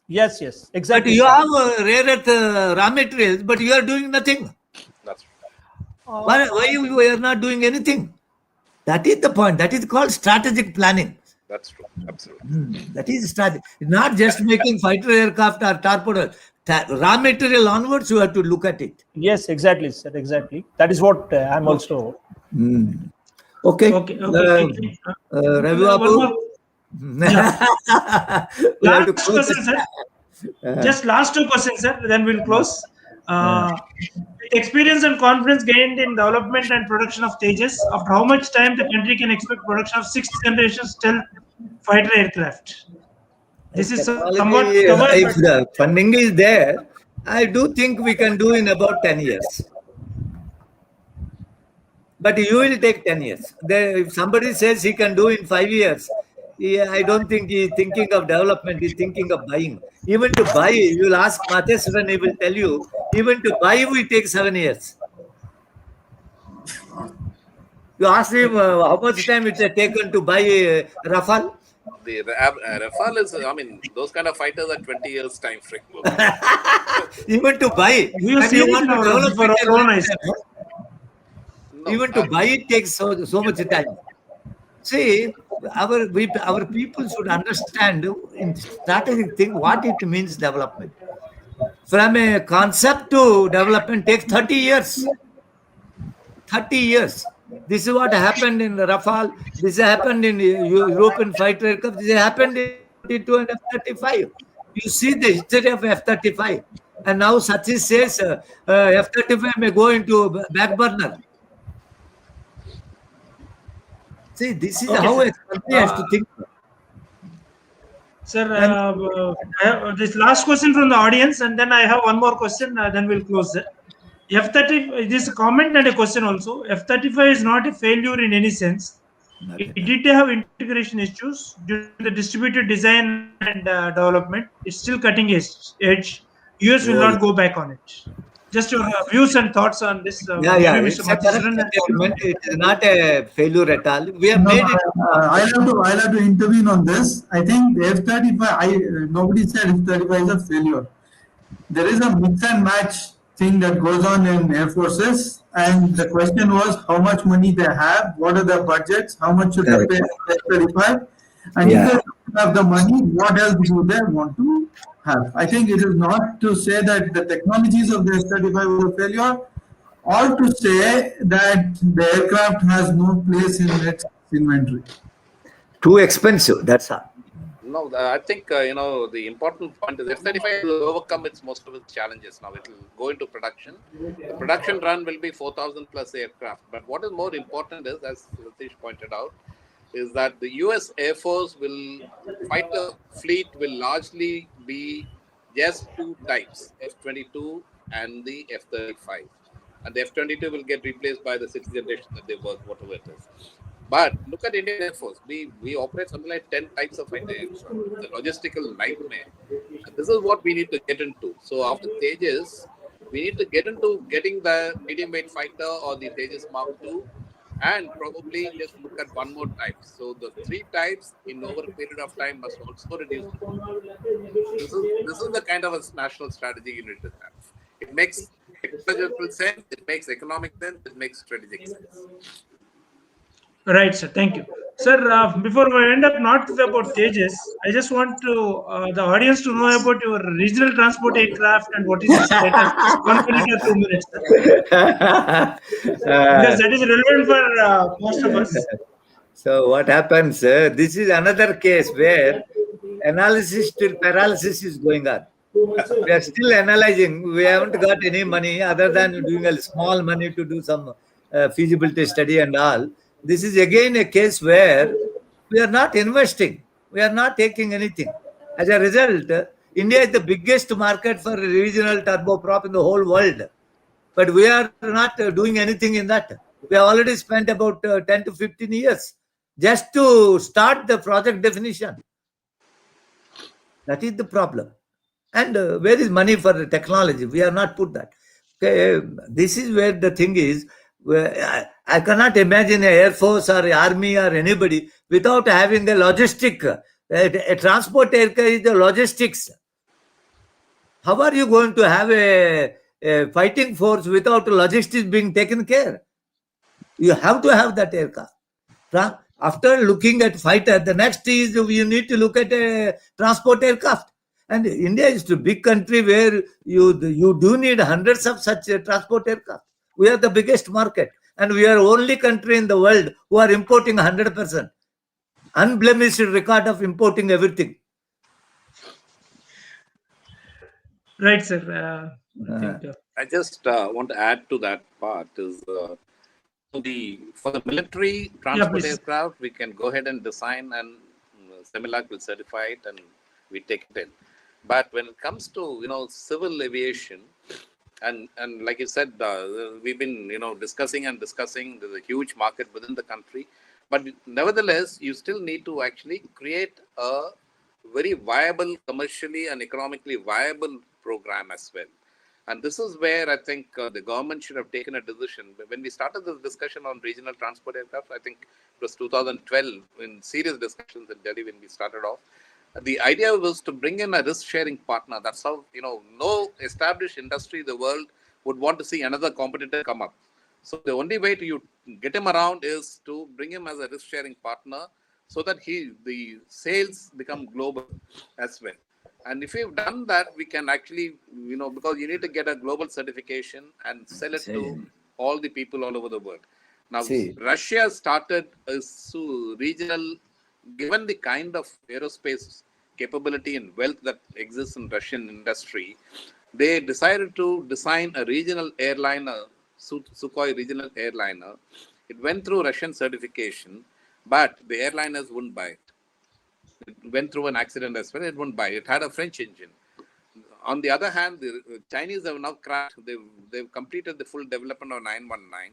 Yes, exactly. But you have rare earth raw materials, but you are doing nothing. That's true. Why you are not doing anything? That is the point. That is called strategic planning. That's true. Absolutely. That is strategy. Not just making fighter aircraft or torpedoes. Raw material onwards, you have to look at it. Yes, exactly, sir. Exactly. That is what I'm also. Okay. Ravibabu. Last question, sir. Just last two questions, sir. Then we'll close. Experience and confidence gained in development and production of Tejas, after how much time the country can expect production of 6th generation stealth fighter aircraft? This is somewhat covered. If the funding is there, I do think we can do in about 10 years. But you will take 10 years. If somebody says he can do in 5 years, I don't think he is thinking of development, he is thinking of buying. Even to buy, you will ask Matheswaran, he will tell you, even to buy will take 7 years. You ask him how much time it has taken to buy Rafale? The Rafale is, those kind of fighters are 20 years time frame. Even to buy. You want to develop for our own eyes. Even to buy it takes so much time. See, our people should understand in strategic thing what it means development. From a concept to development takes 30 years. 30 years. This is what happened in Rafale. This happened in European fighter aircraft. This happened in F-22 and F-35. You see the history of F-35. And now Satish says F-35 may go into back burner. See, this is how a country has to think. Sir, I have this last question from the audience, and then I have one more question, then we'll close it. F-35, this is a comment and a question also. F-35 is not a failure in any sense. It did have integration issues due to the distributed design and development. It's still cutting edge. US will not go back on it. Just your views and thoughts on this. It's it is not a failure at all. We have made it. I'll have to intervene on this. I think the F-35, nobody said F-35 is a failure. There is a mix and match thing that goes on in air forces, and the question was how much money they have, what are their budgets, how much should they pay F-35, and if they don't have the money, what else do they want to have? I think it is not to say that the technologies of the F-35 were a failure, or to say that the aircraft has no place in its inventory. Too expensive, that's all. No, I think, the important point is F-35 will overcome most of its challenges now. It will go into production. The production run will be 4,000 plus aircraft. But what is more important is, as Satish pointed out, is that the US Air Force fighter fleet will largely be just two types, F-22 and the F-35. And the F-22 will get replaced by the sixth generation that they work, whatever it is. But look at Indian Air Force. We operate something like 10 types of fighter aircraft. It's a logistical nightmare. And this is what we need to get into. So after Tejas, we need to get into getting the medium weight fighter or the Tejas Mark II, and probably just look at one more type. So the three types in over a period of time must also reduce to two. This is the kind of a national strategy you need to have. It makes ecological sense, it makes economic sense, it makes strategic sense. Right, sir. Thank you. Sir, before we end up not about Tejas, I just want to the audience to know about your regional transport aircraft and what is its status. 1 minute or 2 minutes, sir. Because that is relevant for most of us. So what happens, this is another case where analysis till paralysis is going on. We are still analyzing. We haven't got any money other than doing a small money to do some feasibility study and all. This is again a case where we are not investing. We are not taking anything. As a result, India is the biggest market for regional turboprop in the whole world. But we are not doing anything in that. We have already spent about 10 to 15 years just to start the project definition. That is the problem. And where is money for the technology? We have not put that. Okay, this is where the thing is. I cannot imagine a Air Force or Army or anybody without having a logistic. A transport aircraft is the logistics. How are you going to have a fighting force without logistics being taken care? You have to have that aircraft. After looking at fighter, the next is you need to look at a transport aircraft. And India is a big country where you do need hundreds of such transport aircraft. We are the biggest market, and we are only country in the world who are importing 100%. Unblemished record of importing everything. Right, sir. I just want to add to that part is for the military transport aircraft, we can go ahead and design, and Similac will certify it, and we take it in. But when it comes to civil aviation, and like you said, we've been discussing. There's a huge market within the country, but nevertheless, you still need to actually create a very viable, commercially and economically viable program as well. And this is where I think the government should have taken a decision. When we started this discussion on regional transport aircraft, I think it was 2012, in serious discussions in Delhi when we started off. The idea was to bring in a risk-sharing partner. That's how, no established industry in the world would want to see another competitor come up. So the only way to get him around is to bring him as a risk-sharing partner so that the sales become global as well. And if we've done that, we can actually, because you need to get a global certification and sell it to all the people all over the world. Now, Russia started a regional, given the kind of aerospace capability and wealth that exists in Russian industry, they decided to design a regional airliner, Sukhoi regional airliner. It went through Russian certification, but the airliners wouldn't buy it. It went through an accident as well. It wouldn't buy it. It had a French engine. On the other hand, the Chinese have now cracked. They've completed the full development of 919.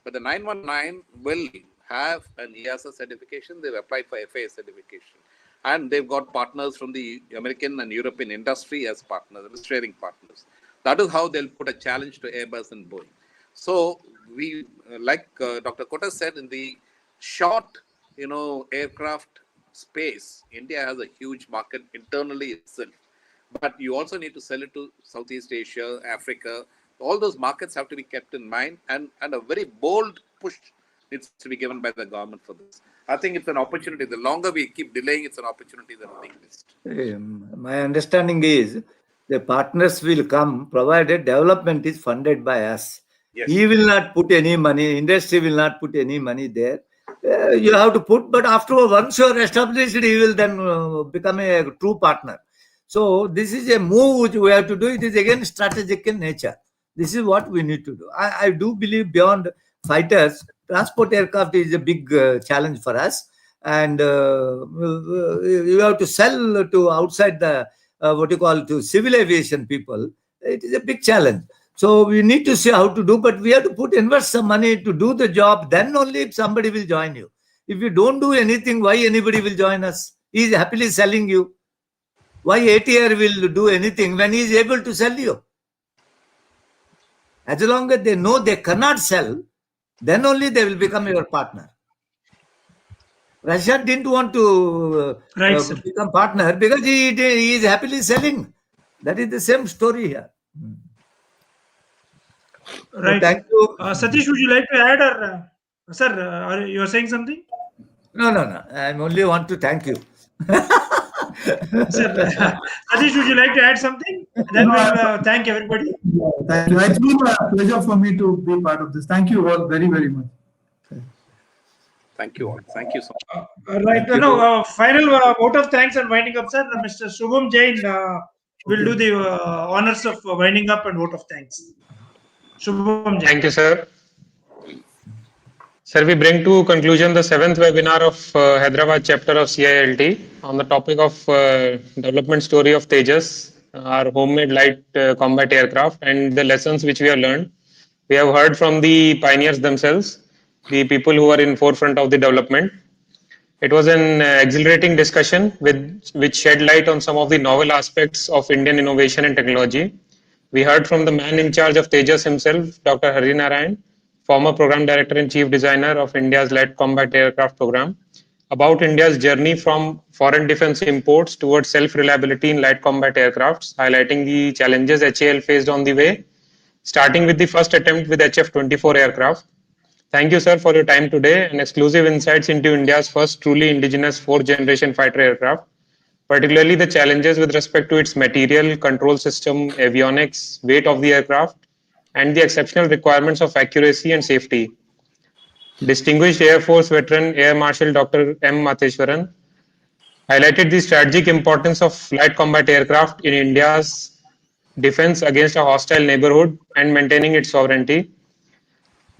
But the 919 will have an EASA certification. They've applied for FAA certification. And they've got partners from the American and European industry as partners, sharing partners. That is how they'll put a challenge to Airbus and Boeing. So we, like Dr. Kota said, in the short, aircraft space, India has a huge market internally itself. But you also need to sell it to Southeast Asia, Africa. All those markets have to be kept in mind, and a very bold push needs to be given by the government for this. I think it's an opportunity. The longer we keep delaying, it's an opportunity that will be missed. My understanding is the partners will come provided development is funded by us. Yes. He will not put any money, industry will not put any money there. You have to put, but after once you are established, he will then become a true partner. So this is a move which we have to do. It is again strategic in nature. This is what we need to do. I do believe beyond fighters, transport aircraft is a big challenge for us. and you have to sell to outside the to civil aviation people. It is a big challenge. So we need to see how to do, but we have to invest some money to do the job. Then only somebody will join you. If you don't do anything, why anybody will join us? He is happily selling you. Why ATR will do anything when he is able to sell you? As long as they know they cannot sell, then only they will become your partner. Russia didn't want to become partner because he is happily selling. That is the same story here. Right. So thank you. Satish, would you like to add, or sir, you are saying something? No. I only want to thank you. Sir, Satish, would you like to add something? Then we'll thank everybody. Thank you. It's been a pleasure for me to be part of this. Thank you all very, very much. Thank you all. Thank you so much. Right. Final vote of thanks and winding up, sir. Mr. Subham Jain will do the honors of winding up and vote of thanks. Subham Jain. Thank you, sir. Sir, we bring to conclusion the 7th webinar of Hyderabad chapter of CILT on the topic of development story of Tejas, our homemade light combat aircraft, and the lessons which we have learned. We have heard from the pioneers themselves, the people who are in forefront of the development. It was an exhilarating discussion which shed light on some of the novel aspects of Indian innovation and technology. We heard from the man in charge of Tejas himself, Dr. Harinarayana, former program director and chief designer of India's light combat aircraft program, about India's journey from foreign defense imports towards self-reliability in light combat aircrafts, highlighting the challenges HAL faced on the way, starting with the first attempt with HF-24 aircraft. Thank you, sir, for your time today and exclusive insights into India's first truly indigenous fourth-generation fighter aircraft, particularly the challenges with respect to its material, control system, avionics, weight of the aircraft, and the exceptional requirements of accuracy and safety. Distinguished Air Force veteran Air Marshal Dr. M. Matheswaran highlighted the strategic importance of light combat aircraft in India's defense against a hostile neighborhood and maintaining its sovereignty.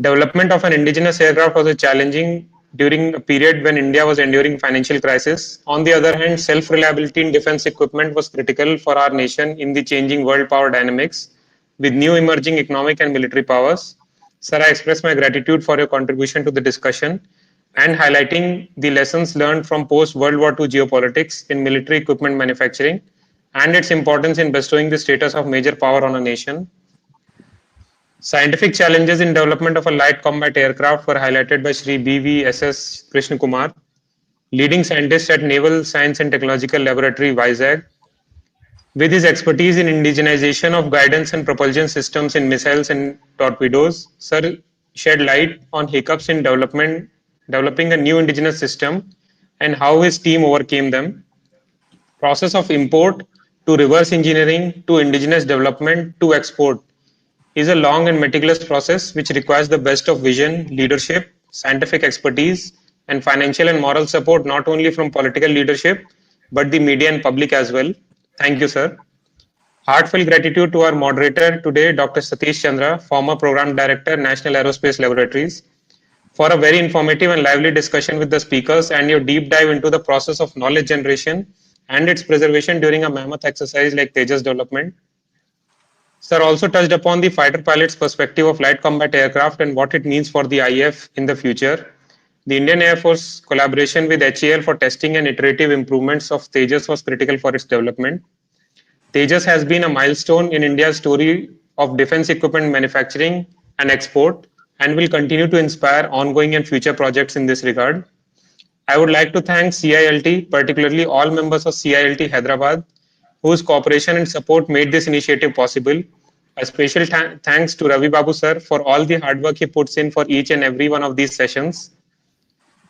Development of an indigenous aircraft was challenging during a period when India was enduring financial crisis. On the other hand, self-reliability in defense equipment was critical for our nation in the changing world power dynamics with new emerging economic and military powers. Sir, I express my gratitude for your contribution to the discussion and highlighting the lessons learned from post-World War II geopolitics in military equipment manufacturing and its importance in bestowing the status of major power on a nation. Scientific challenges in development of a light combat aircraft were highlighted by Sri B.V.S.S. Krishna Kumar, leading scientist at Naval Science and Technological Laboratory, Vizag. With his expertise in indigenization of guidance and propulsion systems in missiles and torpedoes, Sir shed light on hiccups in developing a new indigenous system and how his team overcame them. Process of import to reverse engineering to indigenous development to export is a long and meticulous process which requires the best of vision, leadership, scientific expertise, and financial and moral support not only from political leadership but the media and public as well. Thank you, sir. Heartfelt gratitude to our moderator today, Dr. Satish Chandra, former Program Director, National Aerospace Laboratories, for a very informative and lively discussion with the speakers and your deep dive into the process of knowledge generation and its preservation during a mammoth exercise like Tejas development. Sir also touched upon the fighter pilot's perspective of light combat aircraft and what it means for the IF in the future. The Indian Air Force collaboration with HAL for testing and iterative improvements of Tejas was critical for its development. Tejas has been a milestone in India's story of defense equipment manufacturing and export and will continue to inspire ongoing and future projects in this regard. I would like to thank CILT, particularly all members of CILT Hyderabad, whose cooperation and support made this initiative possible. A special thanks to Ravibabu sir for all the hard work he puts in for each and every one of these sessions.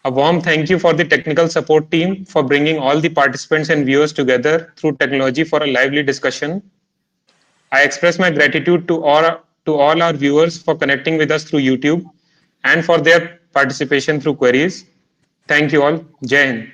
A warm thank you for the technical support team for bringing all the participants and viewers together through technology for a lively discussion. I express my gratitude to all our viewers for connecting with us through YouTube and for their participation through queries. Thank you all. Jai Hind.